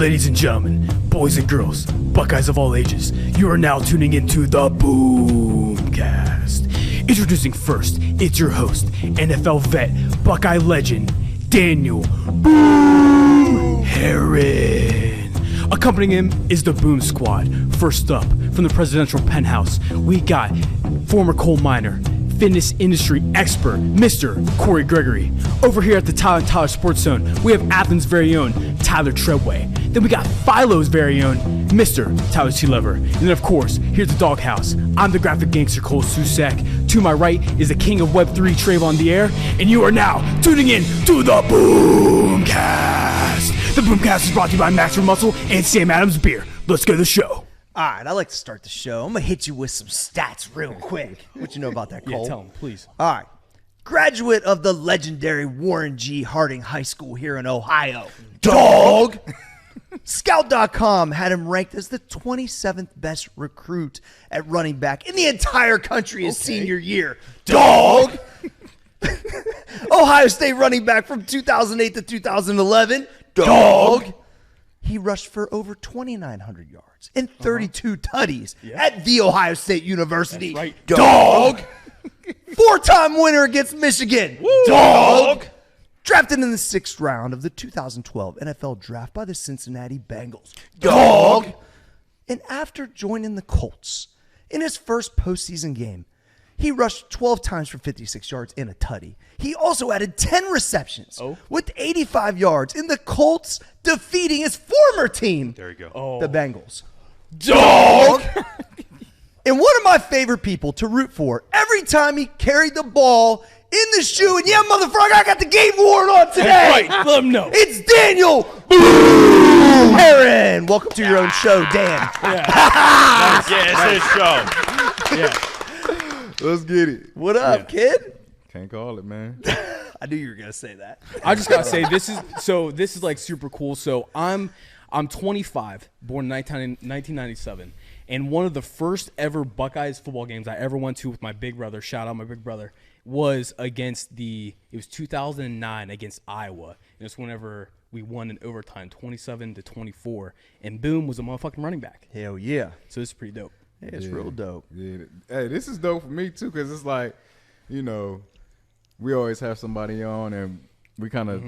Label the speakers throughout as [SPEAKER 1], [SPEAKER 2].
[SPEAKER 1] Ladies and gentlemen, boys and girls, Buckeyes of all ages, you are now tuning into the Boomcast. Introducing first, it's your host, NFL vet, Buckeye legend, Daniel Boom Herron. Accompanying him is the Boom Squad. First up, from the presidential penthouse, we got former coal miner, fitness industry expert, Mr. Corey Gregory. Over here at the Tyler Sports Zone, we have Athens' very own Tyler Treadway. Then we got Philo's very own Mr. Tyler T. Lever. And then, of course, here's the doghouse. I'm the graphic gangster Cole Susak. To my right is the king of Web3 Trayvon the Air. And you are now tuning in to the Boomcast. The Boomcast is brought to you by Max for Muscle and Sam Adams Beer. Let's go to the show.
[SPEAKER 2] All right, I like to start the show. I'm going to hit you with some stats real quick. What you know about that, Cole?
[SPEAKER 1] Yeah, tell him, please.
[SPEAKER 2] All right. Graduate of the legendary Warren G. Harding High School here in Ohio. Dog! Scout.com had him ranked as the 27th best recruit at running back in the entire country his senior year. Dog! Ohio State running back from 2008 to 2011. Dog! He rushed for over 2,900 yards and 32 tutties at The Ohio State University.
[SPEAKER 1] That's right.
[SPEAKER 2] Dog! Four-time winner against Michigan. Woo. Dog! Drafted in the 6th round of the 2012 NFL Draft by the Cincinnati Bengals. Dog! And after joining the Colts, in his first postseason game, he rushed 12 times for 56 yards and a tutty. He also added 10 receptions with 85 yards in the Colts defeating his former team,
[SPEAKER 3] There you go.
[SPEAKER 2] the Bengals. Dog! And one of my favorite people to root for every time he carried the ball in the shoe, and motherfucker, I got the game worn on today.
[SPEAKER 1] Right, let him know.
[SPEAKER 2] It's Daniel Boom Herron. Welcome to your own show, Dan.
[SPEAKER 3] Yeah, it's his show.
[SPEAKER 1] Yeah.
[SPEAKER 4] Let's get it.
[SPEAKER 2] What up, kid?
[SPEAKER 4] Can't call it, man.
[SPEAKER 2] I knew you were gonna say that.
[SPEAKER 1] I just gotta say this is like super cool. So I'm 25, born in 1997, and one of the first ever Buckeyes football games I ever went to with my big brother. Shout out my big brother. Was against it was 2009 against Iowa, and it's whenever we won in overtime, 27-24, and Boom was a motherfucking running back.
[SPEAKER 2] Hell yeah.
[SPEAKER 1] So this is pretty dope.
[SPEAKER 2] Hey, it's real dope.
[SPEAKER 4] Yeah. Hey, this is dope for me too, because it's like, we always have somebody on, and we kind of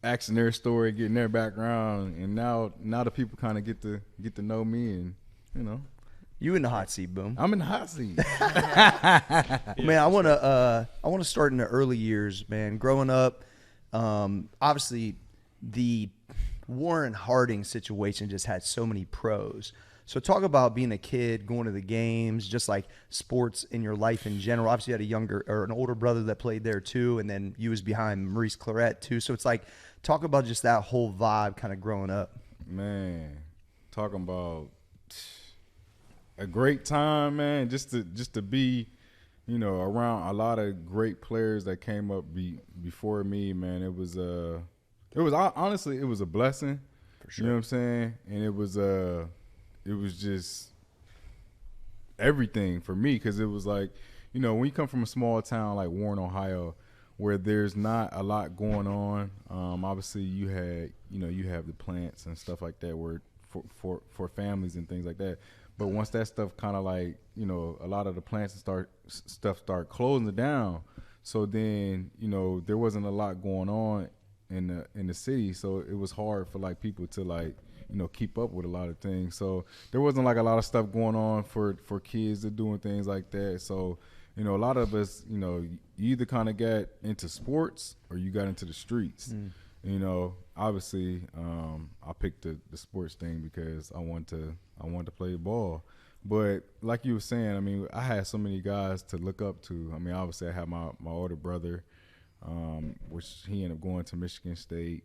[SPEAKER 4] asking their story, getting their background, and now the people kind of get to know me, and
[SPEAKER 2] You in the hot seat, Boom.
[SPEAKER 4] I'm in the hot seat.
[SPEAKER 2] Man, I wanna start in the early years, man. Growing up, obviously the Warren Harding situation just had so many pros. So talk about being a kid, going to the games, just like sports in your life in general. Obviously, you had an older brother that played there too, and then you was behind Maurice Claret too. So it's like, talk about just that whole vibe kind of growing up.
[SPEAKER 4] Man, talking about a great time, man. Just to be, around a lot of great players that came up before me, man. It was honestly, it was a blessing. For sure. You know what I'm saying? And it was just everything for me, because it was like, when you come from a small town like Warren, Ohio, where there's not a lot going on. Obviously, you have the plants and stuff like that, where for families and things like that. But once that stuff kind of like, a lot of the plants start closing down. So then, there wasn't a lot going on in the city. So it was hard for like people to like, keep up with a lot of things. So there wasn't like a lot of stuff going on for kids that doing things like that. So, a lot of us, you either kind of got into sports or you got into the streets. Obviously, I picked the sports thing because I wanted to play ball. But like you were saying, I had so many guys to look up to. Obviously I had my older brother, which he ended up going to Michigan State,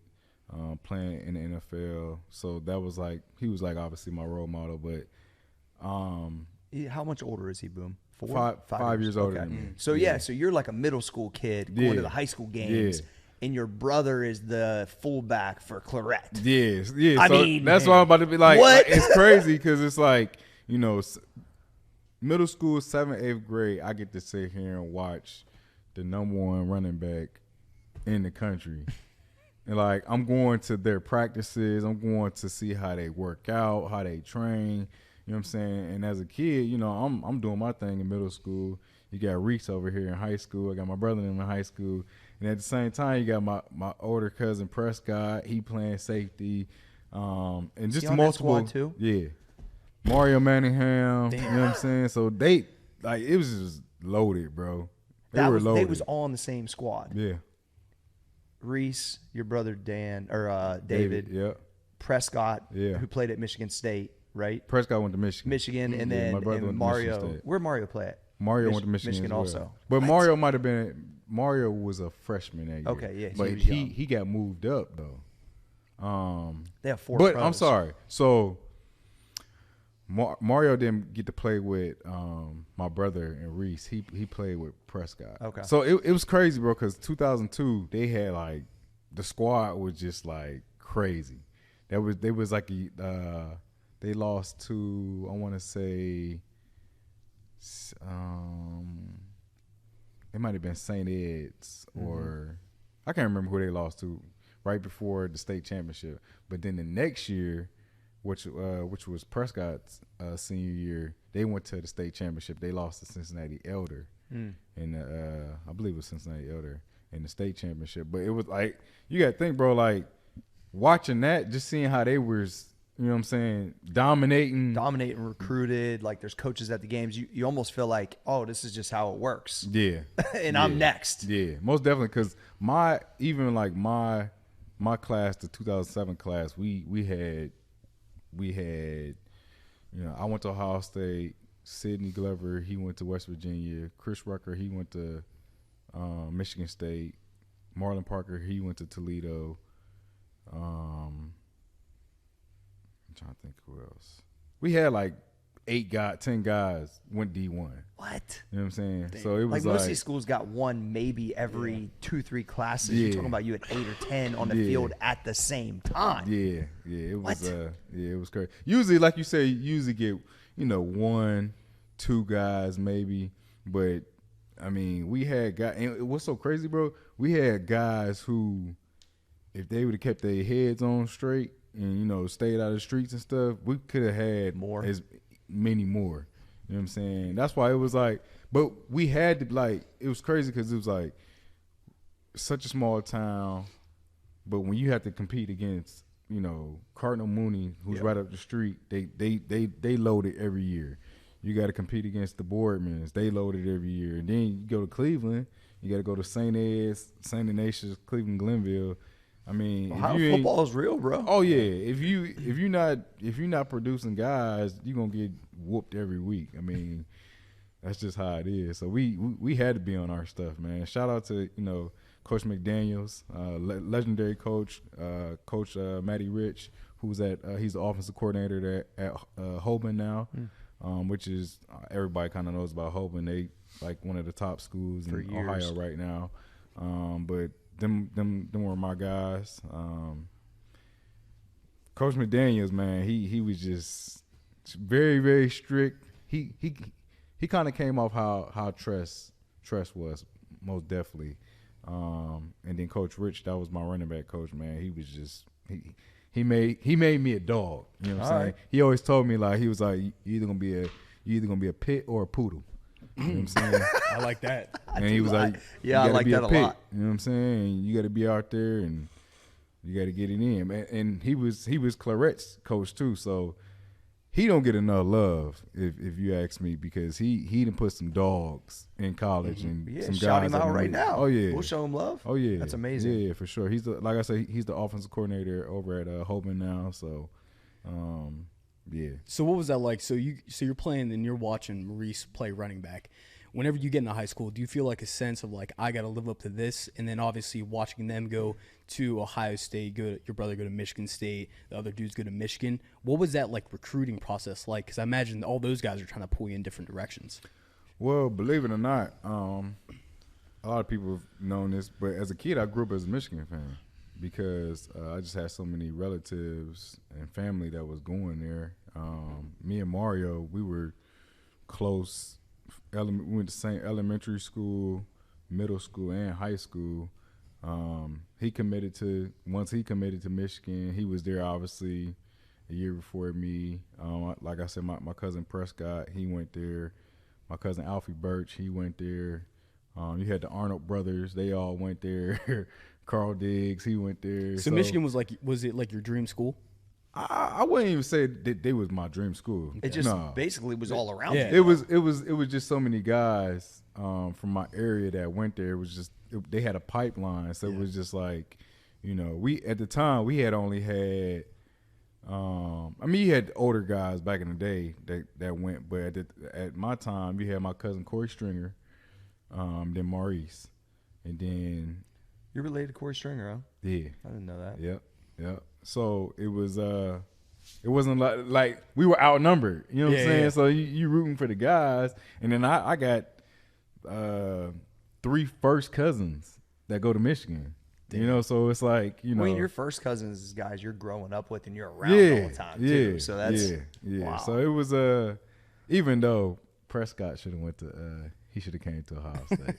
[SPEAKER 4] playing in the NFL. So that was like, he was like obviously my role model. But
[SPEAKER 2] How much older is he, Boom?
[SPEAKER 4] 5 years older than me.
[SPEAKER 2] So so you're like a middle school kid going to the high school games.
[SPEAKER 4] Yeah.
[SPEAKER 2] And your brother is the fullback for Claret.
[SPEAKER 4] Yes.
[SPEAKER 2] I
[SPEAKER 4] So
[SPEAKER 2] mean,
[SPEAKER 4] that's why I'm about to be like,
[SPEAKER 2] what?
[SPEAKER 4] It's crazy because it's like, middle school, 7th, 8th grade, I get to sit here and watch the #1 running back in the country And like I'm going to their practices, I'm going to see how they work out, how they train. You know what I'm saying? And as a kid, you know, I'm doing my thing in middle school. You got Reese over here in high school. I got my brother in high school. And at the same time, you got my older cousin Prescott. He playing safety. And just
[SPEAKER 2] on that squad too?
[SPEAKER 4] Yeah. Mario Manningham.
[SPEAKER 1] Damn.
[SPEAKER 4] You know what I'm saying? So they like it was just loaded, bro. They were loaded.
[SPEAKER 2] They was all in the same squad.
[SPEAKER 4] Yeah.
[SPEAKER 2] Reese, your brother David,
[SPEAKER 4] Yep.
[SPEAKER 2] Prescott,
[SPEAKER 4] Yeah.
[SPEAKER 2] who played at Michigan State, right?
[SPEAKER 4] Prescott went to Michigan.
[SPEAKER 2] And
[SPEAKER 4] Yeah,
[SPEAKER 2] then
[SPEAKER 4] my brother
[SPEAKER 2] and
[SPEAKER 4] went to Michigan
[SPEAKER 2] Mario.
[SPEAKER 4] State.
[SPEAKER 2] Where Mario play at?
[SPEAKER 4] Mario went to Michigan as well.
[SPEAKER 2] also.
[SPEAKER 4] But
[SPEAKER 2] What?
[SPEAKER 4] Mario might have been Mario was a freshman that year.
[SPEAKER 2] Okay, yeah, so
[SPEAKER 4] but
[SPEAKER 2] he was
[SPEAKER 4] he
[SPEAKER 2] young.
[SPEAKER 4] he got moved up though.
[SPEAKER 2] They have 4
[SPEAKER 4] But
[SPEAKER 2] pros.
[SPEAKER 4] I'm sorry. So Mario didn't get to play with my brother and Reese. He played with Prescott.
[SPEAKER 2] Okay.
[SPEAKER 4] So it was crazy, bro, because 2002 they had like the squad was just like crazy. They was like they lost to I want to say it might have been St. Ed's or I can't remember who they lost to right before the state championship. But then the next year, which was Prescott's senior year, they went to the state championship. They lost to Cincinnati Elder, and I believe it was Cincinnati Elder in the state championship. But it was like you got to think, bro, like watching that, just seeing how they was. You know what I'm saying? Dominating,
[SPEAKER 2] recruited. Like there's coaches at the games. You almost feel like, oh, this is just how it works.
[SPEAKER 4] Yeah.
[SPEAKER 2] And I'm next.
[SPEAKER 4] Yeah, most definitely. Because my class, the 2007 class, we had, you know, I went to Ohio State. Sidney Glover, he went to West Virginia. Chris Rucker, he went to Michigan State. Marlon Parker, he went to Toledo. I'm trying to think who else. We had like 10 guys went D1.
[SPEAKER 2] What?
[SPEAKER 4] You know what I'm saying? So it was
[SPEAKER 2] Like most of these schools got one maybe every 2-3 classes. You're talking about you had 8 or 10 on the field at the same time.
[SPEAKER 4] Yeah, it was it was crazy. Usually, like you say, you usually get, you know, 1-2 guys maybe, but I mean, we had guys, and what's so crazy, bro? We had guys who, if they would have kept their heads on straight and, you know, stayed out of the streets and stuff, we could have had as many more. You know what I'm saying? That's why it was like, but we had to, like, it was crazy because it was like such a small town, but when you have to compete against, you know, Cardinal Mooney, who's right up the street, they load it every year. You got to compete against the Boardmans. They load it every year. And then you go to Cleveland, you got to go to St. Ed's, St. Ignatius, Cleveland, Glenville. I mean,
[SPEAKER 2] Ohio football is real, bro.
[SPEAKER 4] Oh yeah, if you're not producing guys, you're gonna get whooped every week. I mean, that's just how it is. So we had to be on our stuff, man. Shout out to, you know, Coach McDaniels, legendary coach, Coach Matty Rich, who's he's the offensive coordinator there at Holman now, which is everybody kind of knows about Holman. They like one of the top schools in Ohio right now, but. Them were my guys. Coach McDaniels, man, he was just very, very strict. He kind of came off how Tress was, most definitely. And then Coach Rich, that was my running back coach, man. He was just he made me a dog. You know what I'm saying?
[SPEAKER 2] Right.
[SPEAKER 4] He always told me, like, he was like, you either gonna be a pit or a poodle. You know what I'm saying?
[SPEAKER 1] I like that.
[SPEAKER 4] And he was like,
[SPEAKER 2] yeah, I like that a lot.
[SPEAKER 4] You know what I'm saying? You got to be out there and you got to get it in, man. And he was Claret's coach too, so he don't get enough love if you ask me, because he done put some dogs in college and some guys
[SPEAKER 2] shout him out right now.
[SPEAKER 4] Oh yeah,
[SPEAKER 2] we'll show him love.
[SPEAKER 4] Oh yeah,
[SPEAKER 2] that's amazing.
[SPEAKER 4] Yeah, for sure. He's like I said, he's the offensive coordinator over at Holman now. So, yeah.
[SPEAKER 1] So what was that like? So you're playing and you're watching Maurice play running back. Whenever you get into high school, do you feel like a sense of like, I got to live up to this? And then obviously watching them go to Ohio State, your brother go to Michigan State, the other dudes go to Michigan. What was that like recruiting process like? Because I imagine all those guys are trying to pull you in different directions.
[SPEAKER 4] Well, believe it or not, a lot of people have known this, but as a kid, I grew up as a Michigan fan because I just had so many relatives and family that was going there. Me and Mario, we were close. We went to the same elementary school, middle school, and high school. Once he committed to Michigan, he was there obviously a year before me. Like I said, my cousin Prescott, he went there. My cousin Alfie Birch, he went there. You had the Arnold brothers, they all went there. Carl Diggs, he went there.
[SPEAKER 1] So Michigan was it like your dream school?
[SPEAKER 4] I wouldn't even say that they was my dream school.
[SPEAKER 2] It just basically was all around.
[SPEAKER 1] Yeah.
[SPEAKER 2] You.
[SPEAKER 4] It was just so many guys from my area that went there. It was just they had a pipeline, so it was just like, we at the time we had only had. You had older guys back in the day that went, but at my time, you had my cousin Corey Stringer, then Maurice, and then
[SPEAKER 2] You're related to Corey Stringer, huh?
[SPEAKER 4] yeah,
[SPEAKER 2] I didn't know that.
[SPEAKER 4] Yep. So it wasn't like we were outnumbered. You know what I'm saying?
[SPEAKER 1] Yeah.
[SPEAKER 4] So you rooting for the guys, and then I got 3 first cousins that go to Michigan. So it's like,
[SPEAKER 2] I mean, your first cousins is guys you're growing up with and you're around all the time
[SPEAKER 4] yeah,
[SPEAKER 2] too. So that's wow.
[SPEAKER 4] So it was even though Prescott should have went to he should have came to Ohio State.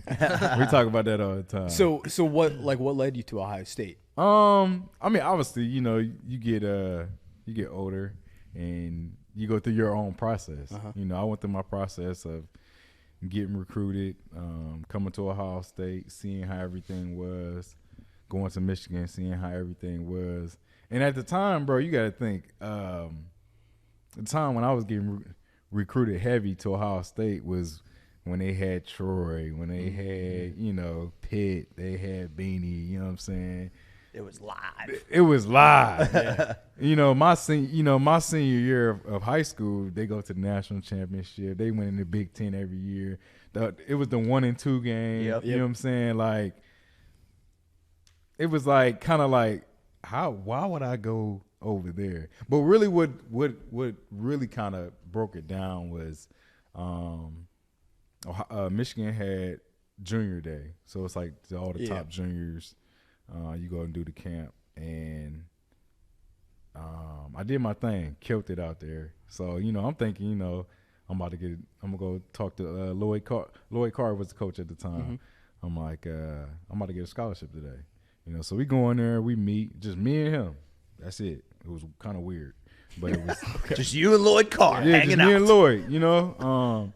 [SPEAKER 4] We talk about that all the time.
[SPEAKER 1] So what led you to Ohio State?
[SPEAKER 4] Obviously, you get older and you go through your own process. I went through my process of getting recruited, coming to Ohio State, seeing how everything was, going to Michigan, seeing how everything was. And at the time, bro, you got to think, the time when I was getting recruited heavy to Ohio State was when they had Troy, when they had, Pitt, they had Beanie, you know what I'm saying?
[SPEAKER 2] It was live.
[SPEAKER 4] It was live. Yeah. My senior year of high school, they go to the national championship. They win in the Big Ten every year. It was the 1 and 2 game.
[SPEAKER 2] Yep.
[SPEAKER 4] You know what I'm saying? Like, it was like kind of like, why would I go over there? But really, what really kind of broke it down was, Michigan had junior day, so it's like all the top juniors. You go and do the camp, and I did my thing, killed it out there. So I'm thinking, I'm gonna go talk to Lloyd Carr. Lloyd Carr was the coach at the time. I'm like, I'm about to get a scholarship today. So we go in there, we meet, just me and him. That's it. It was kind of weird, but it was
[SPEAKER 2] just you and Lloyd Carr hanging out.
[SPEAKER 4] Me and Lloyd,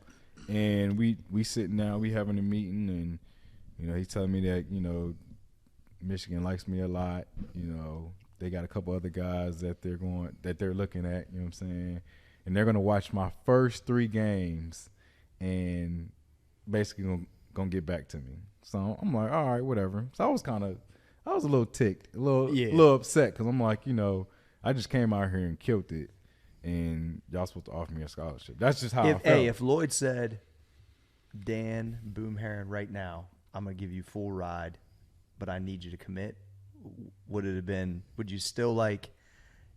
[SPEAKER 4] and we sitting down, we having a meeting, and he's telling me that Michigan likes me a lot. They got a couple other guys that they're looking at. You know what I'm saying? And they're gonna watch my first 3 games, and basically gonna get back to me. So I'm like, all right, whatever. So I was a little ticked, a little upset, because I'm like, I just came out here and killed it, and y'all supposed to offer me a scholarship. That's just how I felt.
[SPEAKER 2] If Lloyd said, Dan, Boom Herron, right now, I'm going to give you full ride, but I need you to commit, would it have been, would you still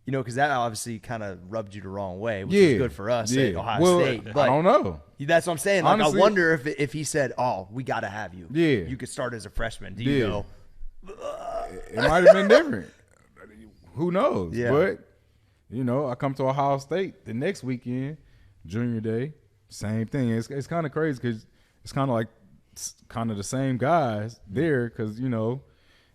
[SPEAKER 2] because that obviously kind of rubbed you the wrong way, which is good for us at Ohio State. But
[SPEAKER 4] I don't know.
[SPEAKER 2] That's what I'm saying. Like,
[SPEAKER 4] Honestly,
[SPEAKER 2] I wonder if he said, oh, we got to have you.
[SPEAKER 4] Yeah.
[SPEAKER 2] You could start as a freshman. Do you go?
[SPEAKER 4] It might have been different. Who knows?
[SPEAKER 2] Yeah.
[SPEAKER 4] But, I come to Ohio State the next weekend, junior day, same thing. It's kind of crazy because it's kind of like the same guys there because,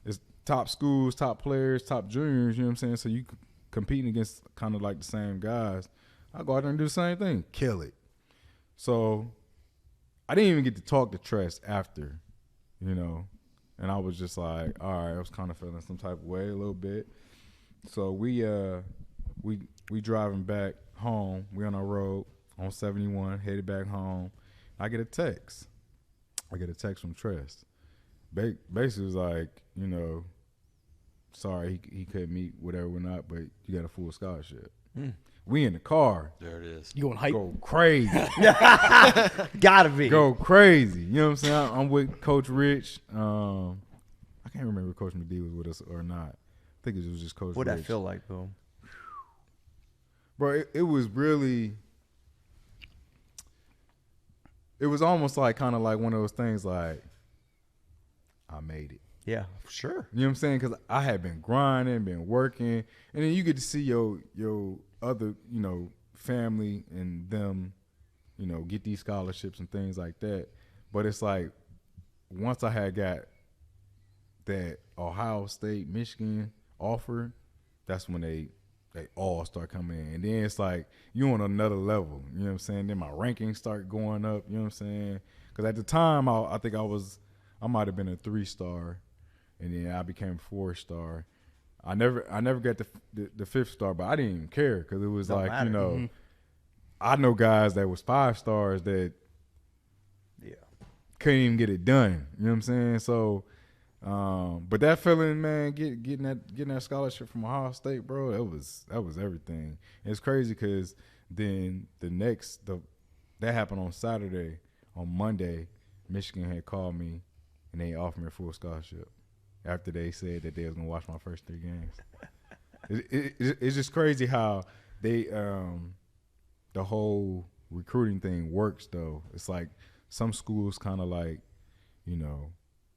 [SPEAKER 4] it's top schools, top players, top juniors, you know what I'm saying? So you competing against kind of like the same guys. I go out there and do the same thing, kill it. So I didn't even get to talk to Tress after, and I was just like, all right, I was kind of feeling some type of way a little bit. So we driving back home. We on our road on 71, headed back home. I get a text. From Tress. Basically, it was like, sorry he couldn't meet whatever or not, but you got a full scholarship. We in the car.
[SPEAKER 3] There it is.
[SPEAKER 1] You going hype?
[SPEAKER 4] Go crazy.
[SPEAKER 2] Gotta be.
[SPEAKER 4] Go crazy. You know what I'm saying? I'm with Coach Rich. I can't remember if Coach McD was with us or not. I think it was just Coach Rich.
[SPEAKER 2] What'd that feel like, Boom?
[SPEAKER 4] Bro, it was really – it was almost like kind of like one of those things like, I made it.
[SPEAKER 2] Yeah, for sure.
[SPEAKER 4] You know what I'm saying? Because I had been grinding, been working, and then you get to see your other, family and them, get these scholarships and things like that. But it's like once I had got that Ohio State, Michigan offer, that's when they all start coming in. And then it's like you on another level. You know what I'm saying? Then my rankings start going up. You know what I'm saying? Because at the time, I think I might have been a 3-star, and then I became 4-star. I never got the 5th star, but I didn't even care because it was like, you know, I know guys that was 5 stars that couldn't even get it done. You know what I'm saying? So, but that feeling, man, getting that scholarship from Ohio State, bro, that was everything. And it's crazy because then that happened on Saturday. On Monday, Michigan had called me and they offered me a full scholarship after they said that they was gonna watch my first 3 games. It's just crazy how they the whole recruiting thing works though. It's like some schools kind of like, you know,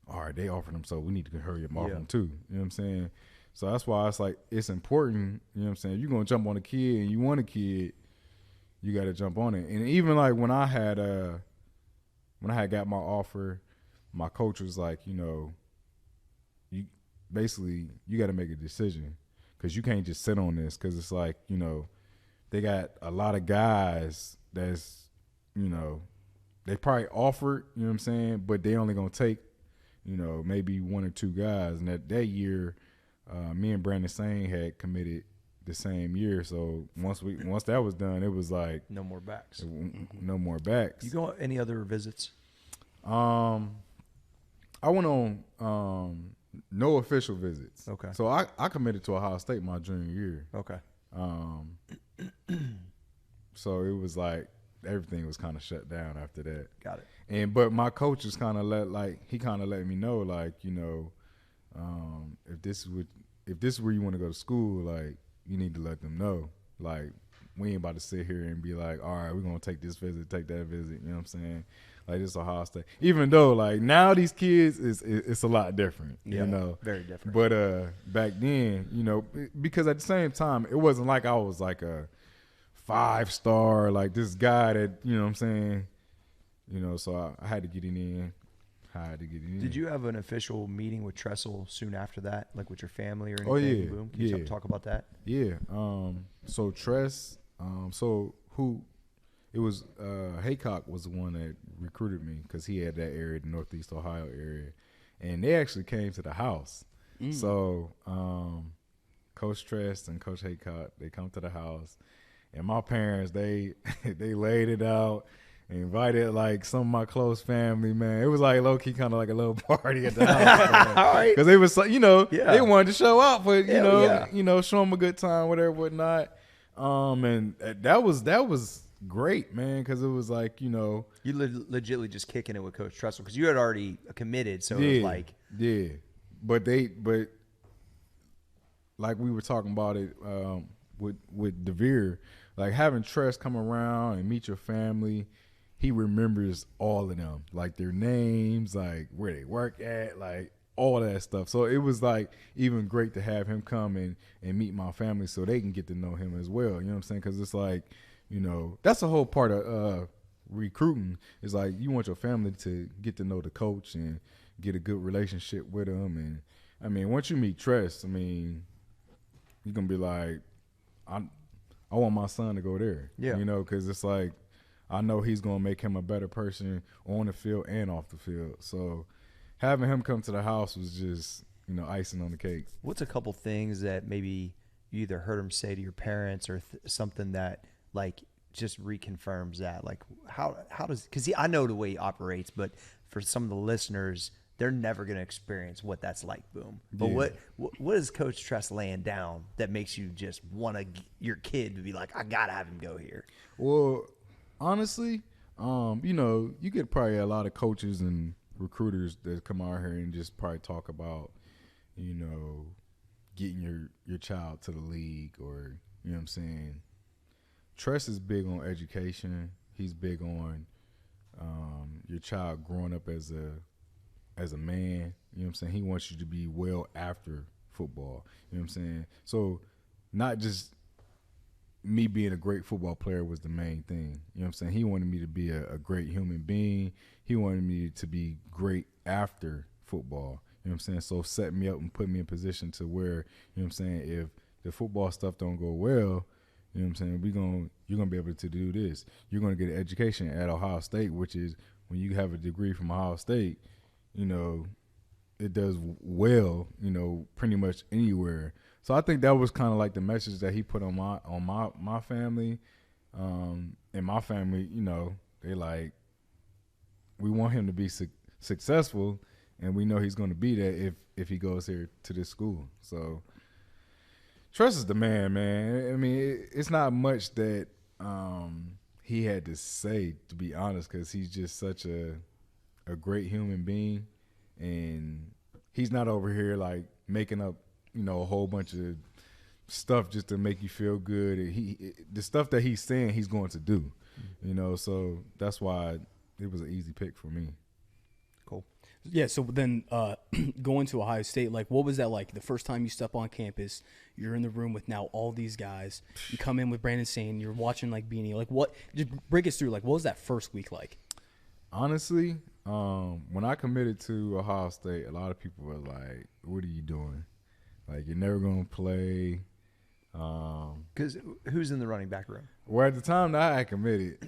[SPEAKER 4] all right, they offered them, so we need to hurry up and offer them too. You know what I'm saying? So that's why it's like it's important. You know what I'm saying? If you're gonna jump on a kid and you want a kid, you got to jump on it. And even like when I had got my offer, my coach was like, you know, you got to make a decision because you can't just sit on this because it's like, you know, they got a lot of guys that's, you know, they probably offered, you know what I'm saying, but they only going to take, you know, maybe 1 or 2 guys. And that year, me and Brandon Sane had committed the same year. So once that was done, it was like
[SPEAKER 2] no more backs.
[SPEAKER 4] No more backs.
[SPEAKER 2] You go on any other visits?
[SPEAKER 4] I went on no official visits.
[SPEAKER 2] Okay.
[SPEAKER 4] So I committed to Ohio State my junior year.
[SPEAKER 2] Okay.
[SPEAKER 4] So it was like everything was kind of shut down after that.
[SPEAKER 2] Got it.
[SPEAKER 4] But my coach just kind of let me know, like, you know, if this is where you want to go to school, like, you need to let them know. Like, we ain't about to sit here and be like, all right, we're going to take this visit, take that visit. You know what I'm saying? Like, this is Ohio State. Even though, like, now these kids, it's a lot different, you know?
[SPEAKER 2] Very different.
[SPEAKER 4] But back then, you know, because at the same time, it wasn't like I was like a 5-star, like this guy that, you know what I'm saying? You know, so I had to get it in.
[SPEAKER 2] Did you have an official meeting with Tressel soon after that, like with your family or anything?
[SPEAKER 4] Oh, yeah.
[SPEAKER 2] Boom? Can you talk about that?
[SPEAKER 4] Yeah. So Tress, it was Haycock was the one that recruited me because he had that area, the Northeast Ohio area, and they actually came to the house. So Coach Tress and Coach Haycock, they come to the house, and my parents they laid it out. Invited like some of my close family, man. It was like low key, kind of like a little party at the house,
[SPEAKER 2] all right.
[SPEAKER 4] Because they was, you know, they wanted to show up for, you know, show them a good time, whatever, whatnot. And that was great, man, because it was like, you know,
[SPEAKER 2] you legitimately just kicking it with Coach Tressel because you had already committed, so it was like
[SPEAKER 4] but like we were talking about it with DeVere, like having Tress come around and meet your family. He remembers all of them, like their names, like where they work at, like all that stuff. So it was like even great to have him come and meet my family so they can get to know him as well. You know what I'm saying? Because it's like, you know, that's the whole part of recruiting. Is like you want your family to get to know the coach and get a good relationship with him. And I mean, once you meet Tress, I mean, you're gonna be like, I want my son to go there.
[SPEAKER 2] Yeah.
[SPEAKER 4] You know, because it's like, I know he's going to make him a better person on the field and off the field. So having him come to the house was just, you know, icing on the cake.
[SPEAKER 2] What's a couple things that maybe you either heard him say to your parents or something that, like, just reconfirms that? Like, how does – because I know the way he operates, but for some of the listeners, they're never going to experience what that's like, Boom. But what is Coach Tress laying down that makes you just want your kid to be like, I got to have him go here?
[SPEAKER 4] Well – honestly, you know, you get probably a lot of coaches and recruiters that come out here and just probably talk about, you know, getting your child to the league or, you know what I'm saying. Tress is big on education. He's big on your child growing up as a man. You know what I'm saying. He wants you to be well after football. You know what I'm saying. So not just me being a great football player was the main thing. You know what I'm saying? He wanted me to be a great human being. He wanted me to be great after football. You know what I'm saying? So set me up and put me in position to where, you know what I'm saying, if the football stuff don't go well, you know what I'm saying, you're gonna be able to do this. You're gonna get an education at Ohio State, which is when you have a degree from Ohio State, you know, it does well, you know, pretty much anywhere. So I think that was kind of like the message that he put on my family, and my family. You know, they like, we want him to be successful, and we know he's going to be that if he goes here to this school. So Tress is the man. I mean, it's not much that he had to say, to be honest, because he's just such a great human being. And he's not over here like making up, you know, a whole bunch of stuff just to make you feel good. The stuff that he's saying, he's going to do, you know. So that's why it was an easy pick for me.
[SPEAKER 1] Cool. Yeah. So then, going to Ohio State, like, what was that like? The first time you step on campus, you're in the room with now all these guys. You come in with Brandon Sane. You're watching like Beanie. Like, what? Just break us through. Like, what was that first week like?
[SPEAKER 4] Honestly, when I committed to Ohio State, a lot of people were like, "What are you doing? Like, you're never gonna play."
[SPEAKER 2] Because who's in the running back room?
[SPEAKER 4] Well, at the time that I committed,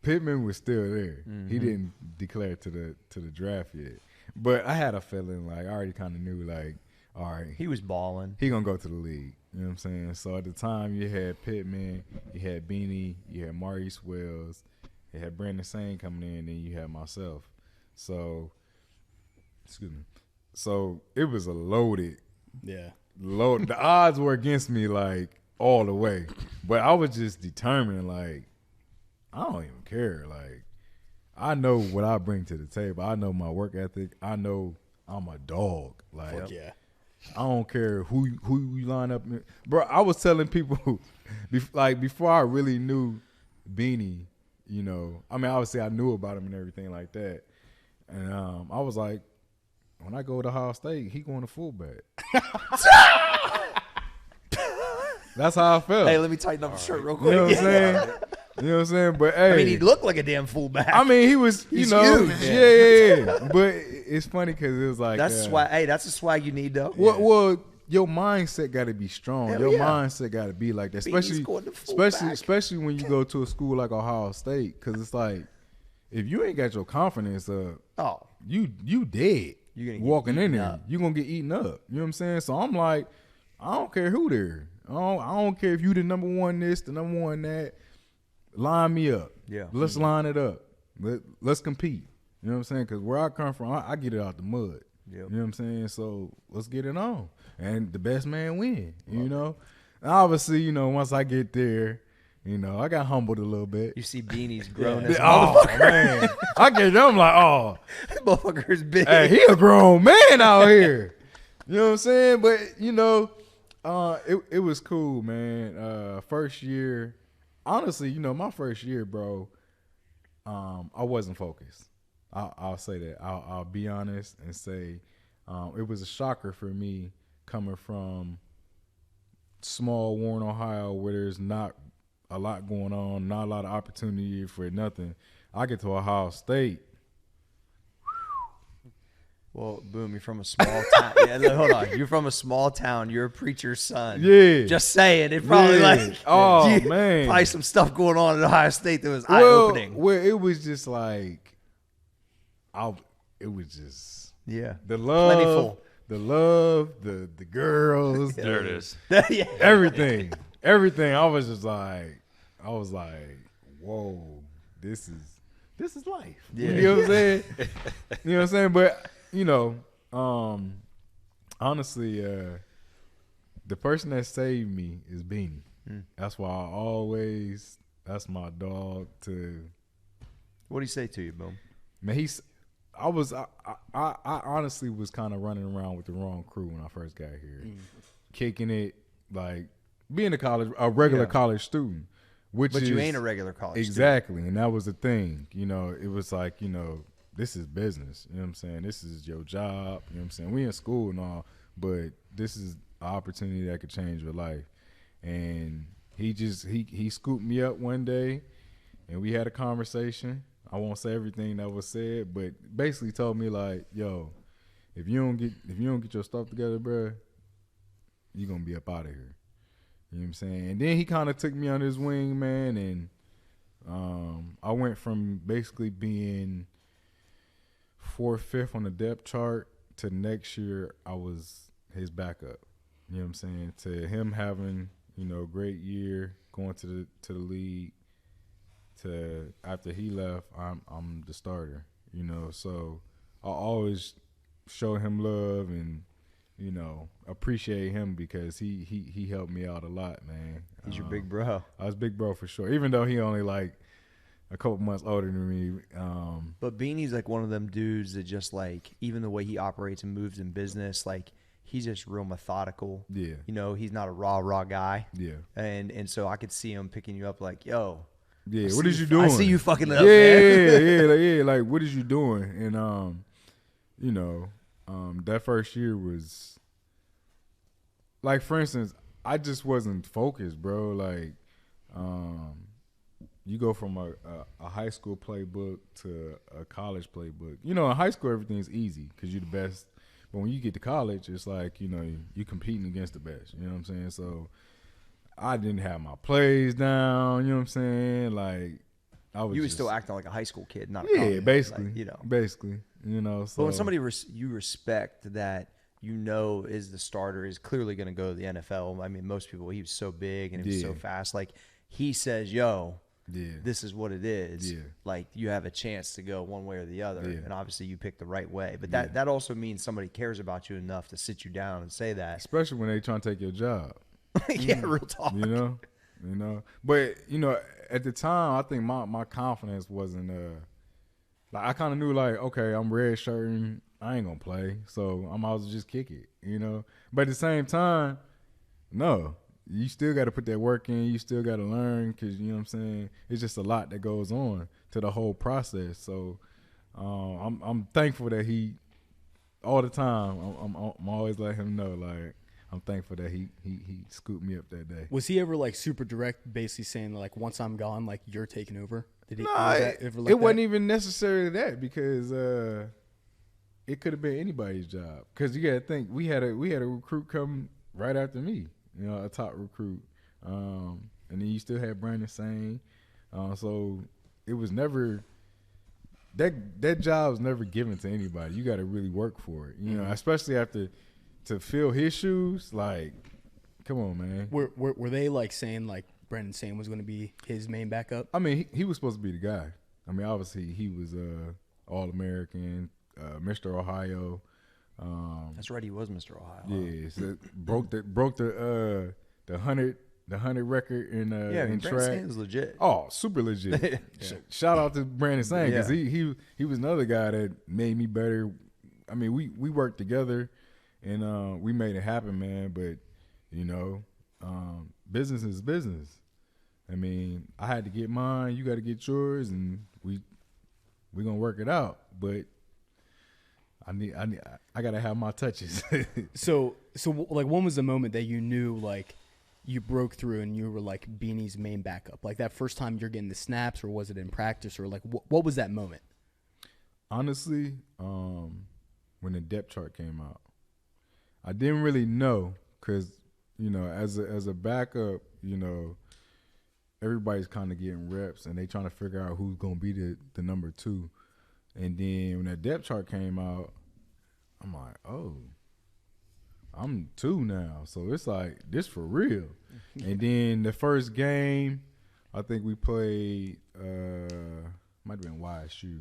[SPEAKER 4] Pittman was still there. Mm-hmm. He didn't declare to the draft yet, but I had a feeling like I already kind of knew, like, all right,
[SPEAKER 2] he was balling.
[SPEAKER 4] He gonna go to the league. You know what I'm saying? So at the time, you had Pittman, you had Beanie, you had Maurice Wells. They had Brandon Sane coming in, and then you had myself. So, excuse me. So it was a loaded. The odds were against me, like, all the way. But I was just determined, like, I don't even care. Like, I know what I bring to the table. I know my work ethic. I know I'm a dog. Like, I don't care who you line up. Bro, I was telling people, like, before I really knew Beanie, you know, I mean, obviously I knew about him and everything like that. And I was like, when I go to Ohio State, he going to fullback. That's how I felt.
[SPEAKER 2] Hey, let me tighten up the shirt real quick.
[SPEAKER 4] You know what I'm saying? You know what I'm saying? But hey,
[SPEAKER 2] I mean, he looked like a damn fullback.
[SPEAKER 4] I mean, he was,
[SPEAKER 2] He's
[SPEAKER 4] huge.
[SPEAKER 2] huge.
[SPEAKER 4] Yeah. But it's funny because it was like
[SPEAKER 2] that's swag. Hey, that's a swag you need though.
[SPEAKER 4] Well, your mindset got to be strong.
[SPEAKER 2] Hell
[SPEAKER 4] your
[SPEAKER 2] yeah.
[SPEAKER 4] mindset got to be like that, especially when you go to a school like Ohio State, because it's like, if you ain't got your confidence up, you dead.
[SPEAKER 2] You're
[SPEAKER 4] walking in there, you're gonna get eaten up. You know what I'm saying? So I'm like, I don't care who there. I don't care if you the number one this, the number one that. Line me up.
[SPEAKER 2] Yeah.
[SPEAKER 4] Let's line it up. Let's compete. You know what I'm saying? Because where I come from, I get it out the mud.
[SPEAKER 2] Yep.
[SPEAKER 4] You know what I'm saying? So let's get it on. And the best man win, you know? And obviously, you know, once I get there, you know, I got humbled a little bit.
[SPEAKER 2] You see Beanie's grown as a
[SPEAKER 4] motherfucker. Man. I get them like,
[SPEAKER 2] that motherfucker's big.
[SPEAKER 4] Hey, he a grown man out here. You know what I'm saying? But, you know, it was cool, man. First year, honestly, you know, my first year, bro, I wasn't focused. I'll say that. I'll be honest and say it was a shocker for me coming from small Warren, Ohio, where there's not a lot going on, not a lot of opportunity for nothing. I get to Ohio State.
[SPEAKER 2] Well, boom, you're from a small town. Yeah, look, hold on. You're from a small town. You're a preacher's son.
[SPEAKER 4] Yeah.
[SPEAKER 2] Just saying. It probably man. Probably some stuff going on at Ohio State that was eye-opening.
[SPEAKER 4] Well, it was just like, it was just the love.
[SPEAKER 2] Plentiful.
[SPEAKER 4] The love, the girls.
[SPEAKER 3] There it is.
[SPEAKER 4] Everything. I was like, whoa, this is life.
[SPEAKER 2] Yeah.
[SPEAKER 4] You know what I'm saying? You know what I'm saying? But, you know, honestly, the person that saved me is Beanie. That's why that's my dog to.
[SPEAKER 2] What did he say to you, Boom?
[SPEAKER 4] Man, I honestly was kind of running around with the wrong crew when I first got here. Kicking it, like being a regular college student. But
[SPEAKER 2] you ain't a regular college student.
[SPEAKER 4] Exactly, and that was the thing. You know, it was like, you know, this is business. You know what I'm saying? This is your job. You know what I'm saying? We in school and all, but this is an opportunity that could change your life. And he scooped me up one day, and we had a conversation. I won't say everything that was said, but basically told me like, yo, if you don't get your stuff together, bro, you're gonna be up out of here. You know what I'm saying? And then he kind of took me under his wing, man, and I went from basically being 4th, 5th on the depth chart to next year I was his backup. You know what I'm saying? To him having, a great year, going to the league, to after he left, I'm the starter. So I always show him love and appreciate him because he helped me out a lot, man.
[SPEAKER 2] He's your big bro.
[SPEAKER 4] I was big bro for sure. Even though he only like a couple months older than me.
[SPEAKER 2] But Beanie's like one of them dudes that just like, even the way he operates and moves in business, like he's just real methodical.
[SPEAKER 4] Yeah.
[SPEAKER 2] He's not a raw guy.
[SPEAKER 4] Yeah.
[SPEAKER 2] And so I could see him picking you up like, yo.
[SPEAKER 4] Yeah. What is you doing?
[SPEAKER 2] I see you fucking it up,
[SPEAKER 4] man. Yeah. Like, what is you doing? And that first year was like, for instance, I just wasn't focused, bro. Like, you go from a high school playbook to a college playbook. In high school, everything's easy because you're the best. But when you get to college, it's like, you're competing against the best. You know what I'm saying? So I didn't have my plays down. You know what I'm saying? Like,
[SPEAKER 2] You were still acting like a high school kid, not a
[SPEAKER 4] yeah,
[SPEAKER 2] college,
[SPEAKER 4] basically.
[SPEAKER 2] like,
[SPEAKER 4] Basically. So.
[SPEAKER 2] But when somebody you respect that is the starter, is clearly going to go to the NFL. I mean, most people, he was so big and he was so fast. Like, he says, yo, this is what it is.
[SPEAKER 4] Yeah.
[SPEAKER 2] Like, you have a chance to go one way or the other.
[SPEAKER 4] Yeah.
[SPEAKER 2] And obviously you pick the right way. But that also means somebody cares about you enough to sit you down and say that.
[SPEAKER 4] Especially when they trying to take your job.
[SPEAKER 2] Yeah, real talk.
[SPEAKER 4] But at the time, I think my confidence wasn't like, I kind of knew like, okay, I'm red shirting, I ain't gonna play, so I might as well just kick it, But at the same time, no, you still got to put that work in. You still got to learn because you know what I'm saying. It's just a lot that goes on to the whole process. So I'm thankful that he all the time. I'm always letting him know like. I'm thankful that he scooped me up that day.
[SPEAKER 1] Was he ever like super direct, basically saying like, once I'm gone, like you're taking over? Did he?
[SPEAKER 4] No, it wasn't even necessarily that because it could have been anybody's job. Because you got to think we had a recruit come right after me, a top recruit, and then you still had Brandon Sane, so it was never that job was never given to anybody. You got to really work for it, especially after. To fill his shoes, like, come on, man.
[SPEAKER 1] Were they like saying like Brandon Sane was going to be his main backup?
[SPEAKER 4] I mean, he was supposed to be the guy. I mean, obviously he was All-American, Mr. Ohio.
[SPEAKER 2] That's right, he was Mr. Ohio.
[SPEAKER 4] Yeah, so broke the 100 record in track.
[SPEAKER 2] Brandon Sane is legit.
[SPEAKER 4] Oh, super legit. Shout out to Brandon Sane because he was another guy that made me better. I mean, we worked together. And we made it happen, man. But, business is business. I mean, I had to get mine. You got to get yours, and we're gonna work it out. But I gotta have my touches.
[SPEAKER 1] So like, when was the moment that you knew like you broke through and you were like Beanie's main backup? Like that first time you're getting the snaps, or was it in practice, or like what was that moment? Honestly,
[SPEAKER 4] when the depth chart came out. I didn't really know because, as a backup, everybody's kind of getting reps and they trying to figure out who's going to be the number 2. And then when that depth chart came out, I'm like, oh, I'm 2 now. So it's like, this for real. And then the first game, I think we played, might have been YSU.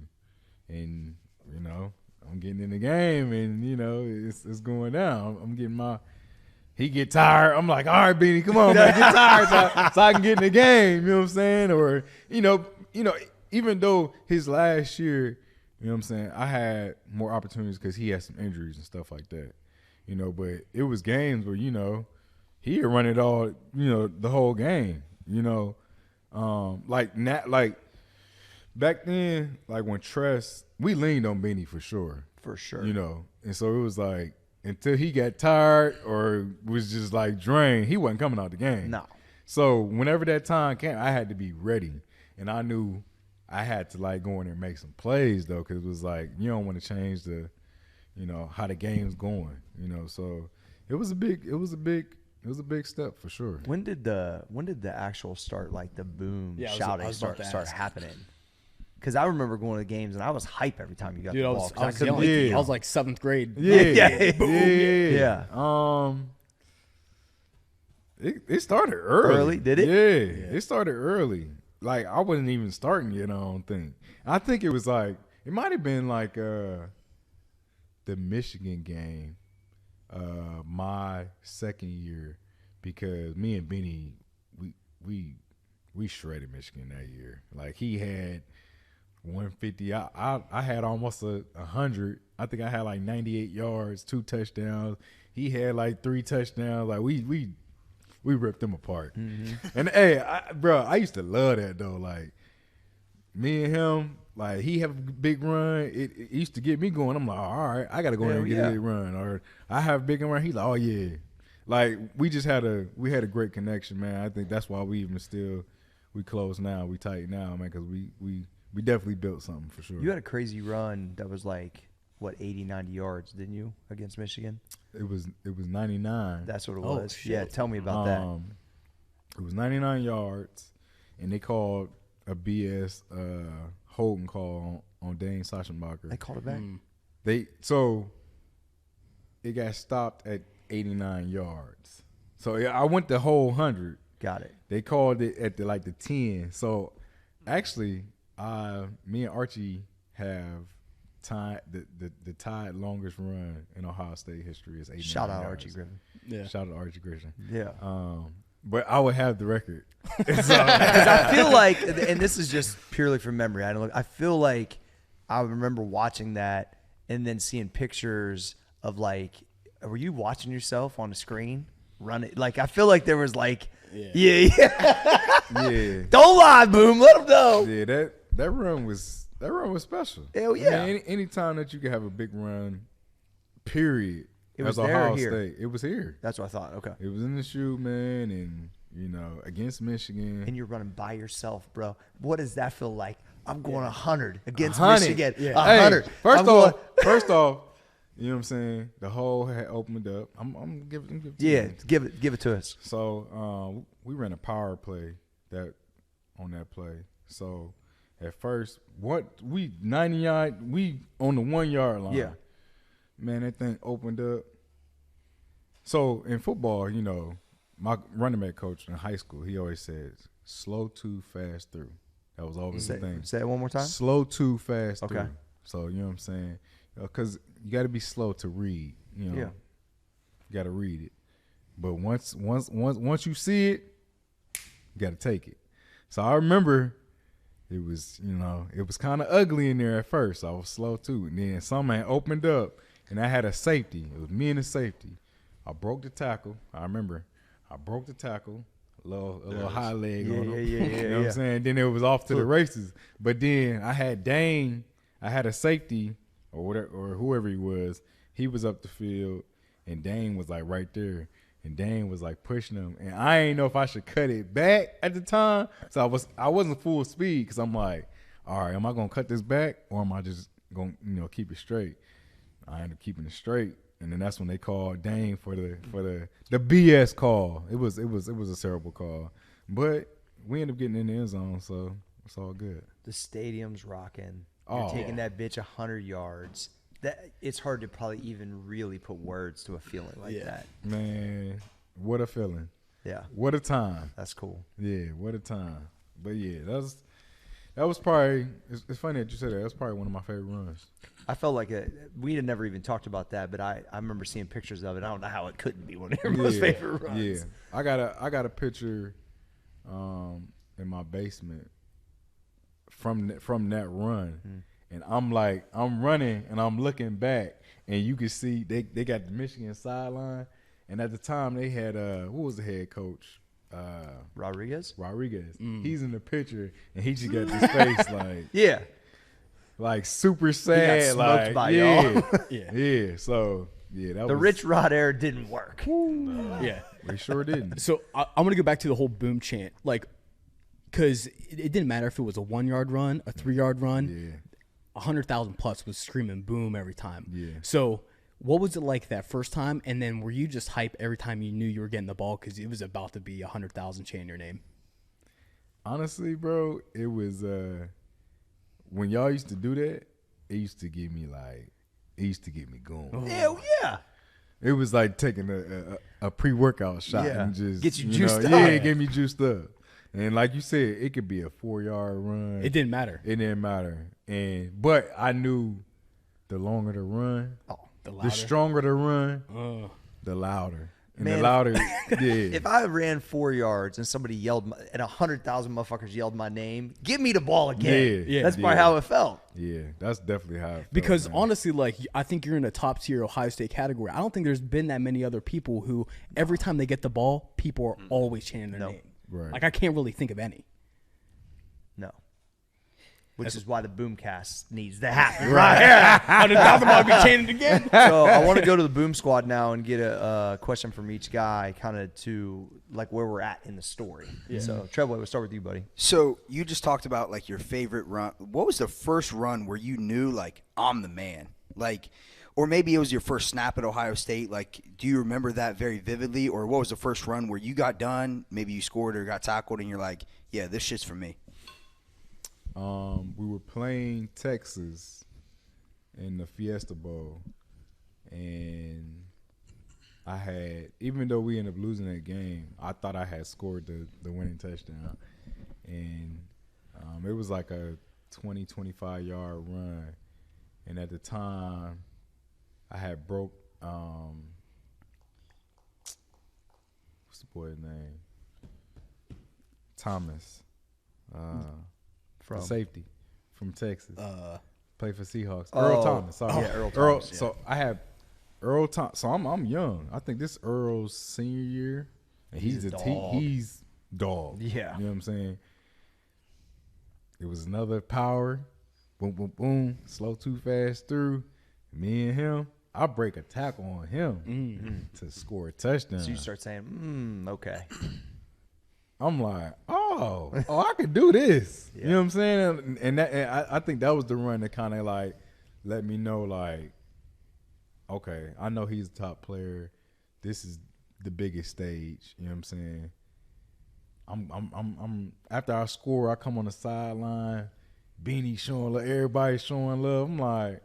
[SPEAKER 4] And, I'm getting in the game, and it's going down. I'm getting he get tired. I'm like, all right, Beanie, come on, man, get tired so I can get in the game. You know what I'm saying? Or even though his last year, you know what I'm saying, I had more opportunities because he had some injuries and stuff like that. But it was games where he had run it all, the whole game. Like back then, like when Tress, we leaned on Beanie for sure.
[SPEAKER 2] For sure.
[SPEAKER 4] And so it was like until he got tired or was just like drained, he wasn't coming out the game.
[SPEAKER 2] No.
[SPEAKER 4] So whenever that time came, I had to be ready. And I knew I had to like go in there and make some plays though, because it was like you don't want to change the, how the game's going. So it was a big step for sure.
[SPEAKER 2] When did the actual start, like the boom shouting start happening? Because I remember going to games and I was hype every time you got the ball.
[SPEAKER 5] I was like 7th grade.
[SPEAKER 2] Yeah.
[SPEAKER 4] It started early.
[SPEAKER 2] Early, did it?
[SPEAKER 4] Yeah, it started early. Like I wasn't even starting yet. I don't think. I think it was like it might have been like the Michigan game, my second year, because me and Benny we shredded Michigan that year. Like he had 150. I had almost 100. I think I had like 98 yards, 2 touchdowns. He had like 3 touchdowns. Like we ripped them apart. Mm-hmm. And hey, I used to love that though. Like me and him, like he have a big run. It used to get me going. I'm like, all right, I gotta go in there and get a big run. Or I have a big run. He's like, oh yeah. Like we had a great connection, man. I think that's why we close now. We tight now, man, because we definitely built something for sure.
[SPEAKER 2] You had a crazy run that was like, what, 80, 90 yards, didn't you, against Michigan?
[SPEAKER 4] It was 99.
[SPEAKER 2] That's what it was. Shit. Yeah, tell me about that.
[SPEAKER 4] It was 99 yards, and they called a BS holding call on Dane Sachenbacher.
[SPEAKER 2] They called it back?
[SPEAKER 4] So it got stopped at 89 yards. So yeah, I went the whole 100.
[SPEAKER 2] Got it.
[SPEAKER 4] They called it at the 10. So actually, me and Archie have tied the tied longest run in Ohio State history is 89
[SPEAKER 2] Shout out
[SPEAKER 4] yards.
[SPEAKER 2] Archie Griffin.
[SPEAKER 5] Yeah.
[SPEAKER 4] Shout out Archie Griffin.
[SPEAKER 2] Yeah.
[SPEAKER 4] But I would have the record.
[SPEAKER 2] Because I feel like, and this is just purely from memory. I feel like I remember watching that and then seeing pictures of like, were you watching yourself on the screen running? Like I feel like there was like, yeah. Don't lie, Boom. Let them know.
[SPEAKER 4] Yeah, that run was special.
[SPEAKER 2] Hell yeah.
[SPEAKER 4] I mean, any time that you could have a big run, period.
[SPEAKER 2] It was
[SPEAKER 4] as
[SPEAKER 2] there
[SPEAKER 4] Ohio
[SPEAKER 2] or here?
[SPEAKER 4] State. It was here.
[SPEAKER 2] That's what I thought. Okay.
[SPEAKER 4] It was in the shoe, man, and against Michigan.
[SPEAKER 2] And you're running by yourself, bro. What does that feel like? I'm going 100 against
[SPEAKER 4] 100.
[SPEAKER 2] Michigan.
[SPEAKER 5] Yeah.
[SPEAKER 2] 100.
[SPEAKER 4] Hey, first off, you know what I'm saying? The hole had opened up. I'm giving it to you.
[SPEAKER 2] give it to us.
[SPEAKER 4] So we ran a power play on that play. So at first, 90 yard, we on the 1 yard line.
[SPEAKER 2] Yeah.
[SPEAKER 4] Man, that thing opened up. So in football, my running back coach in high school, he always says, slow to, fast through. That was always the thing.
[SPEAKER 2] Say it one more time.
[SPEAKER 4] Slow to, fast
[SPEAKER 2] Okay.
[SPEAKER 4] through. So, you know what I'm saying? Because you got to be slow to read.
[SPEAKER 2] Yeah.
[SPEAKER 4] You got to read it. But once you see it, you got to take it. So I remember it was kind of ugly in there at first. I was slow too. And then something opened up, and I had a safety. It was me and a safety. I broke the tackle. I remember I broke the tackle, a little high leg on him. You know what I'm saying? Then it was off to the races. But then I had Dane. I had a safety or whatever, or whoever he was. He was up the field, and Dane was like right there. And Dane was like pushing him, and I ain't know if I should cut it back at the time. So I wasn't full speed because I'm like, all right, am I gonna cut this back or am I just gonna keep it straight? I ended up keeping it straight, and then that's when they called Dane for the BS call. It was a terrible call, but we ended up getting in the end zone, so it's all good.
[SPEAKER 2] The stadium's rocking. You're taking that bitch 100 yards. It's hard to probably even really put words to a feeling like that.
[SPEAKER 4] Man, what a feeling.
[SPEAKER 2] Yeah.
[SPEAKER 4] What a time.
[SPEAKER 2] That's cool.
[SPEAKER 4] Yeah, what a time. But yeah, that was probably it's funny that you said that. That's probably one of my favorite runs.
[SPEAKER 2] I felt like we had never even talked about that, but I remember seeing pictures of it. I don't know how it couldn't be one of your most favorite runs.
[SPEAKER 4] Yeah. I got a picture in my basement from that run. And I'm running and I'm looking back, and you can see they got the Michigan sideline. And at the time they had who was the head coach?
[SPEAKER 2] Rodriguez.
[SPEAKER 4] He's in the picture, and he just got this face like super sad.
[SPEAKER 2] He got smoked by y'all.
[SPEAKER 4] Yeah. So that
[SPEAKER 2] the Rich Rod era didn't work.
[SPEAKER 5] Yeah,
[SPEAKER 4] they sure didn't.
[SPEAKER 5] So I'm gonna go back to the whole boom chant. Like, because it didn't matter if it was a 1 yard run, a 3 yard run.
[SPEAKER 4] Yeah.
[SPEAKER 5] 100,000 plus was screaming boom every time.
[SPEAKER 4] Yeah.
[SPEAKER 5] So what was it like that first time? And then were you just hype every time you knew you were getting the ball because it was about to be 100,000 chanting your name?
[SPEAKER 4] Honestly, bro, it was when y'all used to do that, it used to get me going.
[SPEAKER 2] Hell yeah.
[SPEAKER 4] It was like taking a pre-workout shot
[SPEAKER 2] Yeah.
[SPEAKER 4] and just
[SPEAKER 2] Get you juiced up.
[SPEAKER 4] Yeah, it get me juiced up. And like you said, it could be a 4-yard run.
[SPEAKER 5] It didn't matter.
[SPEAKER 4] It didn't matter. But I knew the longer the run, the stronger the run, the louder. And
[SPEAKER 2] Man,
[SPEAKER 4] the louder,
[SPEAKER 2] If I ran 4 yards and somebody yelled, and 100,000 motherfuckers yelled my name, give me the ball again.
[SPEAKER 5] Yeah.
[SPEAKER 2] That's probably how it felt.
[SPEAKER 4] Yeah, that's definitely how it felt,
[SPEAKER 5] Because
[SPEAKER 4] man.
[SPEAKER 5] honestly, like, I think you're in a top tier Ohio State category. I don't think there's been that many other people who every time they get the ball, people are always chanting their name.
[SPEAKER 4] Right.
[SPEAKER 5] Like, I can't really think of any.
[SPEAKER 2] No. Which is why the Boomcast needs to happen. Right.
[SPEAKER 5] 100,000 might be chanting again.
[SPEAKER 2] So I want to go to the Boom Squad now and get a question from each guy, kind of to like where we're at in the story. Yeah. So Trevor, we'll start with you, buddy.
[SPEAKER 6] So you just talked about like your favorite run. What was the first run where you knew like I'm the man? Like, or maybe it was your first snap at Ohio State. Like, do you remember that very vividly? Or what was the first run where you got done? Maybe you scored or got tackled, and you're like, yeah, this shit's for me.
[SPEAKER 4] We were playing Texas in the Fiesta Bowl, and I had, even though we ended up losing that game, I thought I had scored the winning touchdown, and it was like a 20, 25-yard run, and at the time, I had broke, what's the boy's name? Thomas.
[SPEAKER 2] From
[SPEAKER 4] safety from Texas. Played for Seahawks.
[SPEAKER 2] Oh.
[SPEAKER 4] Earl Thomas. Sorry.
[SPEAKER 2] Yeah, Earl Thomas, yeah.
[SPEAKER 4] So I have Earl Thomas. So I'm young. I think this Earl's senior year. And he's he's dog.
[SPEAKER 2] Yeah.
[SPEAKER 4] You know what I'm saying? It was another power. Boom, boom, boom. Slow too fast through. Me and him. I break a tackle on him to score a touchdown.
[SPEAKER 2] So you start saying, okay.
[SPEAKER 4] I'm like, I could do this.
[SPEAKER 2] Yeah.
[SPEAKER 4] You know what I'm saying? And I think that was the run that kind of like let me know, like, okay, I know he's a top player. This is the biggest stage. You know what I'm saying? I'm after I score, I come on the sideline, beanie showing love, everybody showing love. I'm like,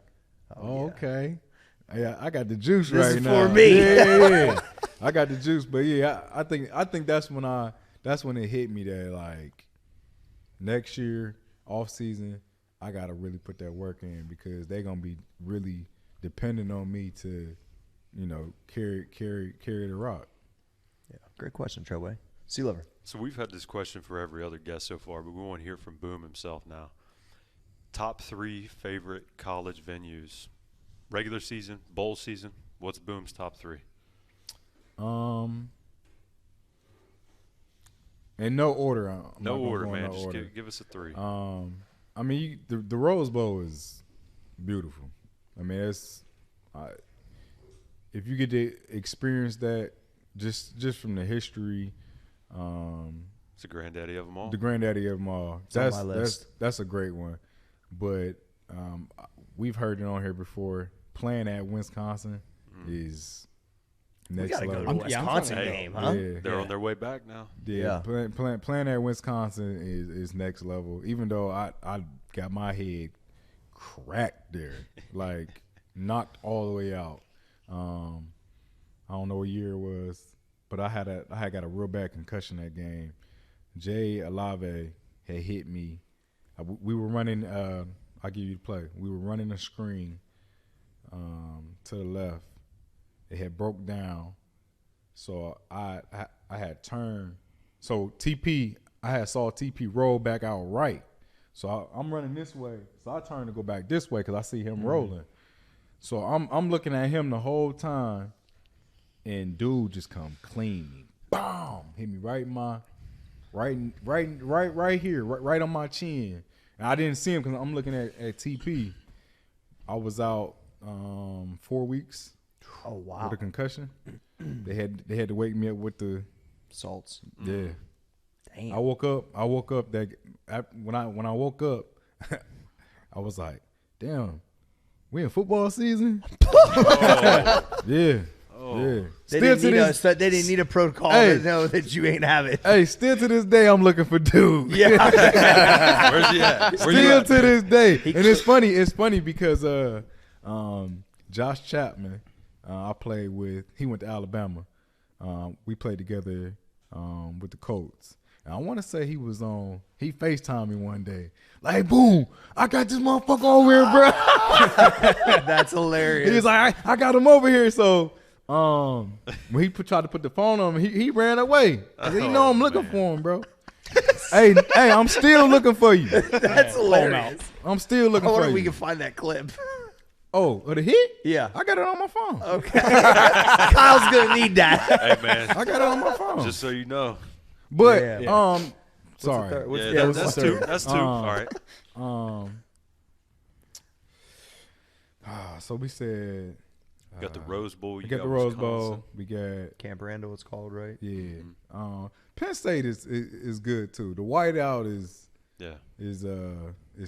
[SPEAKER 4] okay. Yeah, I got the juice
[SPEAKER 2] This
[SPEAKER 4] right
[SPEAKER 2] is
[SPEAKER 4] now.
[SPEAKER 2] for me.
[SPEAKER 4] Yeah. I got the juice. But yeah, I think that's when it hit me that like next year off season I gotta really put that work in because they're gonna be really dependent on me to, carry the rock.
[SPEAKER 2] Yeah, great question, Trevor. Sea Lover.
[SPEAKER 3] So we've had this question for every other guest so far, but we want to hear from Boom himself now. Top 3 favorite college venues, regular season, bowl season. What's Boom's top 3?
[SPEAKER 4] In no order.
[SPEAKER 3] No order, man. Just give us a 3.
[SPEAKER 4] I mean, the Rose Bowl is beautiful. I mean, if you get to experience that, just from the history.
[SPEAKER 3] It's the granddaddy of them all.
[SPEAKER 4] The granddaddy of them all.
[SPEAKER 2] It's on my list.
[SPEAKER 4] That's a great one. But we've heard it on here before. Playing at Wisconsin is next
[SPEAKER 2] We gotta
[SPEAKER 4] level.
[SPEAKER 2] go to a Wisconsin game, huh?
[SPEAKER 4] Yeah.
[SPEAKER 3] They're on their way back now.
[SPEAKER 4] Yeah. Playing at Wisconsin is next level. Even though I got my head cracked there, like knocked all the way out. I don't know what year it was, but I had got a real bad concussion that game. Jay Alave had hit me. We were running. I'll give you the play. We were running a screen to the left. It had broke down, so I had turned. So I saw TP roll back out right. So I'm running this way. So I turn to go back this way because I see him rolling. So I'm looking at him the whole time, and dude just come clean me, boom, hit me right in my right here, right on my chin. And I didn't see him because I'm looking at TP. I was out 4 weeks.
[SPEAKER 2] Oh wow.
[SPEAKER 4] With a concussion. They had to wake me up with the
[SPEAKER 2] salts.
[SPEAKER 4] Yeah.
[SPEAKER 2] Damn.
[SPEAKER 4] I woke up when I woke up, I was like, damn, we in football season? Yeah. Yeah.
[SPEAKER 2] They didn't need a protocol to know that you ain't have it.
[SPEAKER 4] Hey, still to this day, I'm looking for dude.
[SPEAKER 2] Yeah.
[SPEAKER 3] Where's he at?
[SPEAKER 4] Still to this day. And it's funny because Josh Chapman, I played with, he went to Alabama. We played together with the Colts. And I want to say he FaceTimed me one day. Like, boom, I got this motherfucker over here, bro.
[SPEAKER 2] That's hilarious.
[SPEAKER 4] He was like, I got him over here. So when he tried to put the phone on me, he ran away. He know I'm looking for him, bro. hey, I'm still looking for you.
[SPEAKER 2] That's hilarious.
[SPEAKER 4] I'm still looking
[SPEAKER 2] I
[SPEAKER 4] for
[SPEAKER 2] wonder
[SPEAKER 4] you.
[SPEAKER 2] if we can find that clip.
[SPEAKER 4] Oh, the hit?
[SPEAKER 2] Yeah.
[SPEAKER 4] I got it on my phone.
[SPEAKER 2] Okay. Kyle's going to need that.
[SPEAKER 3] Hey, man.
[SPEAKER 4] I got it on my phone.
[SPEAKER 3] Just so you know.
[SPEAKER 4] But
[SPEAKER 2] Yeah.
[SPEAKER 4] sorry.
[SPEAKER 3] That's two. That's two. All right.
[SPEAKER 4] So we said
[SPEAKER 3] You got the Rose Bowl.
[SPEAKER 4] we
[SPEAKER 3] You
[SPEAKER 4] got the Rose
[SPEAKER 3] Wisconsin.
[SPEAKER 4] Bowl. We got
[SPEAKER 2] Camp Randall, it's called, right?
[SPEAKER 4] yeah. Penn State is good too. The whiteout is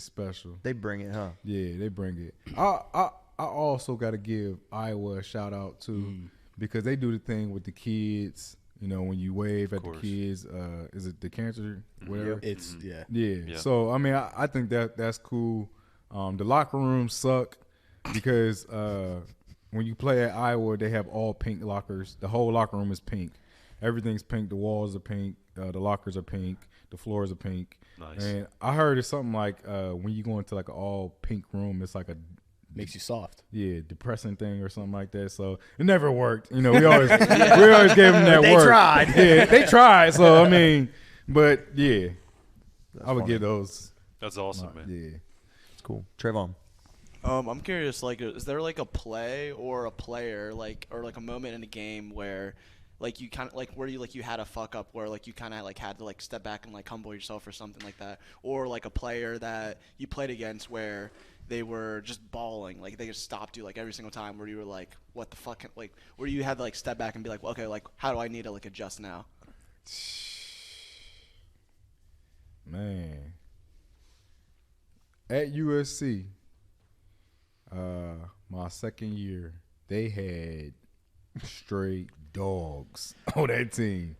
[SPEAKER 4] special.
[SPEAKER 2] They bring it, huh?
[SPEAKER 4] Yeah, they bring it. I also got to give Iowa a shout out too because they do the thing with the kids. You know, when you wave at the kids, is it the cancer? Whatever.
[SPEAKER 5] It's
[SPEAKER 4] Yeah. So I mean, I think that's cool. The locker rooms suck because when you play at Iowa, they have all pink lockers. The whole locker room is pink. Everything's pink. The walls are pink. The lockers are pink. The floors are pink.
[SPEAKER 3] Nice.
[SPEAKER 4] And I heard it's something like when you go into like an all pink room, it's like a
[SPEAKER 5] makes you soft.
[SPEAKER 4] depressing thing or something like that. So it never worked. You know, we always gave them that
[SPEAKER 2] They
[SPEAKER 4] work.
[SPEAKER 2] tried.
[SPEAKER 4] Yeah, they tried. So I mean, but yeah, I would
[SPEAKER 2] funny.
[SPEAKER 4] give those.
[SPEAKER 3] That's awesome, man.
[SPEAKER 4] Yeah.
[SPEAKER 2] It's cool. Trayvon.
[SPEAKER 7] I'm curious, like, is there like a play or a player, like, or like a moment in a game where, like, you kind of like where you had a fuck up where like you kind of like had to like step back and like humble yourself or something like that, or like a player that you played against where they were just bawling, like they just stopped you like every single time, where you were like, what the fuck, like where you had to like step back and be like, well, okay, like how do I need to like adjust now?
[SPEAKER 4] Man, at USC, my second year, they had straight dogs on that team.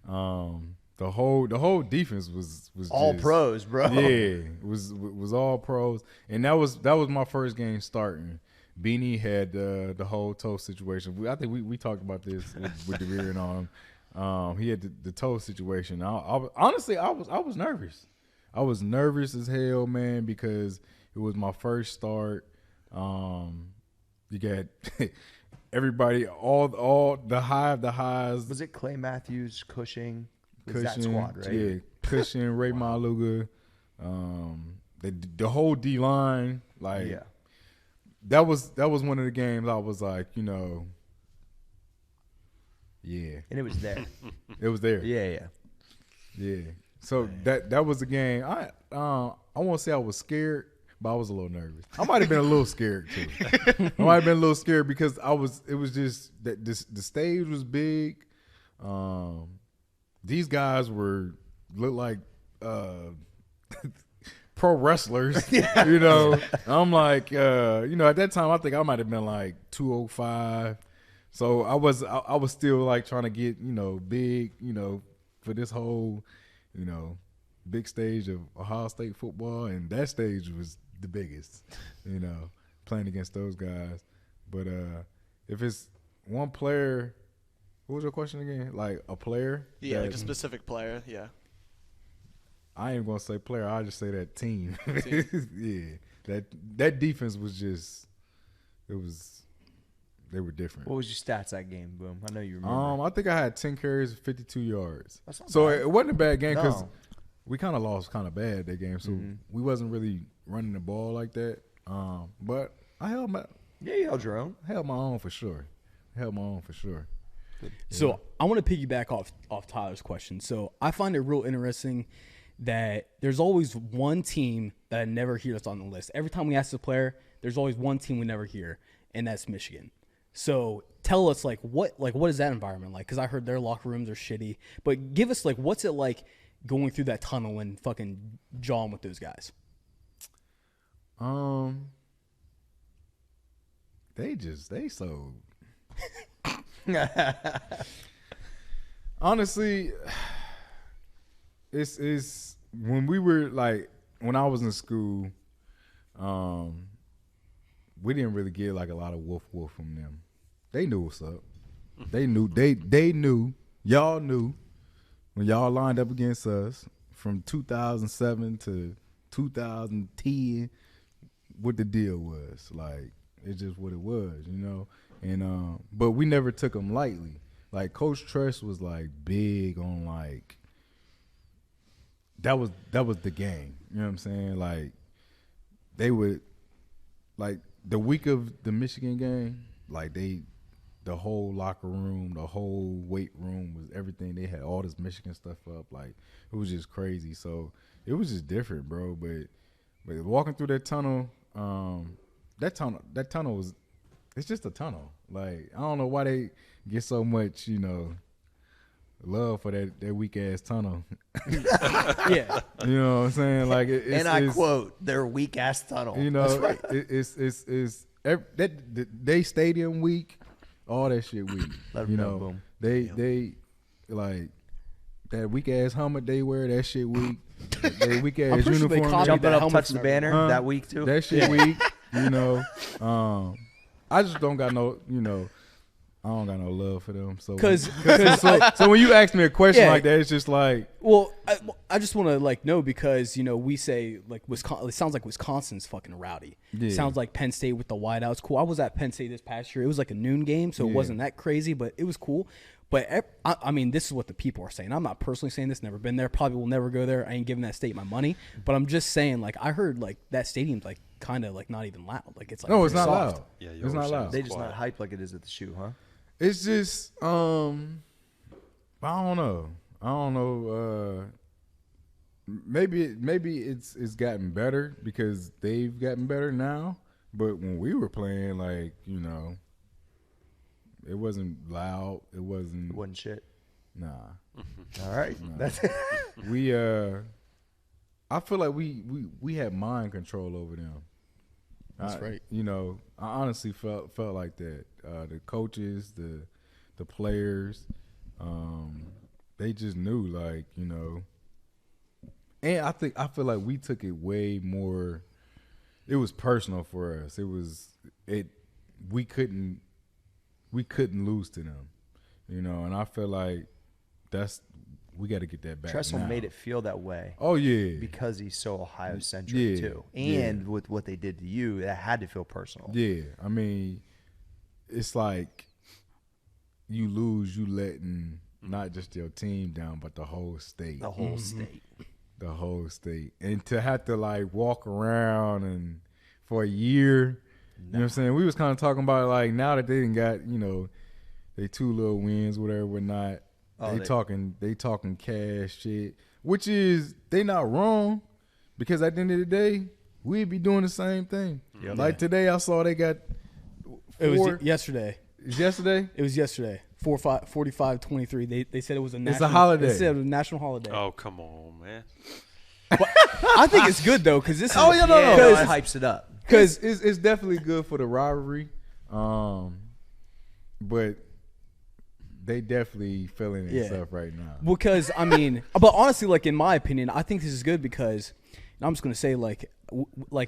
[SPEAKER 4] The whole defense was
[SPEAKER 2] All
[SPEAKER 4] just,
[SPEAKER 2] pros, bro.
[SPEAKER 4] Yeah, it was all pros, and that was my first game starting. Beanie had the whole toe situation. I think we talked about this with the rear and arm. He had the toe situation. Honestly, I was nervous. I was nervous as hell, man, because it was my first start. You got everybody, all the highs.
[SPEAKER 2] Was it Clay Matthews, Cushing? That squad, right?
[SPEAKER 4] Yeah, Cushing, Ray Maluga, the whole D line. Like,
[SPEAKER 2] Yeah.
[SPEAKER 4] that was one of the games I was like, you know, yeah,
[SPEAKER 2] And it was there.
[SPEAKER 4] it was there.
[SPEAKER 2] Yeah.
[SPEAKER 4] So that was the game. I won't say I was scared, but I was a little nervous. I might have been a little scared too. I might have been a little scared because it was just that the stage was big. These guys looked like pro wrestlers, you know. I'm like, you know, at that time I think I might have been like 205. So I was still like trying to get, you know, big, you know, for this whole, you know, big stage of Ohio State football, and that stage was the biggest, you know, playing against those guys. But if it's one player, what was your question again? Like a player?
[SPEAKER 7] Yeah, like a specific player. Yeah.
[SPEAKER 4] I ain't gonna say player. I'll just say that team. Yeah, that defense was just, they were different.
[SPEAKER 2] What was your stats that game, Boom? I know you remember.
[SPEAKER 4] I think I had 10 carries, 52 yards.
[SPEAKER 2] That's not
[SPEAKER 4] So
[SPEAKER 2] bad.
[SPEAKER 4] it wasn't a bad game because
[SPEAKER 2] No.
[SPEAKER 4] we kind of lost kind of bad that game. So we wasn't really running the ball like that. But I held my
[SPEAKER 2] Yeah, you held your own.
[SPEAKER 4] own for sure.
[SPEAKER 5] So I want to piggyback off Tyler's question. So I find it real interesting that there's always one team that I never hear that's on the list. Every time we ask the player, there's always one team we never hear, and that's Michigan. So tell us what is that environment like? Because I heard their locker rooms are shitty. But give us what's it like going through that tunnel and fucking jawing with those guys?
[SPEAKER 4] They so honestly, it's when we were like when I was in school, we didn't really get like a lot of woof from them. They knew what's up. They knew. Y'all knew when y'all lined up against us from 2007 to 2010 what the deal was. Like, it's just what it was, you know? And but we never took them lightly. Like, Coach Tress was like big on like that was the game. You know what I'm saying? Like, they would like the week of the Michigan game, like the whole locker room, the whole weight room was everything. They had all this Michigan stuff up. Like, it was just crazy. So it was just different, bro. But walking through that tunnel was, it's just a tunnel. Like, I don't know why they get so much, you know, love for that weak ass tunnel.
[SPEAKER 5] Yeah,
[SPEAKER 4] you know what I'm saying? Like,
[SPEAKER 2] I quote, their weak ass tunnel.
[SPEAKER 4] You know,
[SPEAKER 2] that's right.
[SPEAKER 4] They stadium week, all that shit weak.
[SPEAKER 2] Let 'em
[SPEAKER 4] you
[SPEAKER 2] know,
[SPEAKER 4] know,
[SPEAKER 2] boom.
[SPEAKER 4] they like that weak ass helmet they wear. That shit weak. They weak
[SPEAKER 5] I'm
[SPEAKER 4] ass
[SPEAKER 5] pretty sure they
[SPEAKER 4] uniform.
[SPEAKER 5] copied
[SPEAKER 2] Jumping
[SPEAKER 5] that
[SPEAKER 2] up,
[SPEAKER 5] helmet
[SPEAKER 2] touch
[SPEAKER 5] from
[SPEAKER 2] the banner
[SPEAKER 4] Huh?
[SPEAKER 2] that week too.
[SPEAKER 4] That shit weak. You know, I just don't got no. You know, I don't got no love for them. So so when you ask me a question
[SPEAKER 5] Yeah.
[SPEAKER 4] like that, it's just like,
[SPEAKER 5] well, I just want to like know because you know we say like Wisconsin. It sounds like Wisconsin's fucking rowdy.
[SPEAKER 4] Yeah.
[SPEAKER 5] Sounds like Penn State with the wideouts. Cool. I was at Penn State this past year. It was like a noon game, so it
[SPEAKER 4] Yeah.
[SPEAKER 5] wasn't that crazy, but it was cool. But I mean, this is what the people are saying. I'm not personally saying this. Never been there. Probably will never go there. I ain't giving that state my money. But I'm just saying, like, I heard like that stadium's like kind of like not even loud. Like it's like
[SPEAKER 4] no, it's
[SPEAKER 5] pretty
[SPEAKER 4] not
[SPEAKER 5] soft.
[SPEAKER 4] loud.
[SPEAKER 3] Yeah,
[SPEAKER 4] it's not loud.
[SPEAKER 2] They just not hyped like it is at the shoe, huh?
[SPEAKER 4] It's just I don't know. Maybe it's gotten better because they've gotten better now. But when we were playing, like, you know, it wasn't loud. It wasn't.
[SPEAKER 2] It wasn't shit.
[SPEAKER 4] Nah.
[SPEAKER 2] All right, that's
[SPEAKER 4] We I feel like we had mind control over them.
[SPEAKER 5] That's right.
[SPEAKER 4] You know, I honestly felt like that. The coaches, the players, they just knew, like, you know. And I feel like we took it way more. It was personal for us. We couldn't lose to them, you know. And I feel like we got to get that back.
[SPEAKER 2] Tressel
[SPEAKER 4] now.
[SPEAKER 2] made it feel that way.
[SPEAKER 4] Oh yeah,
[SPEAKER 2] Because he's so Ohio centric
[SPEAKER 4] Yeah,
[SPEAKER 2] too,
[SPEAKER 4] yeah.
[SPEAKER 2] and with what they did to you, that had to feel personal.
[SPEAKER 4] yeah. I mean, it's like you lose, you letting not just your team down, but the whole state.
[SPEAKER 2] The whole state.
[SPEAKER 4] The whole state. And to have to like walk around and for a year, you know what I'm saying? We was kind of talking about it, like, now that they didn't got, you know, they 2 little wins, whatever, whatnot.
[SPEAKER 2] Oh,
[SPEAKER 4] They talking cash shit, which is, they not wrong, because at the end of the day, we'd be doing the same thing.
[SPEAKER 2] Yep.
[SPEAKER 4] Like today, I saw they got
[SPEAKER 5] It was
[SPEAKER 4] four-
[SPEAKER 5] yesterday.
[SPEAKER 4] Is yesterday?
[SPEAKER 5] It was yesterday. 45-23. They said it was a national,
[SPEAKER 4] holiday.
[SPEAKER 5] They said it was a national holiday.
[SPEAKER 3] Oh, come on, man.
[SPEAKER 5] I think it's good though because this is
[SPEAKER 4] Oh, yeah, no,
[SPEAKER 2] Yeah,
[SPEAKER 4] no.
[SPEAKER 2] it hypes it up.
[SPEAKER 4] Because it's definitely good for the rivalry, but they definitely feeling it and
[SPEAKER 5] Yeah.
[SPEAKER 4] stuff right now.
[SPEAKER 5] because I mean, but honestly, like in my opinion, I think this is good because and I'm just gonna say like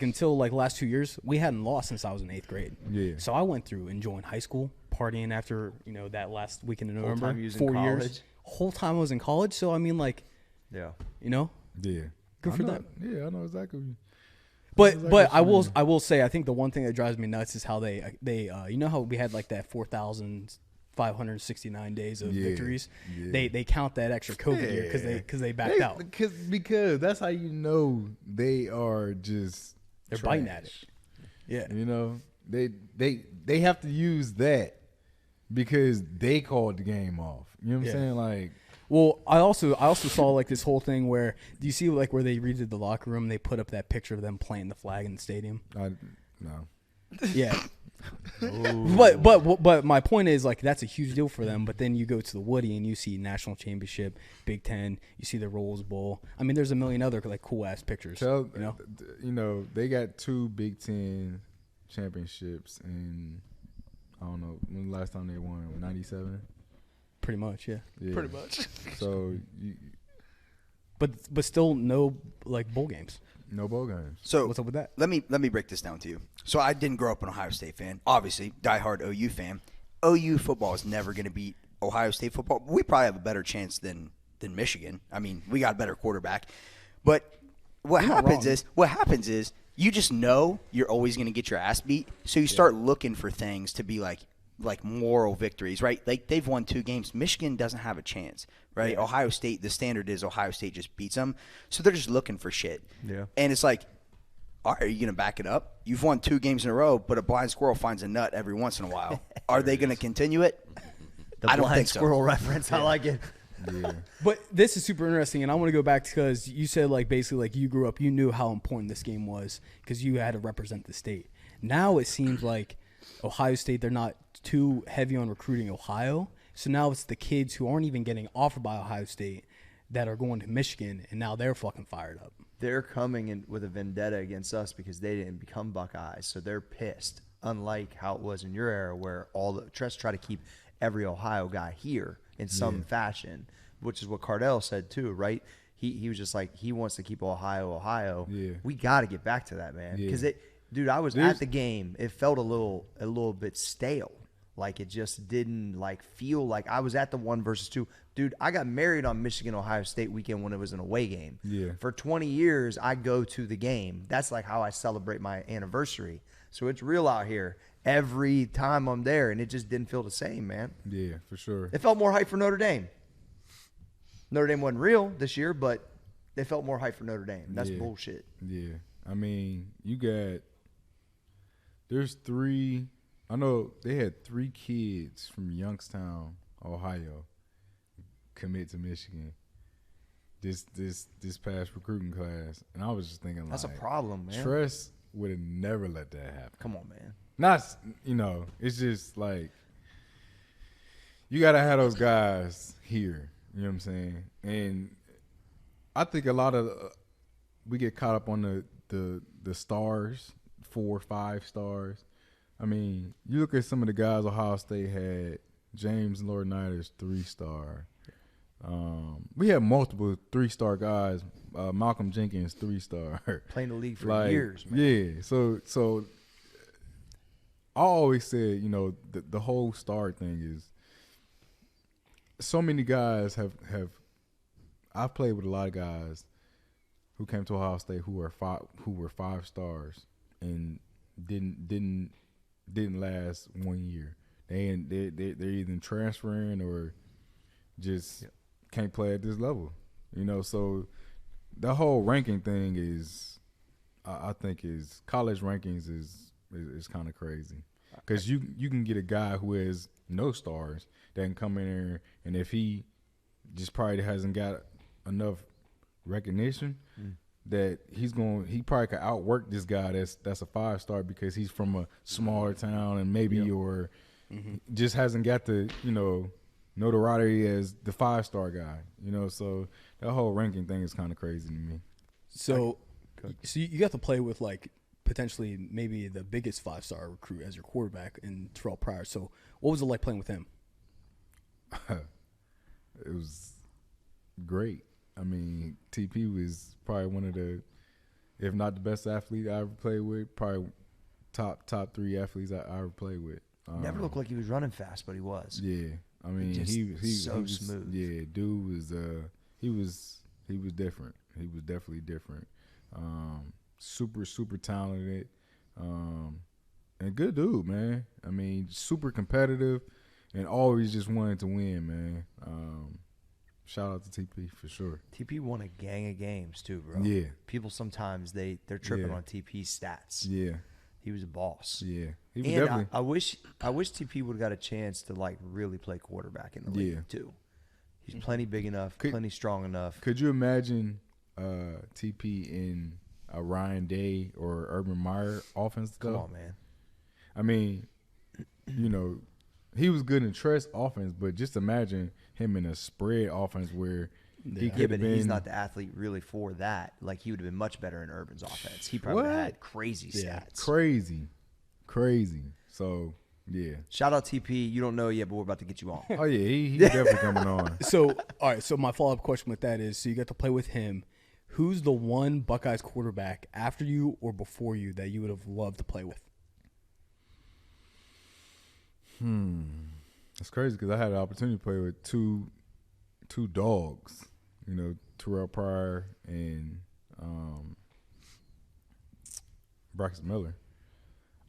[SPEAKER 5] until like last 2 years we hadn't lost since I was in 8th grade.
[SPEAKER 4] Yeah.
[SPEAKER 5] So I went through enjoying high school, partying after that last weekend in
[SPEAKER 2] Whole
[SPEAKER 5] November.
[SPEAKER 2] time you was in
[SPEAKER 5] 4 years.
[SPEAKER 2] college.
[SPEAKER 5] Whole time I was in college. So I mean, like
[SPEAKER 2] Yeah.
[SPEAKER 4] Yeah,
[SPEAKER 5] Good
[SPEAKER 4] I
[SPEAKER 5] for
[SPEAKER 4] know-
[SPEAKER 5] them.
[SPEAKER 4] Yeah, I know exactly.
[SPEAKER 5] But
[SPEAKER 4] Exactly
[SPEAKER 5] but
[SPEAKER 4] what
[SPEAKER 5] I
[SPEAKER 4] you
[SPEAKER 5] will
[SPEAKER 4] mean.
[SPEAKER 5] I will say I think the one thing that drives me nuts is how they you know how we had like that 4,569 days of
[SPEAKER 4] Yeah,
[SPEAKER 5] victories.
[SPEAKER 4] yeah.
[SPEAKER 5] They count that extra COVID year because they backed out.
[SPEAKER 4] Because that's how you know they are just
[SPEAKER 5] They're
[SPEAKER 4] trash.
[SPEAKER 5] biting at it. Yeah.
[SPEAKER 4] You know, they have to use that because they called the game off. You know what
[SPEAKER 5] Yeah.
[SPEAKER 4] I'm saying? Like,
[SPEAKER 5] Well, I also saw like this whole thing where do you see like where they redid the locker room? They put up that picture of them planting the flag in the stadium.
[SPEAKER 4] no.
[SPEAKER 5] Yeah, But my point is, like, that's a huge deal for them. But then you go to the Woody and you see national championship, Big Ten. You see the Rose Bowl. I mean, there's a million other like cool ass pictures. You know,
[SPEAKER 4] they got 2 Big Ten championships, and I don't know when the last time they won. 97.
[SPEAKER 5] Pretty much, yeah.
[SPEAKER 7] Pretty much.
[SPEAKER 4] So,
[SPEAKER 5] but still no like bowl games.
[SPEAKER 4] no bowl games.
[SPEAKER 6] So
[SPEAKER 5] What's up with that?
[SPEAKER 6] Let me break this down to you. So I didn't grow up an Ohio State fan. Obviously, diehard OU fan. OU football is never going to beat Ohio State football. We probably have a better chance than Michigan. I mean, we got a better quarterback. But what happens is you just know you're always going to get your ass beat. So you start looking for things to be like moral victories, right? Like they've won 2 games. Michigan doesn't have a chance, right? Yeah. Ohio State, the standard is Ohio State just beats them. So they're just looking for shit.
[SPEAKER 2] Yeah.
[SPEAKER 6] And it's like, all right, are you going to back it up? You've won 2 games in a row, but a blind squirrel finds a nut every once in a while. Are they going to continue it?
[SPEAKER 2] The
[SPEAKER 6] I don't
[SPEAKER 2] blind
[SPEAKER 6] think so.
[SPEAKER 2] squirrel reference. I like it.
[SPEAKER 4] Yeah.
[SPEAKER 5] But this is super interesting, and I want to go back because you said like basically like you grew up, you knew how important this game was because you had to represent the state. Now it seems like Ohio State, they're not too heavy on recruiting Ohio, so now it's the kids who aren't even getting offered by Ohio State that are going to Michigan, and now they're fucking fired up.
[SPEAKER 2] They're coming in with a vendetta against us because they didn't become Buckeyes, so they're pissed. Unlike how it was in your era, where all the try to keep every Ohio guy here in some fashion, which is what Cardell said too, right? He was just like, he wants to keep Ohio.
[SPEAKER 4] Yeah.
[SPEAKER 2] We got to get back to that, man, because dude, I was at the game. It felt a little bit stale. Like it just didn't like feel like I was at the 1 versus 2. Dude, I got married on Michigan-Ohio State weekend when it was an away game.
[SPEAKER 4] Yeah.
[SPEAKER 2] For 20 years, I go to the game. That's like how I celebrate my anniversary. So it's real out here every time I'm there, and it just didn't feel the same, man.
[SPEAKER 4] Yeah, for sure.
[SPEAKER 2] It felt more hype for Notre Dame. Notre Dame wasn't real this year, but they felt more hype for Notre Dame. That's bullshit.
[SPEAKER 4] Yeah. I mean, there's 3, I know they had 3 kids from Youngstown, Ohio, commit to Michigan this past recruiting class. And I was just thinking,
[SPEAKER 2] That's
[SPEAKER 4] like,
[SPEAKER 2] a problem, man.
[SPEAKER 4] Tress would have never let that happen.
[SPEAKER 2] Come on, man.
[SPEAKER 4] Not, it's just like, you got to have those guys here. You know what I'm saying? And I think a lot of we get caught up on the stars, 4 or 5 stars. I mean, you look at some of the guys Ohio State had. James Laurinaitis, 3-star. We had multiple 3-star guys. Malcolm Jenkins, 3-star.
[SPEAKER 2] Playing the league for years, man.
[SPEAKER 4] Yeah. So I always said, the whole star thing is so many guys have I've played with a lot of guys who came to Ohio State who were 5 stars and didn't last 1 year. They're either transferring or just can't play at this level. So the whole ranking thing is, I think, is college rankings is kind of crazy because you can get a guy who has no stars that can come in there, and if he just probably hasn't got enough recognition, that he probably could outwork this guy that's a 5-star because he's from a smaller town and maybe or just hasn't got the notoriety as the 5-star guy. So that whole ranking thing is kind of crazy to me.
[SPEAKER 5] So you got to play with like potentially maybe the biggest 5-star recruit as your quarterback in Terrell Pryor. So what was it like playing with him?
[SPEAKER 4] It was great. I mean, TP was probably one of the, if not the best athlete I ever played with, probably top 3 athletes I ever played with.
[SPEAKER 2] Never looked like he was running fast, but he was.
[SPEAKER 4] Yeah, I mean, he was
[SPEAKER 2] smooth.
[SPEAKER 4] Yeah, dude was he was different. He was definitely different. Super talented, and good dude, man. I mean, super competitive, and always just wanted to win, man. Shout out to TP for sure.
[SPEAKER 2] TP won a gang of games too, bro.
[SPEAKER 4] Yeah.
[SPEAKER 2] People sometimes they're tripping on TP's stats.
[SPEAKER 4] Yeah.
[SPEAKER 2] He was a boss.
[SPEAKER 4] Yeah. He was
[SPEAKER 2] And
[SPEAKER 4] definitely.
[SPEAKER 2] I wish TP would have got a chance to like really play quarterback in the league too. He's plenty big enough, plenty strong enough.
[SPEAKER 4] Could you imagine TP in a Ryan Day or Urban Meyer offense though?
[SPEAKER 2] Come on, man.
[SPEAKER 4] I mean, he was good in Tress offense, but just imagine him in a spread offense where he could have been.
[SPEAKER 2] He's not the athlete really for that. Like, he would have been much better in Urban's offense. He probably had crazy stats.
[SPEAKER 4] Crazy. So, yeah.
[SPEAKER 2] Shout out TP. You don't know yet, but we're about to get you on.
[SPEAKER 4] Oh, yeah, he's definitely coming on.
[SPEAKER 5] So, all right. So my follow-up question with that is, so you got to play with him. Who's the one Buckeyes quarterback after you or before you that you would have loved to play with?
[SPEAKER 4] It's crazy because I had an opportunity to play with two dogs, Terrell Pryor and Braxton Miller.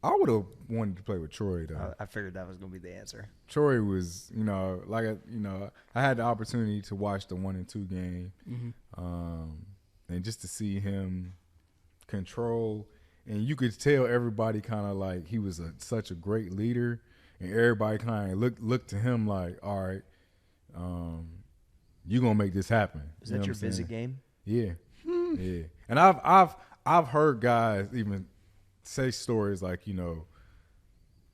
[SPEAKER 4] I would have wanted to play with Troy though.
[SPEAKER 2] I figured that was going to be the answer.
[SPEAKER 4] Troy was, I had the opportunity to watch the 1 and 2 game, and just to see him control, and you could tell everybody kind of like he was such a great leader. And everybody kind of looked to him like, all right, you gonna make this happen.
[SPEAKER 2] Is that your visit game?
[SPEAKER 4] Yeah, yeah. And I've heard guys even say stories like,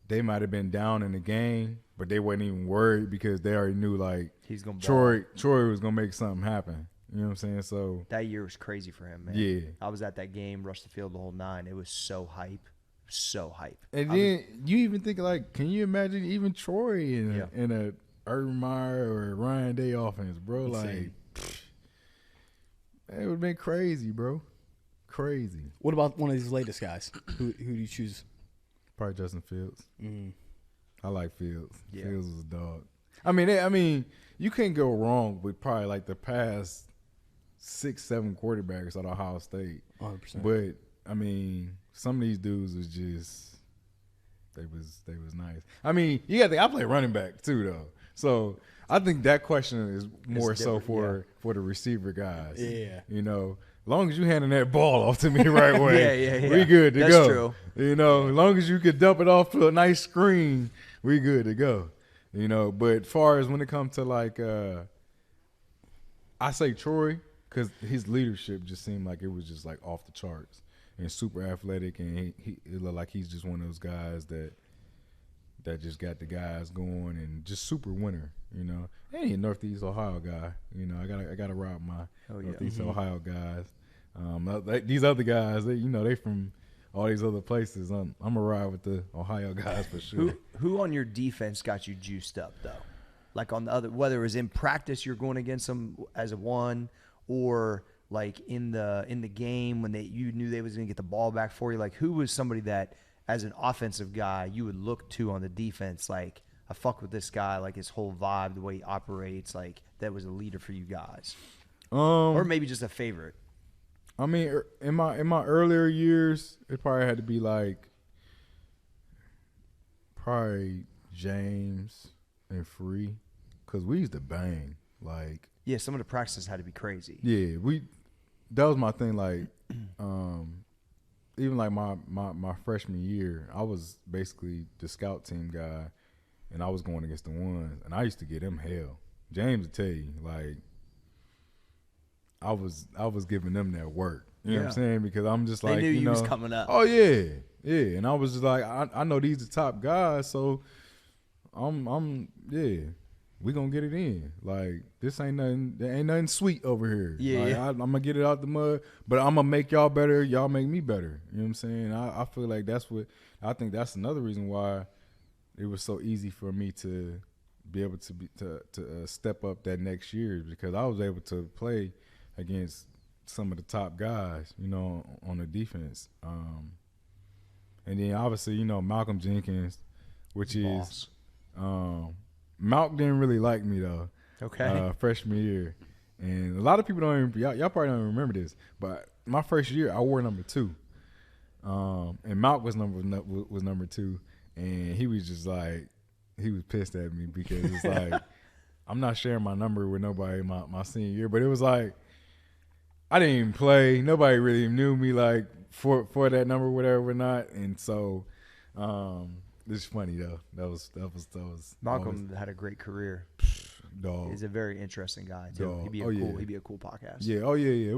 [SPEAKER 4] they might have been down in the game, but they wasn't even worried because they already knew like
[SPEAKER 2] he's gonna
[SPEAKER 4] Troy was gonna make something happen. You know what I'm saying? So
[SPEAKER 2] that year was crazy for him, man.
[SPEAKER 4] Yeah, I
[SPEAKER 2] was at that game, rushed the field the whole 9. It was so hype. So hype.
[SPEAKER 4] And then you even think like, can you imagine even Troy in a Urban Meyer or Ryan Day offense, bro? Like, it would have been crazy, bro. Crazy.
[SPEAKER 5] What about one of these latest guys? Who do you choose?
[SPEAKER 4] Probably Justin Fields. I like Fields.
[SPEAKER 2] Yeah.
[SPEAKER 4] Fields was a dog. I mean, you can't go wrong with probably like the past 6-7 quarterbacks at Ohio State.
[SPEAKER 5] 100%.
[SPEAKER 4] But I mean, some of these dudes was just they was nice. I mean, you got to think I play running back too though. So I think that question is more so for the receiver guys.
[SPEAKER 5] Yeah.
[SPEAKER 4] As long as you handing that ball off to me the right way,
[SPEAKER 2] yeah.
[SPEAKER 4] we good to
[SPEAKER 2] That's
[SPEAKER 4] go.
[SPEAKER 2] true.
[SPEAKER 4] As long as you could dump it off to a nice screen, we good to go. But far as when it comes to like I say Troy, because his leadership just seemed like it was just like off the charts. And super athletic, and it looked like he's just one of those guys that just got the guys going, and just super winner, And he a Northeast Ohio guy, I gotta rock my Northeast Ohio guys. These other guys, they from all these other places. I'm gonna ride with the Ohio guys for sure.
[SPEAKER 2] Who on your defense got you juiced up though? Like on the other, whether it was in practice you're going against them as a one, or like in the game when you knew they was going to get the ball back for you? Like, who was somebody that, as an offensive guy, you would look to on the defense? Like, I fuck with this guy, like his whole vibe, the way he operates, like that was a leader for you guys. Or maybe just a favorite.
[SPEAKER 4] I mean, in my earlier years, it probably had to be like probably James and Free, because we used to bang. Like,
[SPEAKER 2] yeah, some of the practices had to be crazy.
[SPEAKER 4] Yeah, that was my thing. Like, even like my freshman year, I was basically the scout team guy, and I was going against the ones, and I used to get them hell. James would tell you, like, I was giving them that work. You know what I'm saying? Because I'm just like,
[SPEAKER 2] they knew you was coming up.
[SPEAKER 4] Oh yeah, and I was just like, I know these the top guys, so we gonna get it in. Like, this ain't nothing. There ain't nothing sweet over here.
[SPEAKER 2] Yeah,
[SPEAKER 4] like, I'm gonna get it out the mud, but I'm gonna make y'all better. Y'all make me better. You know what I'm saying? I feel like I think that's another reason why it was so easy for me to be able to step up that next year, because I was able to play against some of the top guys, on the defense. And then obviously, Malcolm Jenkins, which is Malk didn't really like me though.
[SPEAKER 2] Okay.
[SPEAKER 4] Freshman year, and a lot of people don't even y'all probably don't remember this, but my first year I wore number 2, and Malk was number 2, and he was just like, he was pissed at me because it's like I'm not sharing my number with nobody my senior year, but it was like I didn't even play. Nobody really knew me like for that number, whatever or not, and so. It's funny though. That was
[SPEAKER 2] Malcolm had a great career.
[SPEAKER 4] Dog.
[SPEAKER 2] He's a very interesting guy too.
[SPEAKER 4] Dog.
[SPEAKER 2] He'd be a cool podcast.
[SPEAKER 4] Yeah. Oh yeah.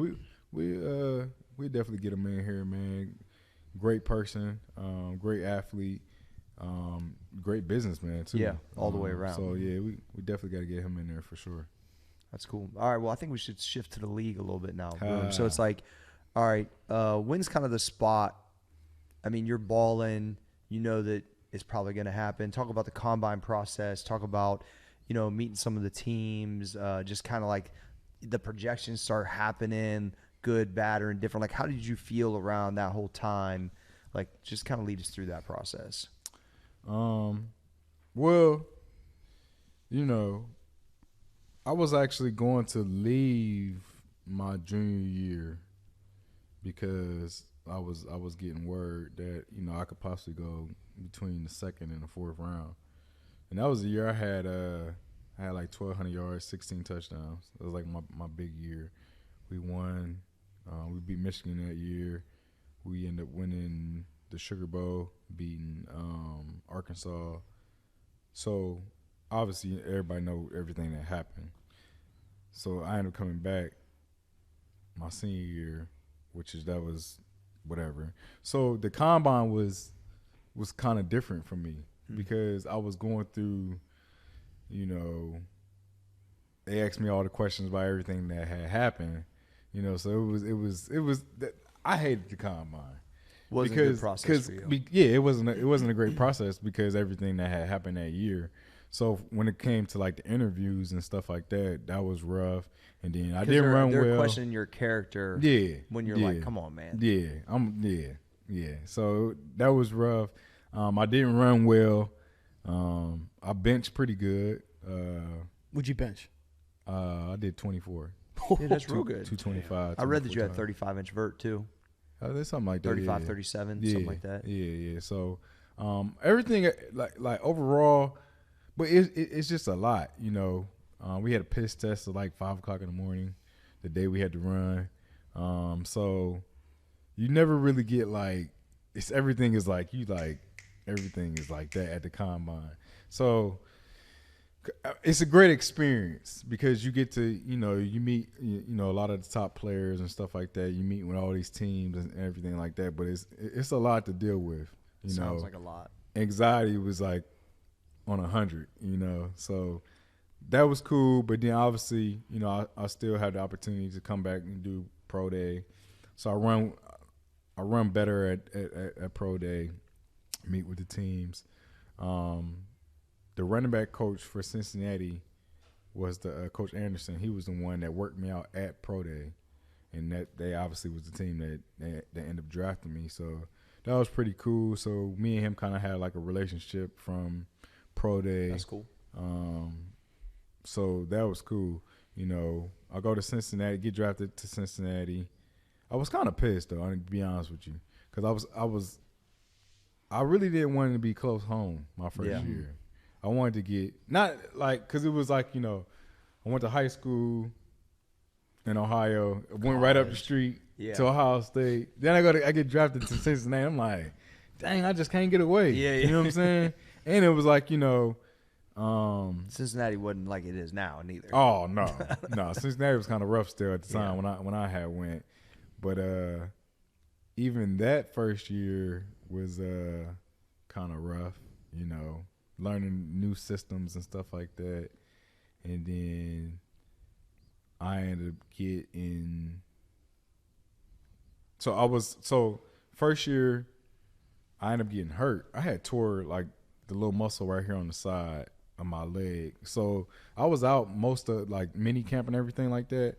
[SPEAKER 4] We definitely get him in here, man. Great person, great athlete. Great businessman too.
[SPEAKER 2] Yeah, all the way around.
[SPEAKER 4] So yeah, we definitely got to get him in there for sure.
[SPEAKER 2] That's cool. All right, well, I think we should shift to the league a little bit now. So it's like, all right, when's kind of the spot? I mean, you're balling. You know that it's probably going to happen. Talk about the combine process. Talk about, meeting some of the teams. Just kind of like the projections start happening, good, bad, or indifferent. Like, how did you feel around that whole time? Like, just kind of lead us through that process.
[SPEAKER 4] Well, I was actually going to leave my junior year because I was getting word that I could possibly go between the second and the fourth round, and that was the year I had like 1,200 yards, 16 touchdowns. It was like my big year. We won. We beat Michigan that year. We ended up winning the Sugar Bowl, beating Arkansas. So obviously everybody know everything that happened. So I ended up coming back my senior year, that was whatever. So the combine was kind of different for me because I was going through, they asked me all the questions about everything that had happened, so it was I hated the combine.
[SPEAKER 2] Wasn't a good process for you.
[SPEAKER 4] It wasn't a great process because everything that had happened that year. So when it came to like the interviews and stuff like that, that was rough. And then I didn't run well.
[SPEAKER 2] They're questioning your character.
[SPEAKER 4] Yeah.
[SPEAKER 2] When you're like, come on, man.
[SPEAKER 4] Yeah. Yeah. So that was rough. I didn't run well. I benched pretty good.
[SPEAKER 5] What'd you bench?
[SPEAKER 4] I did 24.
[SPEAKER 2] Yeah, that's real good.
[SPEAKER 4] 225.
[SPEAKER 2] I read that you had 35-inch vert too.
[SPEAKER 4] There's something like that.
[SPEAKER 2] 35,
[SPEAKER 4] yeah.
[SPEAKER 2] 37,
[SPEAKER 4] yeah.
[SPEAKER 2] something like that.
[SPEAKER 4] Yeah. So everything like overall, but it's just a lot, We had a piss test at like 5 o'clock in the morning, the day we had to run. So you never really get like everything is like everything is like that at the combine. So it's a great experience because you get to you meet a lot of the top players and stuff like that. You meet with all these teams and everything like that. But it's a lot to deal with.
[SPEAKER 2] Sounds like a lot.
[SPEAKER 4] Anxiety was like on 100. So that was cool. But then obviously I still had the opportunity to come back and do pro day. So I run better at pro day, meet with the teams. The running back coach for Cincinnati was the Coach Anderson. He was the one that worked me out at pro day, and that they obviously was the team that ended up drafting me. So that was pretty cool. So me and him kind of had like a relationship from pro day.
[SPEAKER 2] That's cool.
[SPEAKER 4] So that was cool. I go to Cincinnati, get drafted to Cincinnati. I was kind of pissed though, to be honest with you, because I really didn't want to be close home my first year. I wanted to get not like because it was like I went to high school in Ohio, went right up the street to Ohio State. Then I get drafted to Cincinnati. I'm like, dang, I just can't get away.
[SPEAKER 2] Yeah.
[SPEAKER 4] You know what I'm saying? And it was like
[SPEAKER 2] Cincinnati wasn't like it is now neither.
[SPEAKER 4] Oh no. Cincinnati was kind of rough still at the time when I had went, but even that first year was kind of rough. Learning new systems and stuff like that. And then I ended up getting first year I ended up getting hurt. I had tore like the little muscle right here on the side of my leg. So I was out most of like mini camp and everything like that.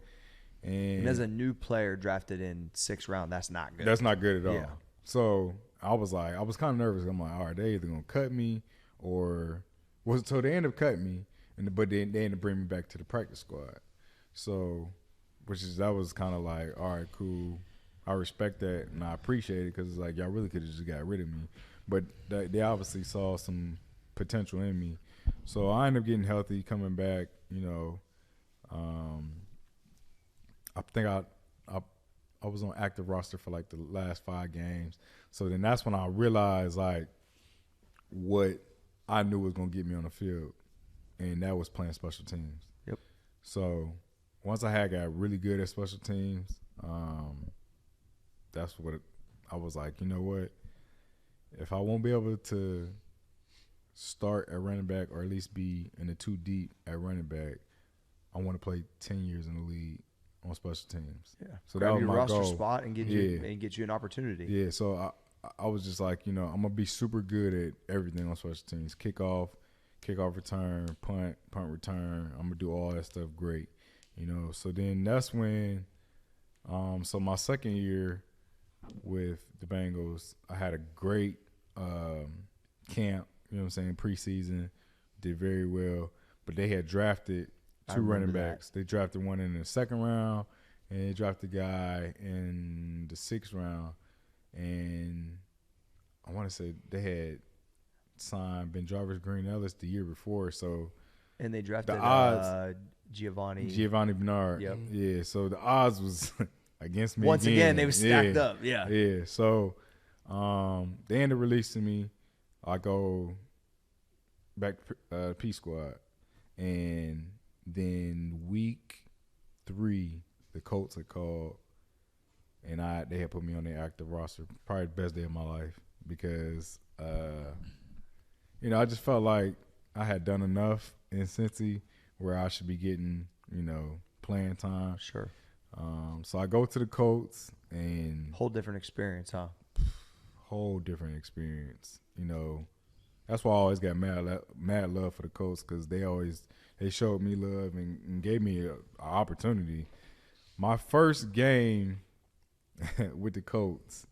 [SPEAKER 4] And
[SPEAKER 2] as a new player drafted in 6th round, that's not good.
[SPEAKER 4] That's not good at all.
[SPEAKER 2] Yeah.
[SPEAKER 4] So I was kind of nervous. I'm like, all right, they either gonna cut me so they ended up cutting me, but they ended up bringing me back to the practice squad. So, that was kind of like, all right, cool. I respect that and I appreciate it because it's like y'all really could have just got rid of me, but they obviously saw some potential in me. So I ended up getting healthy, coming back. I think I was on active roster for like the last 5 games. So then that's when I realized like what I knew was going to get me on the field, and that was playing special teams.
[SPEAKER 2] Yep.
[SPEAKER 4] So once I got really good at special teams, that's what I was like, you know what? If I won't be able to start at running back or at least be in the 2 deep at running back, I want to play 10 years in the league on special teams.
[SPEAKER 2] Yeah.
[SPEAKER 4] So
[SPEAKER 2] Grab
[SPEAKER 4] that was
[SPEAKER 2] your
[SPEAKER 4] my
[SPEAKER 2] roster
[SPEAKER 4] goal.
[SPEAKER 2] spot and get you an opportunity.
[SPEAKER 4] Yeah, so I was just like, I'm gonna be super good at everything on special teams. Kickoff return, punt return. I'm gonna do all that stuff great. So then that's when so my second year with the Bengals, I had a great camp, preseason, did very well. But they had drafted 2 running backs. They drafted one in the 2nd round, and they drafted a guy in the 6th round. And I want to say they had signed Ben Jarvis Green Ellis the year before. So
[SPEAKER 2] and they drafted
[SPEAKER 4] the odds,
[SPEAKER 2] Giovanni
[SPEAKER 4] Bernard.
[SPEAKER 2] Yep.
[SPEAKER 4] Yeah, so the odds was against me
[SPEAKER 2] once again. They were stacked up. Yeah.
[SPEAKER 4] Yeah. So they ended up releasing me. I go back to P Squad. And then week 3, the Colts had called, and they had put me on their active roster. Probably the best day of my life because, I just felt like I had done enough in Cincy where I should be getting, playing time.
[SPEAKER 2] Sure.
[SPEAKER 4] So I go to the Colts and
[SPEAKER 2] whole different experience, huh?
[SPEAKER 4] Whole different experience. That's why I always got mad love for the Colts because they showed me love and gave me an opportunity. My first game with the Colts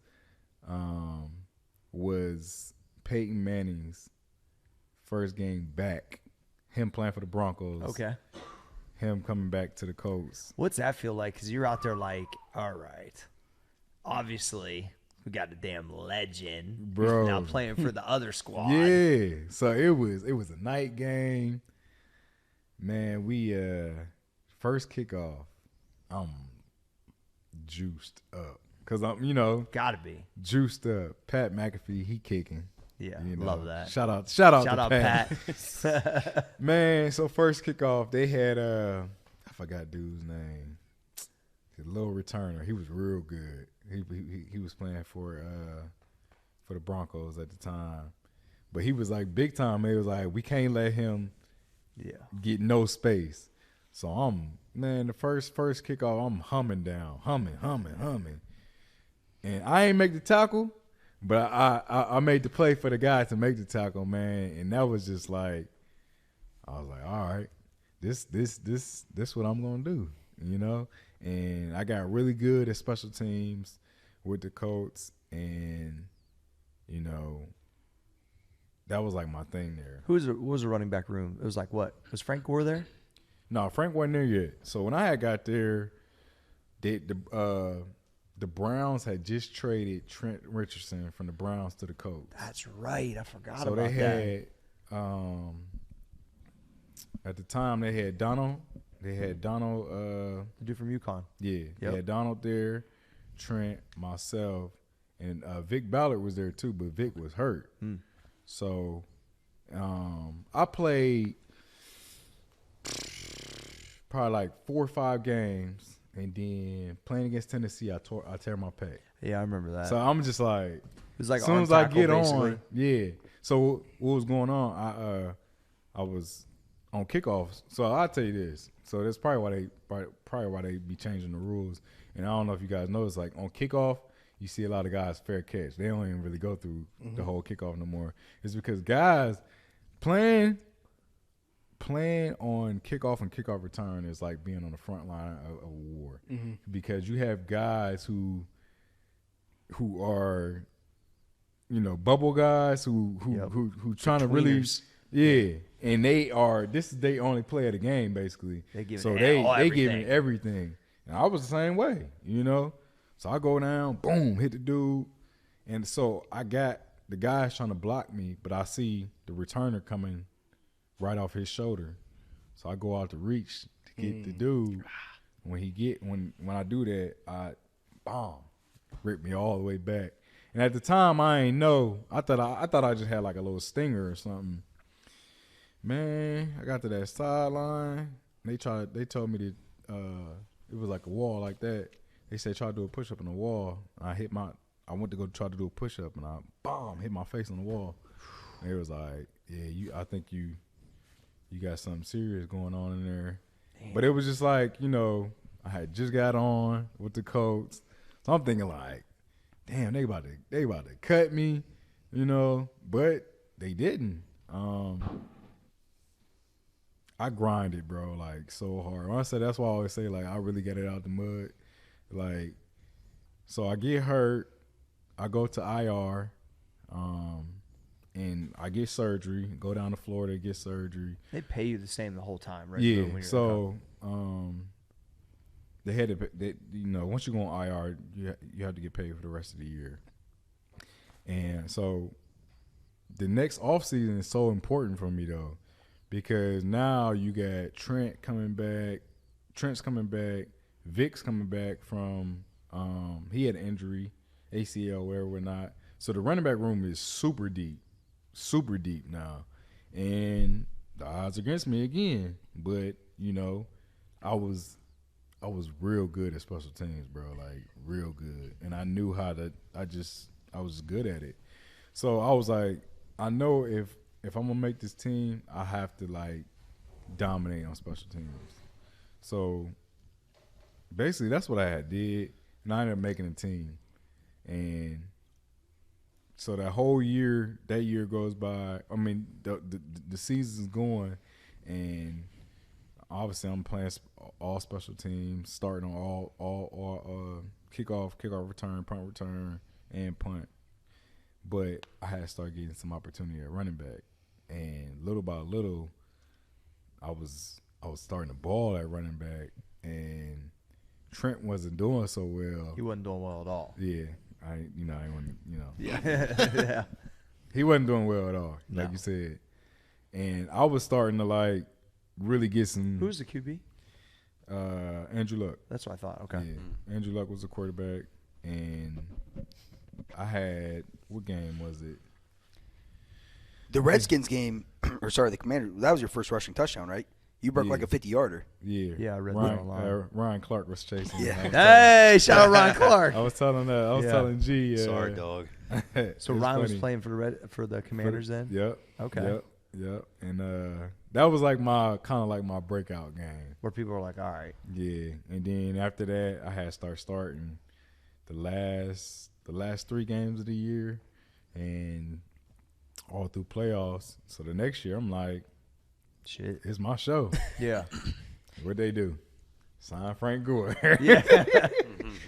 [SPEAKER 4] was Peyton Manning's first game back. Him playing for the Broncos.
[SPEAKER 2] Okay.
[SPEAKER 4] Him coming back to the Colts.
[SPEAKER 2] What's that feel like? Because you're out there like, all right, obviously – we got a damn legend,
[SPEAKER 4] bro.
[SPEAKER 2] Now playing for the other squad.
[SPEAKER 4] Yeah, so it was a night game. Man, we first kickoff, I'm juiced up because I'm
[SPEAKER 2] gotta be
[SPEAKER 4] juiced up. Pat McAfee, he kicking.
[SPEAKER 2] Yeah, love that.
[SPEAKER 4] Shout out
[SPEAKER 2] to
[SPEAKER 4] Pat. Man, so first kickoff, they had I forgot dude's name. The little returner, he was real good. He was playing for the Broncos at the time, but he was like big time. It was like we can't let him get no space. So the first kickoff, I'm humming, and I ain't make the tackle, but I made the play for the guy to make the tackle, man, and that was just like I was like, all right, this what I'm gonna do, And I got really good at special teams with the Colts, and that was like my thing there.
[SPEAKER 2] What was the running back room? It was like what? Was Frank Gore there?
[SPEAKER 4] No, Frank wasn't there yet. So when I had got there, the Browns had just traded Trent Richardson from the Browns to the Colts.
[SPEAKER 2] That's right. I forgot
[SPEAKER 4] so
[SPEAKER 2] about
[SPEAKER 4] they had,
[SPEAKER 2] that.
[SPEAKER 4] At the time, they had Donald. They had Donald.
[SPEAKER 2] The dude from UConn.
[SPEAKER 4] Yeah.
[SPEAKER 2] Yep.
[SPEAKER 4] They had Donald there, Trent, myself, and Vic Ballard was there too, but Vic was hurt. So I played probably like 4 or 5 games, and then playing against Tennessee, I tear my pec.
[SPEAKER 2] Yeah, I remember that.
[SPEAKER 4] So I'm just like,
[SPEAKER 2] it was like
[SPEAKER 4] as soon as
[SPEAKER 2] arm
[SPEAKER 4] I
[SPEAKER 2] tackle,
[SPEAKER 4] get
[SPEAKER 2] basically.
[SPEAKER 4] on, yeah. So what was going on? I was on kickoffs. So I'll tell you this. So that's probably why they be changing the rules. And I don't know if you guys notice, like on kickoff, you see a lot of guys fair catch. They don't even really go through the whole kickoff no more. It's because guys playing on kickoff and kickoff return is like being on the front line of war, because you have guys who are, bubble guys who trying to really, and this is their only play of the game basically.
[SPEAKER 2] They give
[SPEAKER 4] everything. And I was the same way, So I go down, boom, hit the dude, and so I got the guys trying to block me, but I see the returner coming right off his shoulder. So I go out to reach to get the dude. When I do that, I rip me all the way back. And at the time I ain't know. I thought I just had like a little stinger or something. Man, I got to that sideline. They told me that it was like a wall like that. They said try to do a push up on the wall. I went to go try to do a push up and I hit my face on the wall. And it was like I think you got something serious going on in there. Damn. But it was just like, I had just got on with the Colts. So I'm thinking like, damn, they about to cut me, but they didn't. I grinded, bro, like so hard. When I say that's why I always say like I really got it out the mud. Like, so I get hurt, I go to IR, and I get surgery, go down to Florida, get surgery.
[SPEAKER 2] They pay you the same the whole time, right?
[SPEAKER 4] Yeah. So they had to, once you go on IR, you have to get paid for the rest of the year. And so the next offseason is so important for me though, because now you got Trent's coming back, Vic's coming back from he had an injury, ACL, whatever, not. So the running back room is super deep now, and the odds against me again. But I was real good at special teams, bro, like real good, and I knew how to. I was good at it. So I was like, I know if I'm gonna make this team, I have to like dominate on special teams. So basically, that's what I had did, and I ended up making a team. And so that year goes by. I mean, the season's going, and obviously I'm playing all special teams, starting on all kickoff, return, punt return, and punt. But I had to start getting some opportunity at running back, and little by little, I was starting to ball at running back, and Trent wasn't doing so well.
[SPEAKER 2] He wasn't doing well at all.
[SPEAKER 4] Yeah, I wasn't,
[SPEAKER 2] Yeah. Yeah.
[SPEAKER 4] He wasn't doing well at all, like you said, and I was starting to like really get some.
[SPEAKER 2] Who's the QB?
[SPEAKER 4] Andrew Luck.
[SPEAKER 2] That's what I thought. Okay.
[SPEAKER 4] Yeah, Andrew Luck was the quarterback, and I had, what game was it?
[SPEAKER 6] The Redskins game, the Commander. That was your first rushing touchdown, right? You broke like a 50-yarder.
[SPEAKER 4] Yeah.
[SPEAKER 2] Yeah, I read that online.
[SPEAKER 4] Ryan Clark was chasing.
[SPEAKER 6] Yeah.
[SPEAKER 2] Hey, shout out Ryan Clark.
[SPEAKER 4] I was telling telling G.
[SPEAKER 3] Sorry, dog.
[SPEAKER 2] So Ryan was playing for the Commanders then?
[SPEAKER 4] Yep.
[SPEAKER 2] Okay.
[SPEAKER 4] Yep. And that was like my breakout game.
[SPEAKER 2] Where people were like, all right.
[SPEAKER 4] Yeah. And then after that, I had to starting the last 3 games of the year and all through playoffs. So the next year, I'm like,
[SPEAKER 2] shit,
[SPEAKER 4] it's my show.
[SPEAKER 2] Yeah.
[SPEAKER 4] What'd they do? Sign Frank Gore.
[SPEAKER 2] Yeah.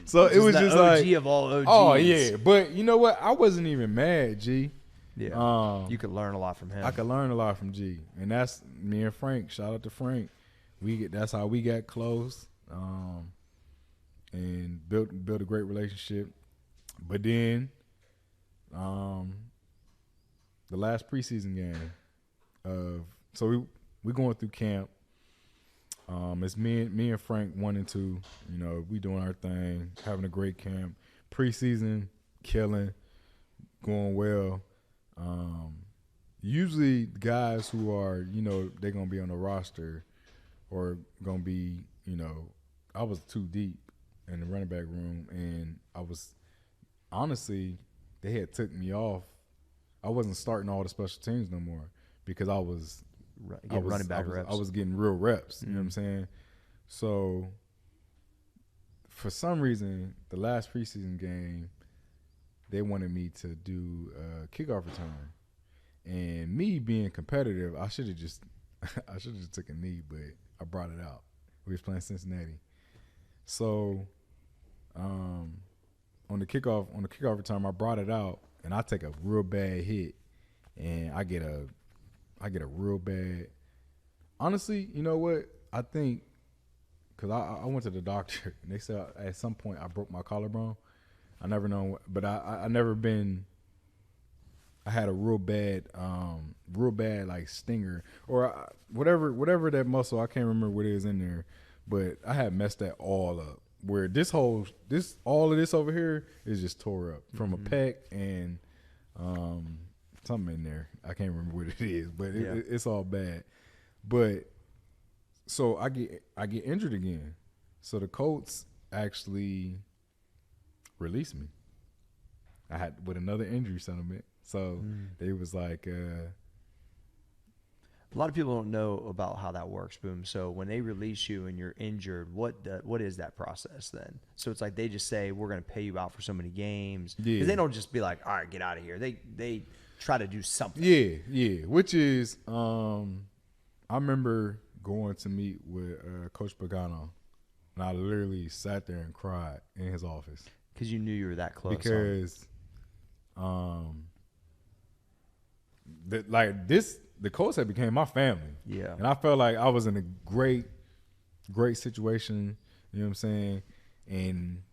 [SPEAKER 4] So it was just
[SPEAKER 2] OG
[SPEAKER 4] like,
[SPEAKER 2] of all OGs.
[SPEAKER 4] oh yeah. But you know what? I wasn't even mad, G.
[SPEAKER 2] Yeah. You could learn a lot from him.
[SPEAKER 4] I could learn a lot from G, and that's me and Frank. Shout out to Frank. That's how we got close, and built a great relationship. But then, the last preseason game so we going through camp. It's me and Frank 1 and 2. We doing our thing, having a great camp. Preseason, killing, going well. Usually guys who are, they're gonna be on the roster or gonna be, I was too deep in the running back room, and I was honestly, they had took me off. I wasn't starting all the special teams no more because I was
[SPEAKER 2] running back reps.
[SPEAKER 4] I was getting real reps. You know what I'm saying? So for some reason, the last preseason game, they wanted me to do a kickoff return, and me being competitive, I should have just took a knee, but I brought it out. We was playing Cincinnati, so on the kickoff return, I brought it out, and I take a real bad hit, and I get a real bad. Honestly, you know what? I think because I went to the doctor, and they said at some point I broke my collarbone. I never know, but I never been. I had a real bad like stinger or whatever that muscle. I can't remember what it is in there, but I had messed that all up. Where all of this over here is just tore up from a pec and something in there. I can't remember what it is, but it's all bad. But so I get injured again. So the Colts actually released me. I had with another injury settlement. So they was like,
[SPEAKER 2] A lot of people don't know about how that works, Boom. So when they release you and you're injured, what is that process then? So it's like they just say, we're going to pay you out for so many games.
[SPEAKER 4] Yeah.
[SPEAKER 2] Because they don't just be like, all right, get out of here. They try to do something.
[SPEAKER 4] Yeah. Which is, I remember going to meet with Coach Pagano, and I literally sat there and cried in his office.
[SPEAKER 2] Because you knew you were that close.
[SPEAKER 4] Because, the Colts had became my family.
[SPEAKER 2] Yeah.
[SPEAKER 4] And I felt like I was in a great situation, you know what I'm saying? And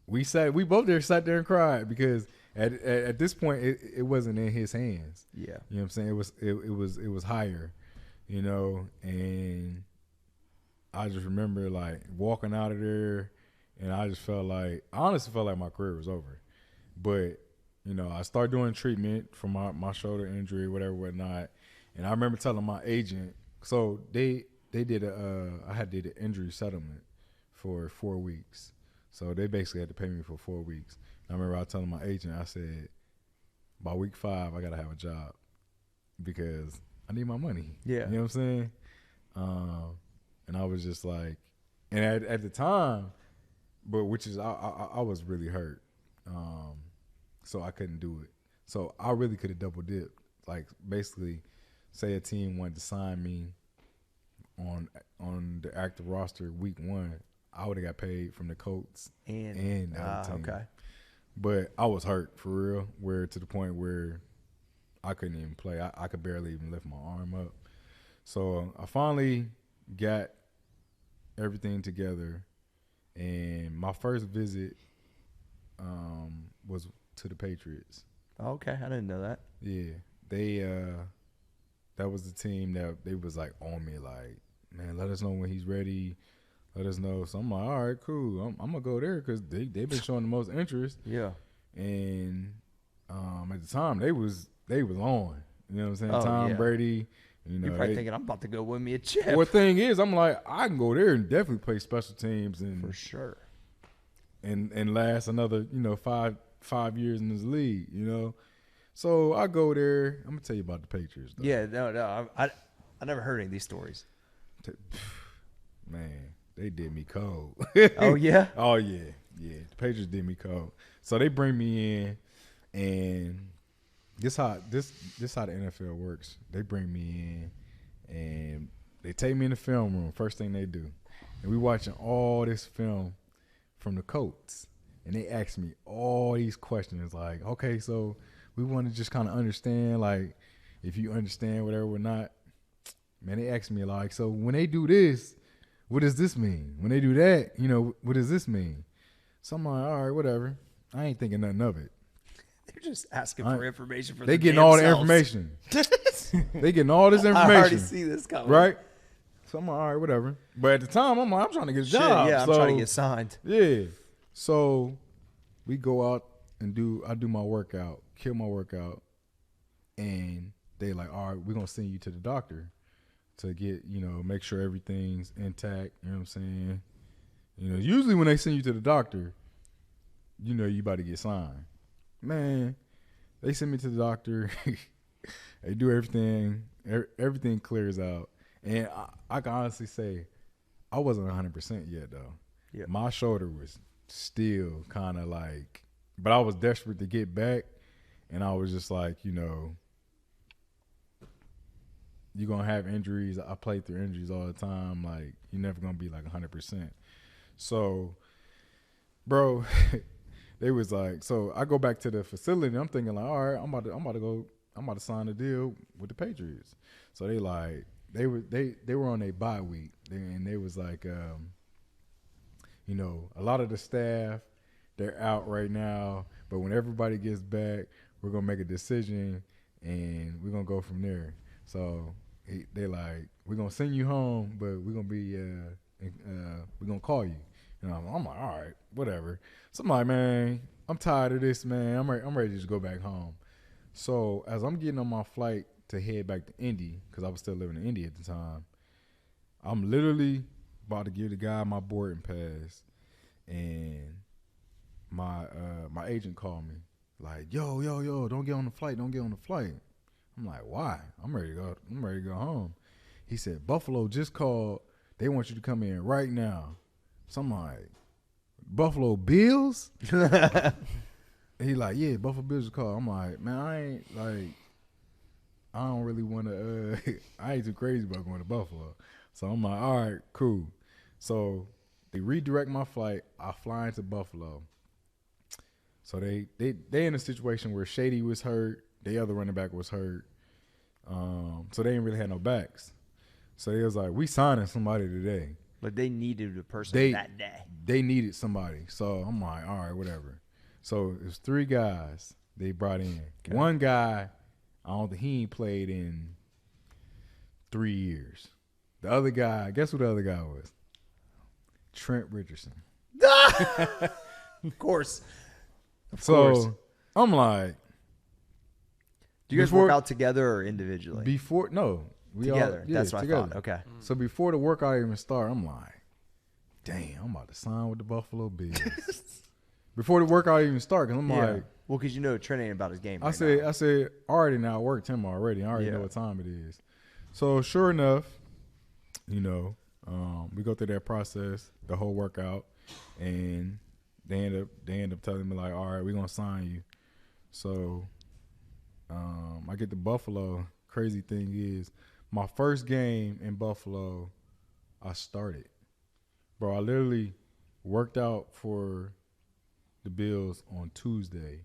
[SPEAKER 4] we both sat there and cried because at this point it wasn't in his hands.
[SPEAKER 2] Yeah.
[SPEAKER 4] You know what I'm saying? It was higher, you know, and I just remember like walking out of there and I honestly felt like my career was over. But, you know, I started doing treatment for my shoulder injury, whatnot. And I remember telling my agent, so they did I had did an injury settlement for 4 weeks. So they basically had to pay me for 4 weeks. And I remember I telling my agent, I said, by week 5, I got to have a job because I need my money.
[SPEAKER 2] Yeah.
[SPEAKER 4] You know what I'm saying? And I was just like, and at the time, but which is, I was really hurt. So I couldn't do it. So I really could have double dipped. Like basically, say a team wanted to sign me on the active roster week 1, I would have got paid from the Colts and the other team.
[SPEAKER 2] Okay.
[SPEAKER 4] But I was hurt for real, where to the point where I couldn't even play. I could barely even lift my arm up. So I finally got everything together, and my first visit was to the Patriots.
[SPEAKER 2] Okay, I didn't know that.
[SPEAKER 4] Yeah, they that was the team that they was like on me, like, man, let us know when he's ready. Let us know. So I'm like, all right, cool. I'm gonna go there because they've been showing the most interest.
[SPEAKER 2] Yeah.
[SPEAKER 4] And at the time they was on. You know what I'm saying?
[SPEAKER 2] Oh,
[SPEAKER 4] Tom
[SPEAKER 2] yeah.
[SPEAKER 4] Brady. You know,
[SPEAKER 2] You're probably thinking, I'm about to go win me a chip.
[SPEAKER 4] Well, thing is, I'm like, I can go there and definitely play special teams and
[SPEAKER 2] For sure.
[SPEAKER 4] and last another, you know, five years in this league, you know. So I go there. I'm gonna tell you about the Patriots, though.
[SPEAKER 2] Yeah, no. I never heard any of these stories.
[SPEAKER 4] Man, they did me cold.
[SPEAKER 2] Oh, yeah?
[SPEAKER 4] Oh, yeah. The Patriots did me cold. So they bring me in, and this how the NFL works. They bring me in, and they take me in the film room. First thing they do, and we watching all this film from the Colts, and they ask me all these questions. Like, okay, so we want to just kind of understand, like, if you understand whatever or not. Man, they ask me like, so when they do this, what does this mean? When they do that, you know, what does this mean? So I'm like, all right, whatever. I ain't thinking nothing of it.
[SPEAKER 2] They're just asking for information for
[SPEAKER 4] They
[SPEAKER 2] the
[SPEAKER 4] getting
[SPEAKER 2] damn
[SPEAKER 4] all the
[SPEAKER 2] selves.
[SPEAKER 4] information. They getting all this
[SPEAKER 2] I
[SPEAKER 4] information.
[SPEAKER 2] already see this coming.
[SPEAKER 4] Right? So I'm like, all right, whatever. But at the time, I'm like, I'm trying to get a
[SPEAKER 2] Shit,
[SPEAKER 4] job.
[SPEAKER 2] yeah, I'm
[SPEAKER 4] So,
[SPEAKER 2] trying to get signed.
[SPEAKER 4] Yeah. So we go out and I do my workout, kill my workout, and they like, all right, we're going to send you to the doctor to get, you know, make sure everything's intact. You know what I'm saying? You know, usually when they send you to the doctor, you know you about to get signed. Man, they send me to the doctor. They do everything. Everything clears out. And I can honestly say I wasn't 100% yet, though.
[SPEAKER 2] Yeah.
[SPEAKER 4] My shoulder was still kind of like, but I was desperate to get back. And I was just like, you know, you're going to have injuries. I play through injuries all the time. Like, you're never going to be like 100%. So, bro, they was like, so I go back to the facility. I'm thinking like, all right, I'm about to sign a deal with the Patriots. So they like, they were on a bye week. And they was like, you know, a lot of the staff, they're out right now. But when everybody gets back, we're going to make a decision and we're going to go from there. So they like, we're going to send you home, but we're going to be, we're going to call you. And I'm like, all right, whatever. So I'm like, man, I'm tired of this, man. I'm ready to just go back home. So as I'm getting on my flight to head back to Indy, because I was still living in Indy at the time, I'm literally about to give the guy my boarding pass, and my agent called me like, yo, don't get on the flight. I'm I'm like, why? I'm ready to go. I'm ready to go home. He said, Buffalo just called. They want you to come in right now. So I'm like, Buffalo Bills? He like, yeah, Buffalo Bills just called. I'm like, man, I don't really want to. I ain't too crazy about going to Buffalo. So I'm like, all right, cool. So they redirect my flight. I fly into Buffalo. So they in a situation where Shady was hurt. The other running back was hurt. So they didn't really have no backs. So they was like, we signing somebody today.
[SPEAKER 2] But they needed a person that day.
[SPEAKER 4] They needed somebody. So I'm like, all right, whatever. So it was 3 guys they brought in. Okay. One guy, I don't think he ain't played in 3 years. The other guy, guess who the other guy was? Trent Richardson.
[SPEAKER 2] Of course.
[SPEAKER 4] So I'm like,
[SPEAKER 2] do you guys work out together or individually?
[SPEAKER 4] Together.
[SPEAKER 2] That's what
[SPEAKER 4] together.
[SPEAKER 2] I thought. Okay.
[SPEAKER 4] So before the workout even started, I'm like, damn, I'm about to sign with the Buffalo Bills. Before the workout even started, because I'm like,
[SPEAKER 2] well, because you know Trent ain't about his game.
[SPEAKER 4] I said, I already now worked him already. I already know what time it is. So sure enough, we go through that process, the whole workout, and they end up telling me like, all right, we're gonna sign you. So I get to Buffalo. Crazy thing is, my first game in Buffalo, I started. Bro, I literally worked out for the Bills on Tuesday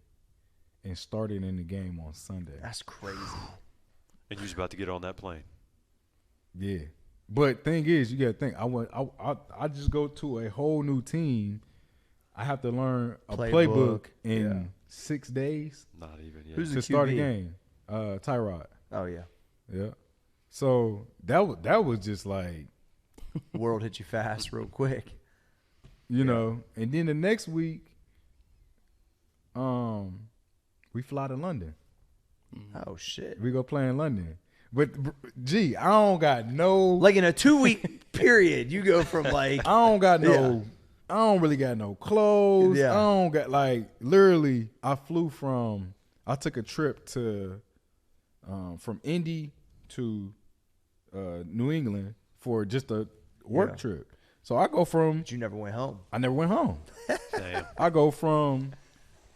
[SPEAKER 4] and started in the game on Sunday.
[SPEAKER 2] That's crazy.
[SPEAKER 3] And you was about to get on that plane.
[SPEAKER 4] Yeah. But thing is, you got to think, I just go to a whole new team. I have to learn a playbook in 6 days.
[SPEAKER 3] Not even yet.
[SPEAKER 2] Who's
[SPEAKER 4] to
[SPEAKER 2] the
[SPEAKER 4] start
[SPEAKER 2] QB?
[SPEAKER 4] a game. Tyrod.
[SPEAKER 2] Oh, yeah.
[SPEAKER 4] Yeah. So that was just like,
[SPEAKER 2] The world hit you fast real quick.
[SPEAKER 4] you know. And then the next week, we fly to London.
[SPEAKER 2] Oh, shit.
[SPEAKER 4] We go play in London. But, gee, I don't got no.
[SPEAKER 2] Like in a 2-week period, you go from like.
[SPEAKER 4] I don't really got no clothes.
[SPEAKER 2] Yeah.
[SPEAKER 4] I don't got, like, literally, I took a trip to, from Indy to New England for just a work trip. So I go from.
[SPEAKER 2] But you never went home.
[SPEAKER 4] I never went home.
[SPEAKER 3] Damn.
[SPEAKER 4] I go from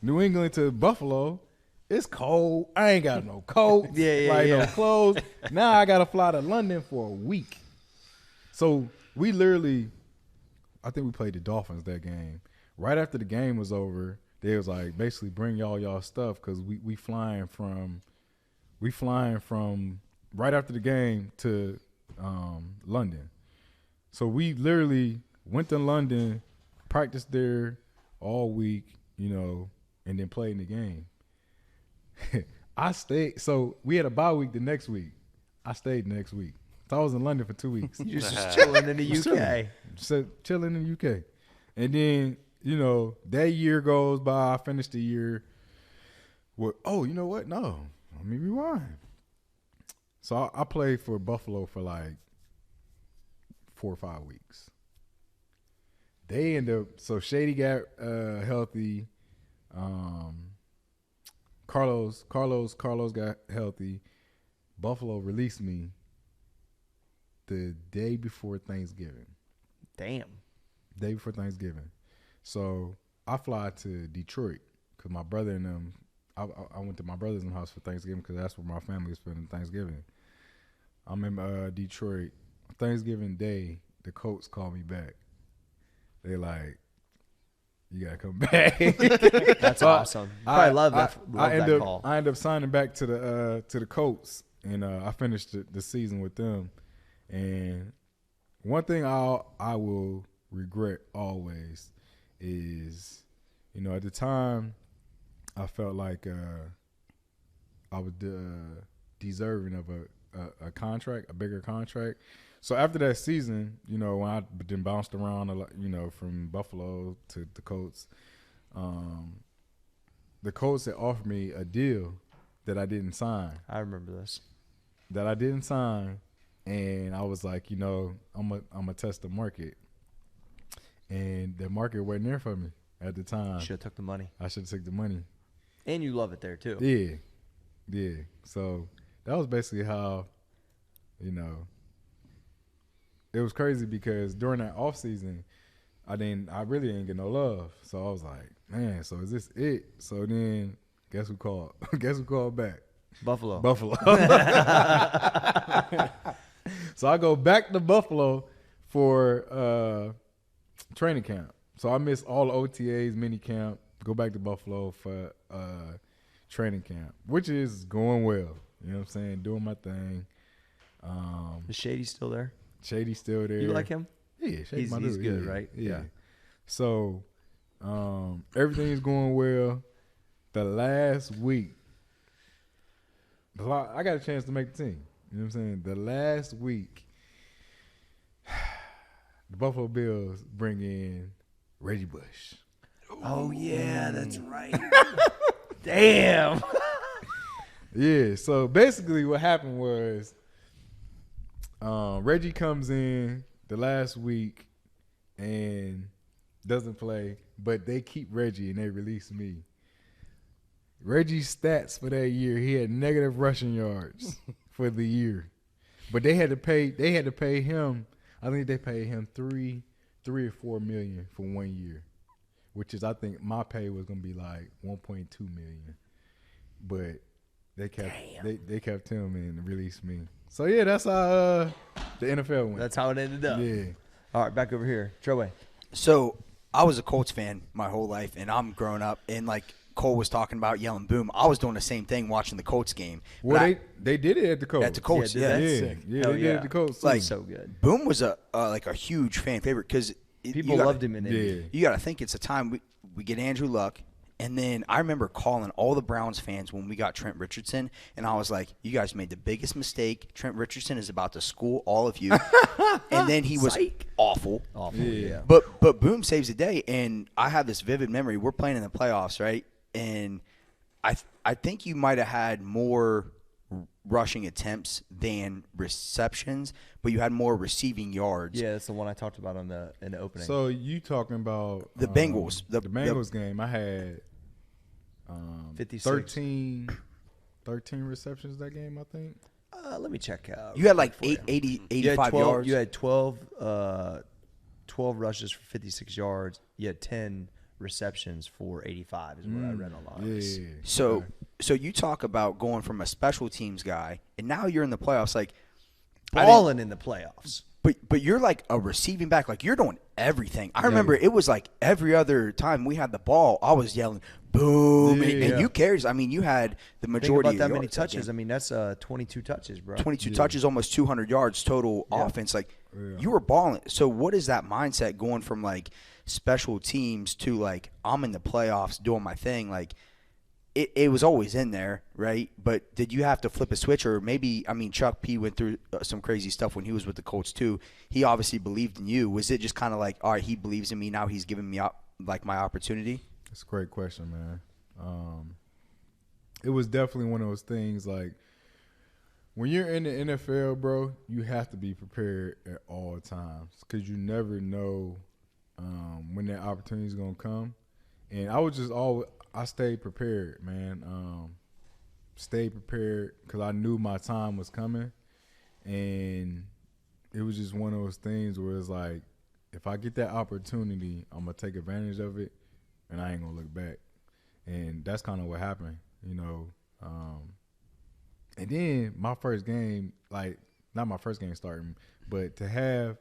[SPEAKER 4] New England to Buffalo. It's cold. I ain't got no coat. No clothes. Now I got to fly to London for a week. So we literally, I think we played the Dolphins that game. Right after the game was over, they was like, basically bring y'all stuff because we flying from right after the game to London. So we literally went to London, practiced there all week, and then played in the game. I stayed. So we had a bye week the next week. I stayed the next week. So I was in London for 2 weeks.
[SPEAKER 2] You're just chilling in the UK.
[SPEAKER 4] Chilling in the UK. And then, that year goes by. I finished the year with, you know what? No. Let me rewind. So I played for Buffalo for like 4 or 5 weeks. They end up, so Shady got healthy. Carlos got healthy. Buffalo released me the day before Thanksgiving.
[SPEAKER 2] Damn.
[SPEAKER 4] Day before Thanksgiving. So I fly to Detroit because my brother and them, I went to my brother's house for Thanksgiving because that's where my family was spending Thanksgiving. I'm in Detroit. Thanksgiving Day, the Colts call me back. They like, you gotta come back.
[SPEAKER 2] That's awesome. I love that. Call.
[SPEAKER 4] I ended up signing back to the Colts, and I finished the season with them. And one thing I will regret always is, at the time, I felt like I was deserving of a contract, a bigger contract. So after that season, when I then bounced around a lot, from Buffalo to the Colts had offered me a deal that I didn't sign.
[SPEAKER 2] I remember this.
[SPEAKER 4] That I didn't sign, and I was like, I'm gonna test the market, and the market wasn't there for me at the time.
[SPEAKER 2] Should have took the money.
[SPEAKER 4] I should have took the money.
[SPEAKER 2] And you love it there too.
[SPEAKER 4] Yeah. So was basically how, it was crazy because during that off season, I really didn't get no love. So I was like, man, so is this it? So then guess who called? Guess who called back?
[SPEAKER 2] Buffalo.
[SPEAKER 4] So I go back to Buffalo for training camp. So I missed all the OTAs, mini camp, go back to Buffalo for training camp, which is going well. You know what I'm saying? Doing my thing.
[SPEAKER 2] Is Shady still there?
[SPEAKER 4] Shady's still there.
[SPEAKER 2] You like him?
[SPEAKER 4] Yeah, Shady's my
[SPEAKER 2] He's
[SPEAKER 4] dude.
[SPEAKER 2] good,
[SPEAKER 4] Yeah,
[SPEAKER 2] right?
[SPEAKER 4] Yeah. So everything's going well. The last week, I got a chance to make the team. You know what I'm saying? The last week, the Buffalo Bills bring in Reggie Bush.
[SPEAKER 2] Oh, yeah, that's right. Damn.
[SPEAKER 4] Yeah, so basically what happened was Reggie comes in the last week and doesn't play, but they keep Reggie and they release me. Reggie's stats for that year, he had negative rushing yards for the year. But they had to pay him, I think they paid him $3 or $4 million for 1 year, which is, I think my pay was gonna be like $1.2 million. But they kept him and released me. So yeah, that's how the NFL went.
[SPEAKER 2] That's how it ended up.
[SPEAKER 4] Yeah.
[SPEAKER 2] All right, back over here. Troway.
[SPEAKER 6] So I was a Colts fan my whole life, and I'm growing up, and like Cole was talking about yelling boom. I was doing the same thing watching the Colts game.
[SPEAKER 4] Well, they did it at the Colts.
[SPEAKER 6] At the Colts,
[SPEAKER 2] Yeah,
[SPEAKER 6] yeah.
[SPEAKER 2] that's
[SPEAKER 4] Yeah,
[SPEAKER 2] sick.
[SPEAKER 4] yeah,
[SPEAKER 2] Hell
[SPEAKER 4] they did it at the Colts.
[SPEAKER 6] Like,
[SPEAKER 2] so good.
[SPEAKER 6] Boom was a huge fan favorite because
[SPEAKER 2] People loved him in Indy.
[SPEAKER 4] Yeah.
[SPEAKER 6] You got to think it's a time we get Andrew Luck. And then I remember calling all the Browns fans when we got Trent Richardson, and I was like, you guys made the biggest mistake. Trent Richardson is about to school all of you. And then he was awful.
[SPEAKER 2] Awful,
[SPEAKER 4] Yeah.
[SPEAKER 2] yeah.
[SPEAKER 6] But Boom saves the day, and I have this vivid memory. We're playing in the playoffs, right? And I think you might have had more rushing attempts than receptions, but you had more receiving yards.
[SPEAKER 2] Yeah, that's the one I talked about in the opening.
[SPEAKER 4] So you talking about
[SPEAKER 6] The Bengals.
[SPEAKER 4] The Bengals game, I had
[SPEAKER 2] 56.
[SPEAKER 4] 13 receptions that game, I think.
[SPEAKER 2] Let me check out.
[SPEAKER 6] You had like
[SPEAKER 2] for you.
[SPEAKER 6] 85 yards.
[SPEAKER 2] You had 12 rushes for 56 yards. You had 10 receptions for 85 is what I read online.
[SPEAKER 4] Yeah.
[SPEAKER 6] So you talk about going from a special teams guy, and now you're in the playoffs. Like
[SPEAKER 2] Balling in the playoffs.
[SPEAKER 6] But you're like a receiving back. Like you're doing everything. I remember it was like every other time we had the ball, I was yelling boom, and you carried. I mean, you had the majority
[SPEAKER 2] Think about
[SPEAKER 6] of
[SPEAKER 2] that many
[SPEAKER 6] yards
[SPEAKER 2] touches.
[SPEAKER 6] game.
[SPEAKER 2] I mean, that's 22 touches, bro.
[SPEAKER 6] 22 touches, almost 200 yards total offense. Like you were balling. So what is that mindset going from like special teams to like I'm in the playoffs doing my thing? Like it was always in there, right? But did you have to flip a switch, or maybe Chuck P went through some crazy stuff when he was with the Colts too. He obviously believed in you. Was it just kind of like, all right, he believes in me now, he's giving me like my opportunity?
[SPEAKER 4] That's a great question, man. It was definitely one of those things like when you're in the NFL, bro, you have to be prepared at all times because you never know when that opportunity is going to come. And I stayed prepared, man. Stayed prepared because I knew my time was coming. And it was just one of those things where it's like, if I get that opportunity, I'm going to take advantage of it, and I ain't going to look back. And that's kind of what happened, you know. And then my first game, like, not my first game starting, but to have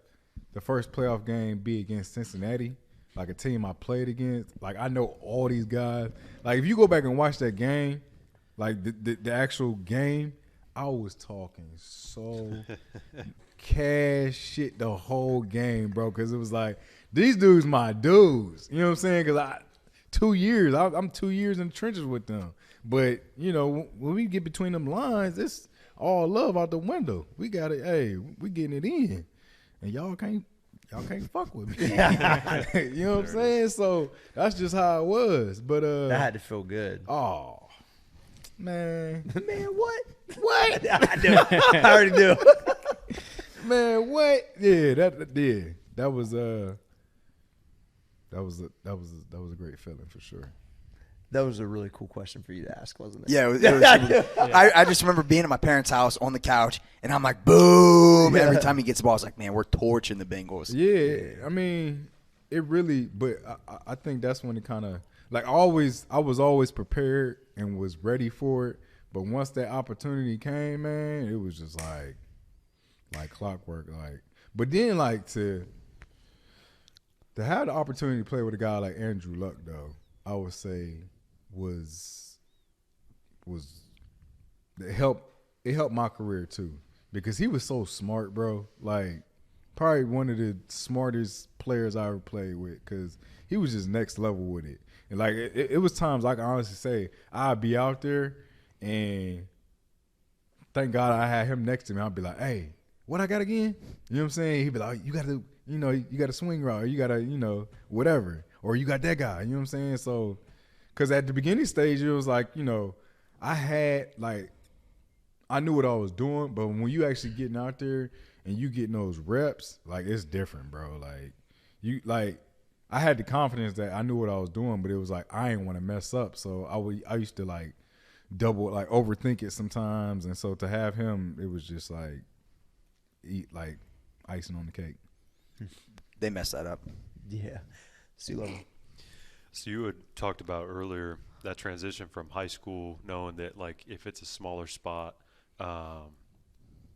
[SPEAKER 4] the first playoff game be against Cincinnati, like a team I played against, like I know all these guys. Like if you go back and watch that game, like the actual game, I was talking so cash shit the whole game, bro, because it was like, these dudes my dudes. You know what I'm saying? Because I'm 2 years in the trenches with them. But, you know, when we get between them lines, it's all love out the window. We got it. Hey, we getting it in. And y'all can't fuck with me. You know what I'm saying? So that's just how it was. But
[SPEAKER 2] That had to feel good.
[SPEAKER 4] oh man.
[SPEAKER 2] Man, what? What? I do. I already do.
[SPEAKER 4] Man, what? Yeah, that was a great feeling for sure.
[SPEAKER 2] That was a really cool question for you to ask, wasn't it?
[SPEAKER 6] Yeah, I just remember being at my parents' house on the couch, and I'm like, boom.
[SPEAKER 2] Yeah.
[SPEAKER 6] Every time he gets the ball, I was like, man, we're torching the Bengals.
[SPEAKER 4] Yeah, I mean, it really, but I think that's when it kind of, like, I was always prepared and was ready for it. But once that opportunity came, man, it was just like clockwork. Like, but then, like, to have the opportunity to play with a guy like Andrew Luck, though, I would say was it helped my career too, because he was so smart, bro. Like, probably one of the smartest players I ever played with, because he was just next level with it. And like, it was times I can honestly say I'd be out there, and thank God I had him next to me. I'd be like, hey, what I got again? You know what I'm saying? He'd be like, you got to, you got a swing route, or you got to, whatever, or you got that guy. You know what I'm saying? So, because at the beginning stage, it was like, I had, like, I knew what I was doing, but when you actually getting out there and you getting those reps, like, it's different, bro. Like, I had the confidence that I knew what I was doing, but it was like I didn't want to mess up. So I used to, like, overthink it sometimes. And so to have him, it was just like like icing on the cake.
[SPEAKER 6] They messed that up.
[SPEAKER 2] Yeah. C-level.
[SPEAKER 3] So you had talked about earlier that transition from high school, knowing that, like, if it's a smaller spot,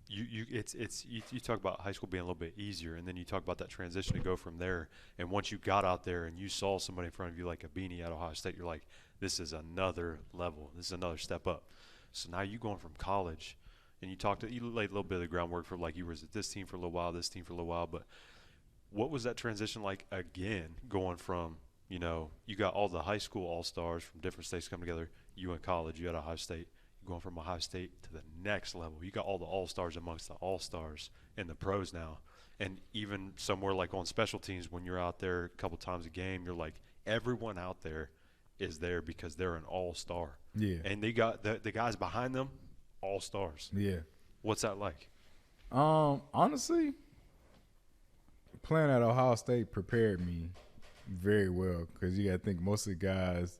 [SPEAKER 3] you talk about high school being a little bit easier, and then you talk about that transition to go from there. And once you got out there and you saw somebody in front of you like a Beanie at Ohio State, you're like, this is another level. This is another step up. So now you going from college, and you laid a little bit of the groundwork for, like, you was at this team for a little while, this team for a little while. But what was that transition like again, going from, you got all the high school all-stars from different states coming together, you in college, you at Ohio State, going from Ohio State to the next level. You got all the all-stars amongst the all-stars in the pros now. And even somewhere like on special teams, when you're out there a couple times a game, you're like, everyone out there is there because they're an all-star.
[SPEAKER 4] Yeah.
[SPEAKER 3] And they got the guys behind them, all-stars.
[SPEAKER 4] Yeah.
[SPEAKER 3] What's that like?
[SPEAKER 4] Honestly, playing at Ohio State prepared me very well, because you got to think most of the guys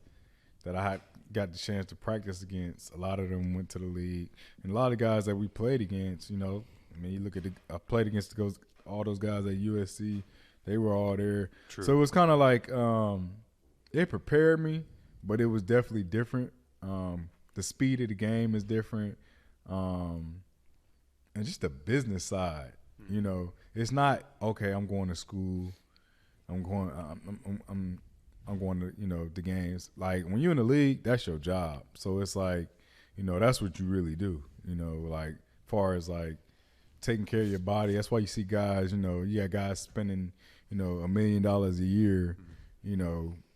[SPEAKER 4] that I got the chance to practice against, a lot of them went to the league. And a lot of guys that we played against, you look at I played against all those guys at USC. They were all there.
[SPEAKER 3] True.
[SPEAKER 4] So it was kind of like it prepared me, but it was definitely different. The speed of the game is different. And just the business side, it's not, okay, I'm going to school. I'm going to, the games. Like, when you're in the league, that's your job. So it's like, that's what you really do, like, far as, like, taking care of your body. That's why you see guys, you got guys spending, $1 million a year,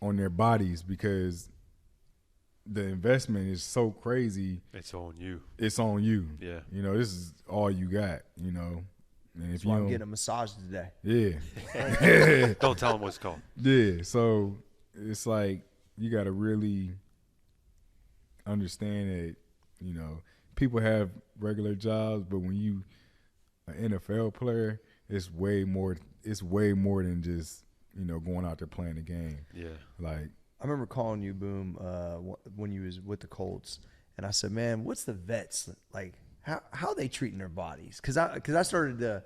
[SPEAKER 4] on their bodies, because the investment is so crazy.
[SPEAKER 3] It's on you.
[SPEAKER 4] It's on you.
[SPEAKER 3] Yeah.
[SPEAKER 4] This is all you got, And
[SPEAKER 2] That's why I'm getting a massage today.
[SPEAKER 4] Yeah.
[SPEAKER 3] Don't tell them what it's called.
[SPEAKER 4] Yeah. So it's like, you got to really understand that, people have regular jobs, but when you an NFL player, it's way more than just, going out there playing the game.
[SPEAKER 3] Yeah.
[SPEAKER 4] Like,
[SPEAKER 2] I remember calling you, Boom, when you was with the Colts, and I said, man, what's the vets, like, how they treating their bodies? Because I started to,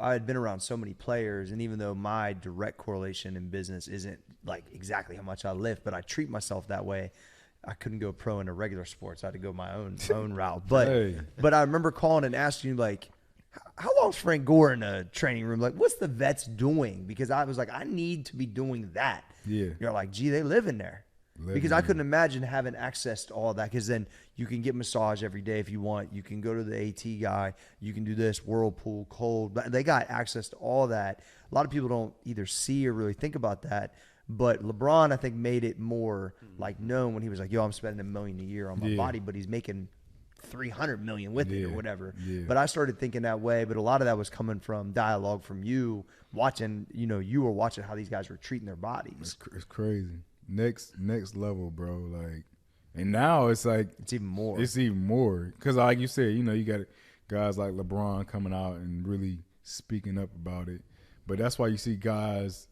[SPEAKER 2] I had been around so many players, and even though my direct correlation in business isn't, like, exactly how much I lift, but I treat myself that way. I couldn't go pro in a regular sports. I had to go my own route. But
[SPEAKER 4] Hey.
[SPEAKER 2] but I remember calling and asking you, like, how long's Frank Gore in a training room? Like, what's the vets doing? Because I was like, I need to be doing that.
[SPEAKER 4] Yeah.
[SPEAKER 2] You're like, gee, they live in there. Because I couldn't imagine having access to all that, because then you can get massage every day if you want. You can go to the AT guy. You can do this, Whirlpool, cold. They got access to all that. A lot of people don't either see or really think about that. But LeBron, I think, made it more like known when he was like, yo, I'm spending $1 million a year on my body, but he's making $300 million with it or whatever. Yeah. But I started thinking that way. But a lot of that was coming from dialogue from you watching, you were watching how these guys were treating their bodies.
[SPEAKER 4] It's crazy. Next level, bro. Like, and now it's like
[SPEAKER 2] it's even more.
[SPEAKER 4] It's even more, because, like you said, you got guys like LeBron coming out and really speaking up about it. But that's why you see guys,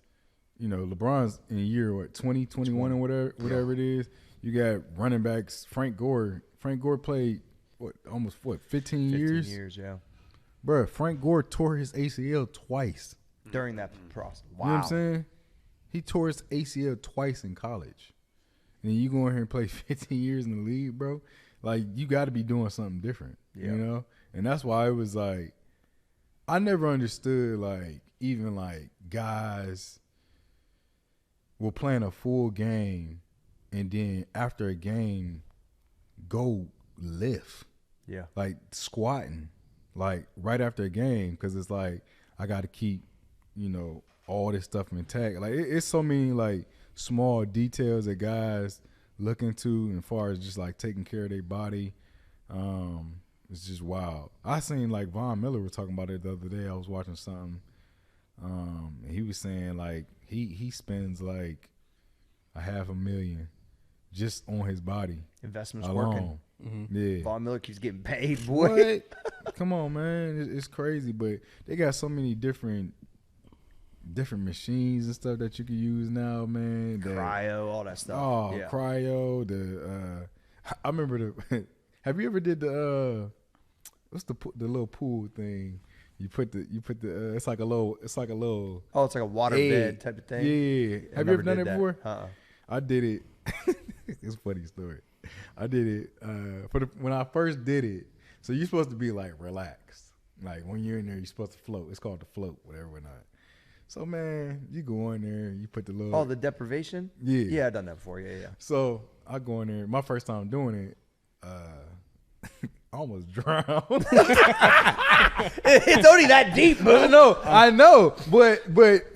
[SPEAKER 4] LeBron's in year 20, 21, or whatever it is. You got running backs. Frank Gore played almost 15 years.
[SPEAKER 2] 15 years, yeah.
[SPEAKER 4] Bro, Frank Gore tore his ACL twice
[SPEAKER 2] During that process. Wow.
[SPEAKER 4] You know what I'm saying? He tore his ACL twice in college. And then you go in here and play 15 years in the league, bro. Like, you got to be doing something different, you know? And that's why it was like, I never understood, like, even, like, guys will playing a full game and then after a game go lift.
[SPEAKER 2] Yeah.
[SPEAKER 4] Like, squatting, like, right after a game because it's like, I got to keep, all this stuff intact. Like, it's so many, like, small details that guys look into as far as just, like, taking care of their body. It's just wild. I seen, like, Von Miller was talking about it the other day. I was watching something. And he was saying, like, he spends, like, $500,000 just on his body.
[SPEAKER 2] Investment's
[SPEAKER 4] alone.
[SPEAKER 2] working.
[SPEAKER 4] Yeah.
[SPEAKER 2] Von Miller keeps getting paid, boy.
[SPEAKER 4] What? Come on, man. It's crazy. But they got so many different machines and stuff that you can use now, man.
[SPEAKER 2] Cryo, all that stuff.
[SPEAKER 4] Oh,
[SPEAKER 2] yeah.
[SPEAKER 4] cryo. I remember have you ever did the what's the little pool thing? You put the it's like a little
[SPEAKER 2] Oh, it's like a water bed type of thing.
[SPEAKER 4] Yeah. Have you ever done that before? I did it. It's a funny story. I did it when I first did it. So you're supposed to be like relaxed. Like when you're in there, you're supposed to float. It's called the float, whatever or not. So man, you go in there, you put the little.
[SPEAKER 2] Oh, the deprivation?
[SPEAKER 4] Yeah.
[SPEAKER 2] Yeah, I've done that before. Yeah.
[SPEAKER 4] So I go in there. My first time doing it, I almost drowned.
[SPEAKER 2] It's only that deep, bro.
[SPEAKER 4] I know, but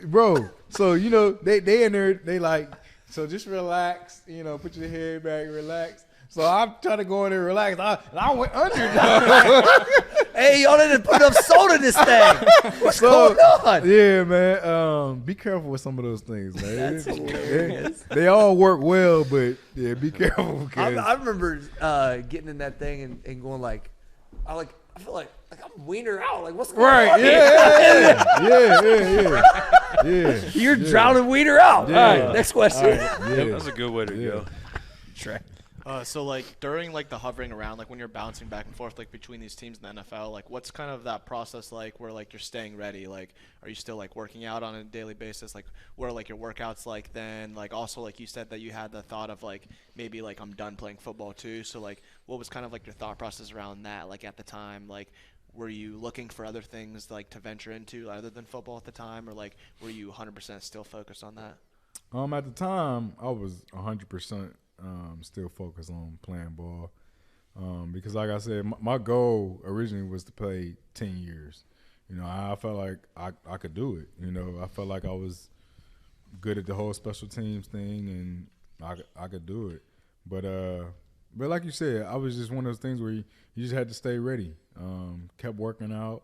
[SPEAKER 4] bro. So they in there. They like, so just relax. Put your head back, relax. So I'm trying to go in there, relax. I went under.
[SPEAKER 2] Hey, y'all didn't put enough salt in this thing. What's going on?
[SPEAKER 4] Yeah, man. Be careful with some of those things, man.
[SPEAKER 2] That's hilarious.
[SPEAKER 4] They all work well, but yeah, be careful. Because
[SPEAKER 2] I remember getting in that thing and going like, I feel like I'm wiener out. Like, what's going on?
[SPEAKER 4] Yeah.
[SPEAKER 2] You're drowning wiener out.
[SPEAKER 4] Yeah.
[SPEAKER 2] All right, next question.
[SPEAKER 4] Yeah.
[SPEAKER 3] That's a good way to go.
[SPEAKER 2] Trey.
[SPEAKER 7] So like during like the hovering around, like when you're bouncing back and forth like between these teams in the NFL, like what's kind of that process like where like you're staying ready? Like are you still like working out on a daily basis? Like what are like your workouts like then? Like also like you said that you had the thought of like maybe like I'm done playing football too. So like what was kind of like your thought process around that? Like at the time, like were you looking for other things like to venture into other than football at the time, or like were you 100% still focused on that?
[SPEAKER 4] At the time, I was 100% still focused on playing ball because, like I said, my goal originally was to play 10 years. I felt like I could do it. I felt like I was good at the whole special teams thing, and I could do it. But like you said, I was just one of those things where you just had to stay ready. Kept working out,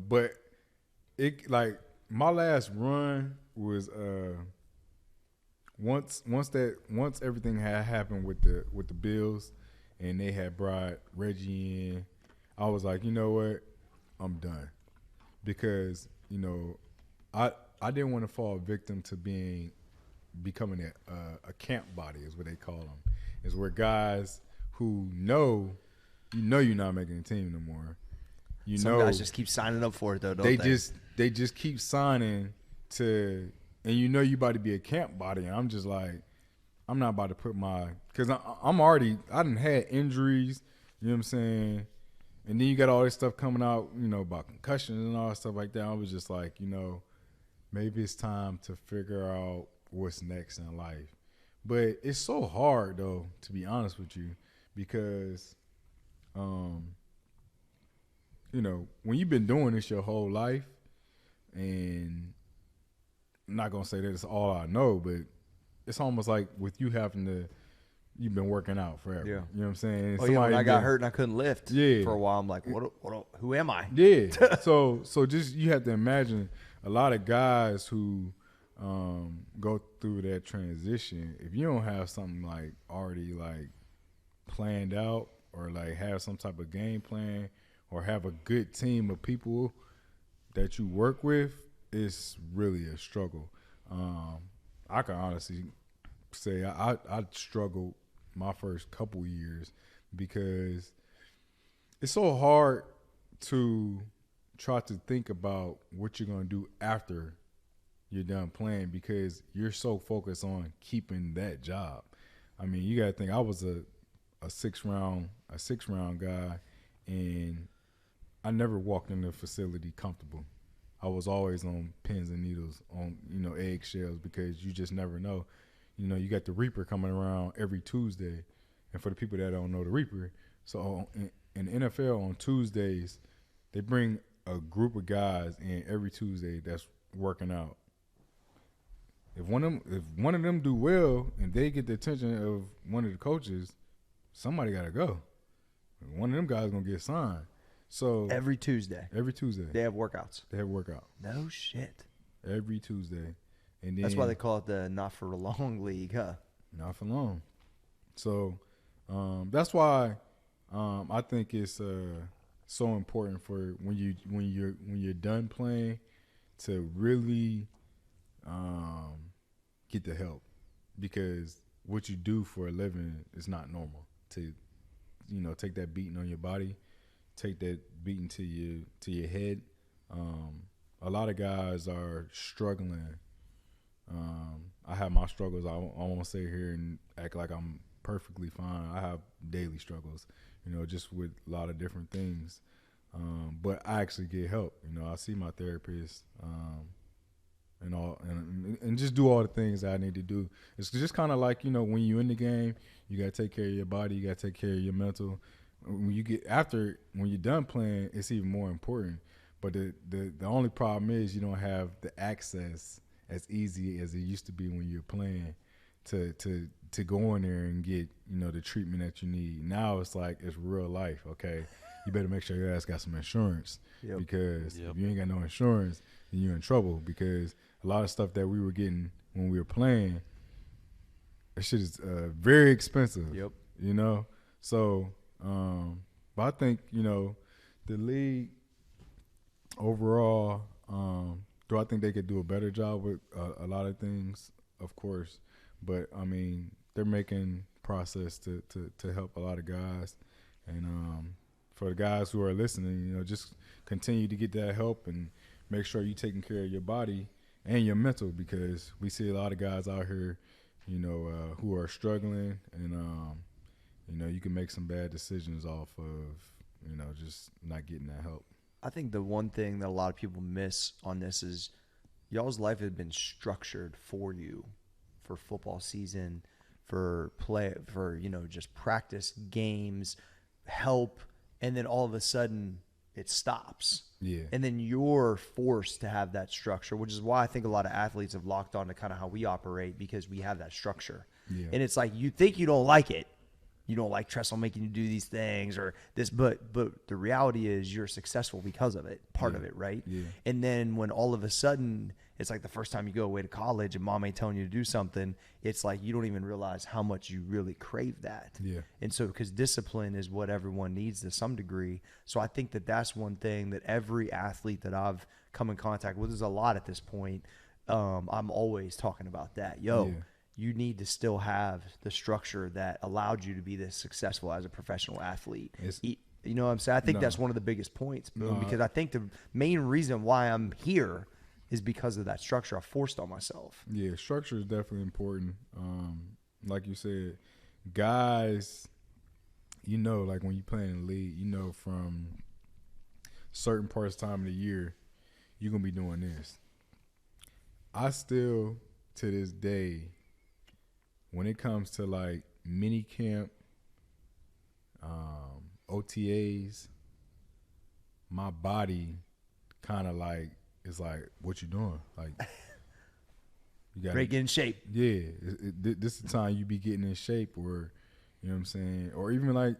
[SPEAKER 4] But it like my last run was once everything had happened with the Bills and they had brought Reggie in, I was like, you know what, I'm done, because I didn't want to fall victim to becoming a camp body, is what they call them. Is where guys who you're not making the team no more.
[SPEAKER 2] Some guys just keep signing up for it though, don't they?
[SPEAKER 4] They just keep signing to. And you about to be a camp body, and I'm just like, I'm not about to put because I done had injuries, you know what I'm saying? And then you got all this stuff coming out, about concussions and all that stuff like that. I was just like, maybe it's time to figure out what's next in life. But it's so hard, though, to be honest with you, because, when you've been doing this your whole life, and I'm not going to say that it's all I know, but it's almost like with you you've been working out forever. Yeah. You know what I'm saying?
[SPEAKER 2] When I got hurt and I couldn't lift for a while, I'm like, who am I?
[SPEAKER 4] Yeah. so just you have to imagine a lot of guys who go through that transition. If you don't have something like already like planned out, or like have some type of game plan, or have a good team of people that you work with, it's really a struggle. I can honestly say I struggled my first couple years because it's so hard to try to think about what you're going to do after you're done playing because you're so focused on keeping that job. I mean, you got to think I was a six round guy, and I never walked in the facility comfortable. I was always on pins and needles, on eggshells, because you just never know. You got the Reaper coming around every Tuesday, and for the people that don't know the Reaper, so in the NFL on Tuesdays, they bring a group of guys in every Tuesday that's working out. If one of them do well and they get the attention of one of the coaches, somebody got to go. One of them guys gonna get signed. So
[SPEAKER 2] Every Tuesday they have workouts. No shit.
[SPEAKER 4] Every Tuesday, and then
[SPEAKER 2] That's why they call it the not for long league, huh?
[SPEAKER 4] not for long. So that's why I think it's so important for when you're done playing to really get the help, because what you do for a living is not normal. To take that beating on your body, take that beating to your head. A lot of guys are struggling. I have my struggles. I won't sit here and act like I'm perfectly fine. I have daily struggles, just with a lot of different things. But I actually get help. I see my therapist, and just do all the things that I need to do. It's just kind of like, when you're in the game, you got to take care of your body, you got to take care of your mental. When you're done playing, it's even more important. But the only problem is you don't have the access as easy as it used to be when you're playing to go in there and get, the treatment that you need. Now it's like it's real life, okay? You better make sure your ass got some insurance.
[SPEAKER 2] Yep.
[SPEAKER 4] Because if you ain't got no insurance, then you're in trouble, because a lot of stuff that we were getting when we were playing, that shit is very expensive.
[SPEAKER 2] Yep.
[SPEAKER 4] So, but I think, the league overall, do I think they could do a better job with a lot of things? Of course. But, I mean, they're making process to help a lot of guys. And for the guys who are listening, just continue to get that help and make sure you're taking care of your body and your mental, because we see a lot of guys out here, who are struggling, and you can make some bad decisions off of, just not getting that help.
[SPEAKER 2] I think the one thing that a lot of people miss on this is y'all's life has been structured for you, for football season, for play, for, just practice, games, help, and then all of a sudden it stops.
[SPEAKER 4] Yeah.
[SPEAKER 2] And then you're forced to have that structure, which is why I think a lot of athletes have locked on to kind of how we operate, because we have that structure.
[SPEAKER 4] Yeah.
[SPEAKER 2] And it's like, you think you don't like it. You don't like Tressel making you do these things or this, but the reality is you're successful because of it, part of it, right?
[SPEAKER 4] Yeah.
[SPEAKER 2] And then when all of a sudden it's like the first time you go away to college and mom ain't telling you to do something, it's like you don't even realize how much you really crave that.
[SPEAKER 4] Yeah.
[SPEAKER 2] And so, because discipline is what everyone needs to some degree. So I think that that's one thing that every athlete that I've come in contact with, there's a lot at this point, I'm always talking about that. You need to still have the structure that allowed you to be this successful as a professional athlete. You know what I'm saying? I think that's one of the biggest points, because I think the main reason why I'm here is because of that structure I forced on myself.
[SPEAKER 4] Yeah, structure is definitely important. Like you said, guys, like when you play in the league, from certain parts of time of the year, you're going to be doing this. I still, to this day, when it comes to like mini camp, OTAs, my body kind of like is like, what you doing? Like, you got
[SPEAKER 2] to get in shape.
[SPEAKER 4] Yeah, this is the time you be getting in shape, or you know what I'm saying, or even like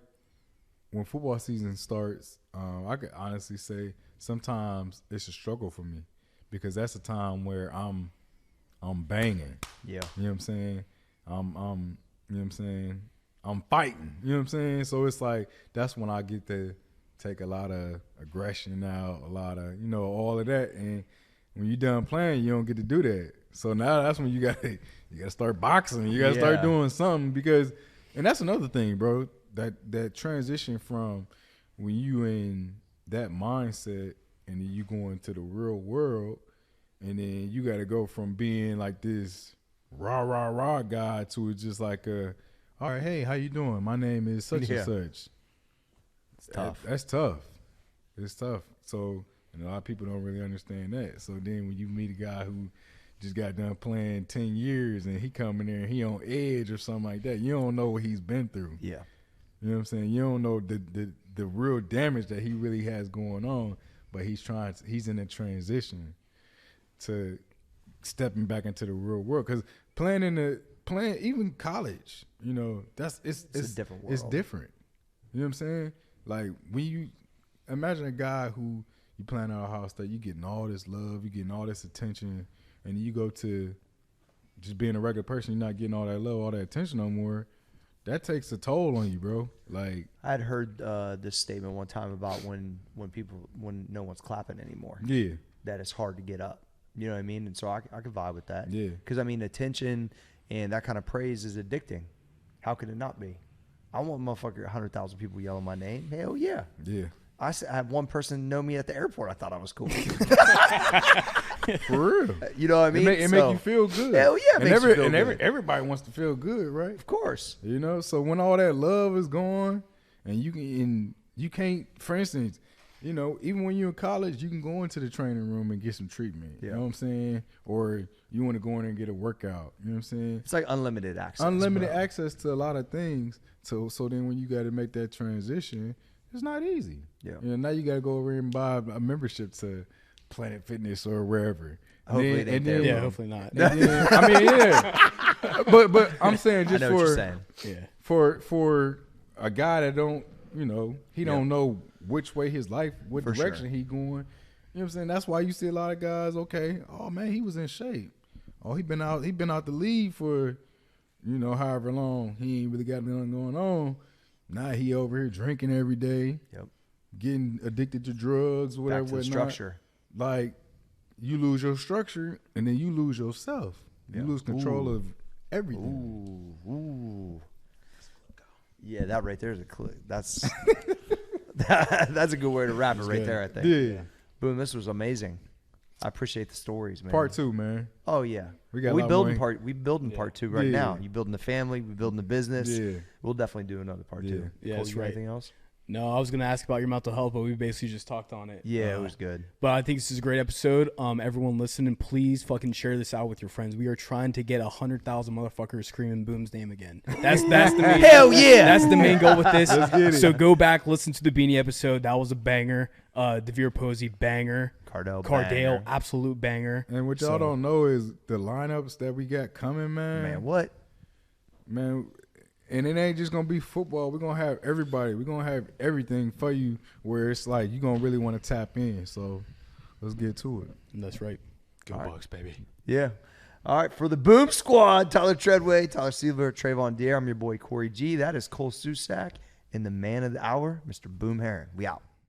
[SPEAKER 4] when football season starts. I could honestly say sometimes it's a struggle for me, because that's a time where I'm banging.
[SPEAKER 2] Yeah,
[SPEAKER 4] you know what I'm saying. You know what I'm saying? I'm fighting. You know what I'm saying? So it's like that's when I get to take a lot of aggression out, a lot of, all of that. And when you're done playing, you don't get to do that. So now that's when you gotta start boxing. You gotta start doing something because, and that's another thing, bro. That transition from when you in that mindset and then you go into the real world, and then you gotta go from being like this rah guy to just like all right, hey, how you doing? My name is such and such.
[SPEAKER 2] It's tough.
[SPEAKER 4] That's tough. It's tough. So, and a lot of people don't really understand that. So then when you meet a guy who just got done playing 10 years and he come in there and he on edge or something like that, you don't know what he's been through.
[SPEAKER 2] Yeah.
[SPEAKER 4] You know what I'm saying? You don't know the real damage that he really has going on, but he's in a transition to stepping back into the real world. Because playing even college, you know, it's
[SPEAKER 2] a different world.
[SPEAKER 4] It's different. You know what I'm saying? Like when you imagine a guy who you playing at Ohio State, you getting all this love, you getting all this attention, and you go to just being a regular person, you're not getting all that love, all that attention no more. That takes a toll on you, bro. Like
[SPEAKER 2] I had heard this statement one time about when no one's clapping anymore.
[SPEAKER 4] Yeah.
[SPEAKER 2] That it's hard to get up. You know what I mean? And so I could vibe with that.
[SPEAKER 4] Yeah.
[SPEAKER 2] Because I mean, attention and that kind of praise is addicting. How could it not be? I want motherfucker 100,000 people yelling my name. Hell yeah.
[SPEAKER 4] Yeah.
[SPEAKER 2] I had one person know me at the airport. I thought I was cool.
[SPEAKER 4] For real.
[SPEAKER 2] You know what I mean?
[SPEAKER 4] It make you feel good.
[SPEAKER 2] Hell yeah, it makes you feel good.
[SPEAKER 4] Everybody wants to feel good, right?
[SPEAKER 2] Of course.
[SPEAKER 4] You know, so when all that love is gone, and you can't, for instance, you know, even when you're in college, you can go into the training room and get some treatment.
[SPEAKER 2] Yeah.
[SPEAKER 4] You know what I'm saying? Or you want to go in there and get a workout. You know what I'm saying?
[SPEAKER 2] It's like unlimited access.
[SPEAKER 4] Unlimited
[SPEAKER 2] bro.
[SPEAKER 4] access to a lot of things. So then when you got to make that transition, it's not easy.
[SPEAKER 2] Yeah.
[SPEAKER 4] You know, now you got to go over and buy a membership to Planet Fitness or wherever.
[SPEAKER 2] Hopefully they do.
[SPEAKER 5] Yeah, hopefully not.
[SPEAKER 4] Then, I mean, yeah. But I'm saying just
[SPEAKER 2] I know what you're saying.
[SPEAKER 5] Yeah.
[SPEAKER 4] for a guy that don't, you know, he don't know which way his life, what
[SPEAKER 2] For
[SPEAKER 4] direction
[SPEAKER 2] sure.
[SPEAKER 4] he going. You know what I'm saying? That's why you see a lot of guys, okay, oh man, he was in shape. Oh, he been out the league for, you know, however long. He ain't really got nothing going on. Now he over here drinking every day.
[SPEAKER 2] Yep.
[SPEAKER 4] Getting addicted to drugs, whatever.
[SPEAKER 2] Back to the
[SPEAKER 4] whatnot.
[SPEAKER 2] structure.
[SPEAKER 4] Like, you lose your structure, and then you lose yourself. You lose control of everything.
[SPEAKER 2] Ooh. Yeah, that right there is a clue. That's that's a good way to wrap it right there, I think.
[SPEAKER 4] Yeah.
[SPEAKER 2] Boom, this was amazing. I appreciate the stories, man.
[SPEAKER 4] Part 2, man.
[SPEAKER 2] Oh yeah.
[SPEAKER 4] We got a lot
[SPEAKER 2] building
[SPEAKER 4] more.
[SPEAKER 2] we building part 2 right
[SPEAKER 4] Yeah.
[SPEAKER 2] now. You building the family, we building the business.
[SPEAKER 4] Yeah.
[SPEAKER 2] We'll definitely do another part 2.
[SPEAKER 5] Yeah,
[SPEAKER 2] Cole,
[SPEAKER 5] that's
[SPEAKER 2] you got
[SPEAKER 5] right.
[SPEAKER 2] Anything else?
[SPEAKER 5] No, I was gonna ask about your mental health, but we basically just talked on it.
[SPEAKER 2] Yeah, it was good.
[SPEAKER 5] But I think this is a great episode. Everyone listening, please fucking share this out with your friends. We are trying to get 100,000 motherfuckers screaming Boom's name again. That's the main
[SPEAKER 2] Hell yeah!
[SPEAKER 5] That's the main goal with this.
[SPEAKER 4] Let's get it.
[SPEAKER 5] So go back, listen to the Beanie episode. That was a banger. Devere Posey, banger.
[SPEAKER 2] Cardale,
[SPEAKER 5] Cardale, absolute banger.
[SPEAKER 4] And what y'all don't know is the lineups that we got coming, man.
[SPEAKER 2] Man, what?
[SPEAKER 4] Man, and it ain't just gonna be football. We're gonna have everybody. We're gonna have everything for you where it's like you're gonna really want to tap in. So let's get to it.
[SPEAKER 5] That's right.
[SPEAKER 3] Go Bucks, baby.
[SPEAKER 2] Yeah. All right, for the Boom Squad, Tyler Treadway, Tyler Seaver, Trayvon Deere. I'm your boy Corey G. That is Cole Susak, and the man of the hour, Mr. Boom Herron. We out.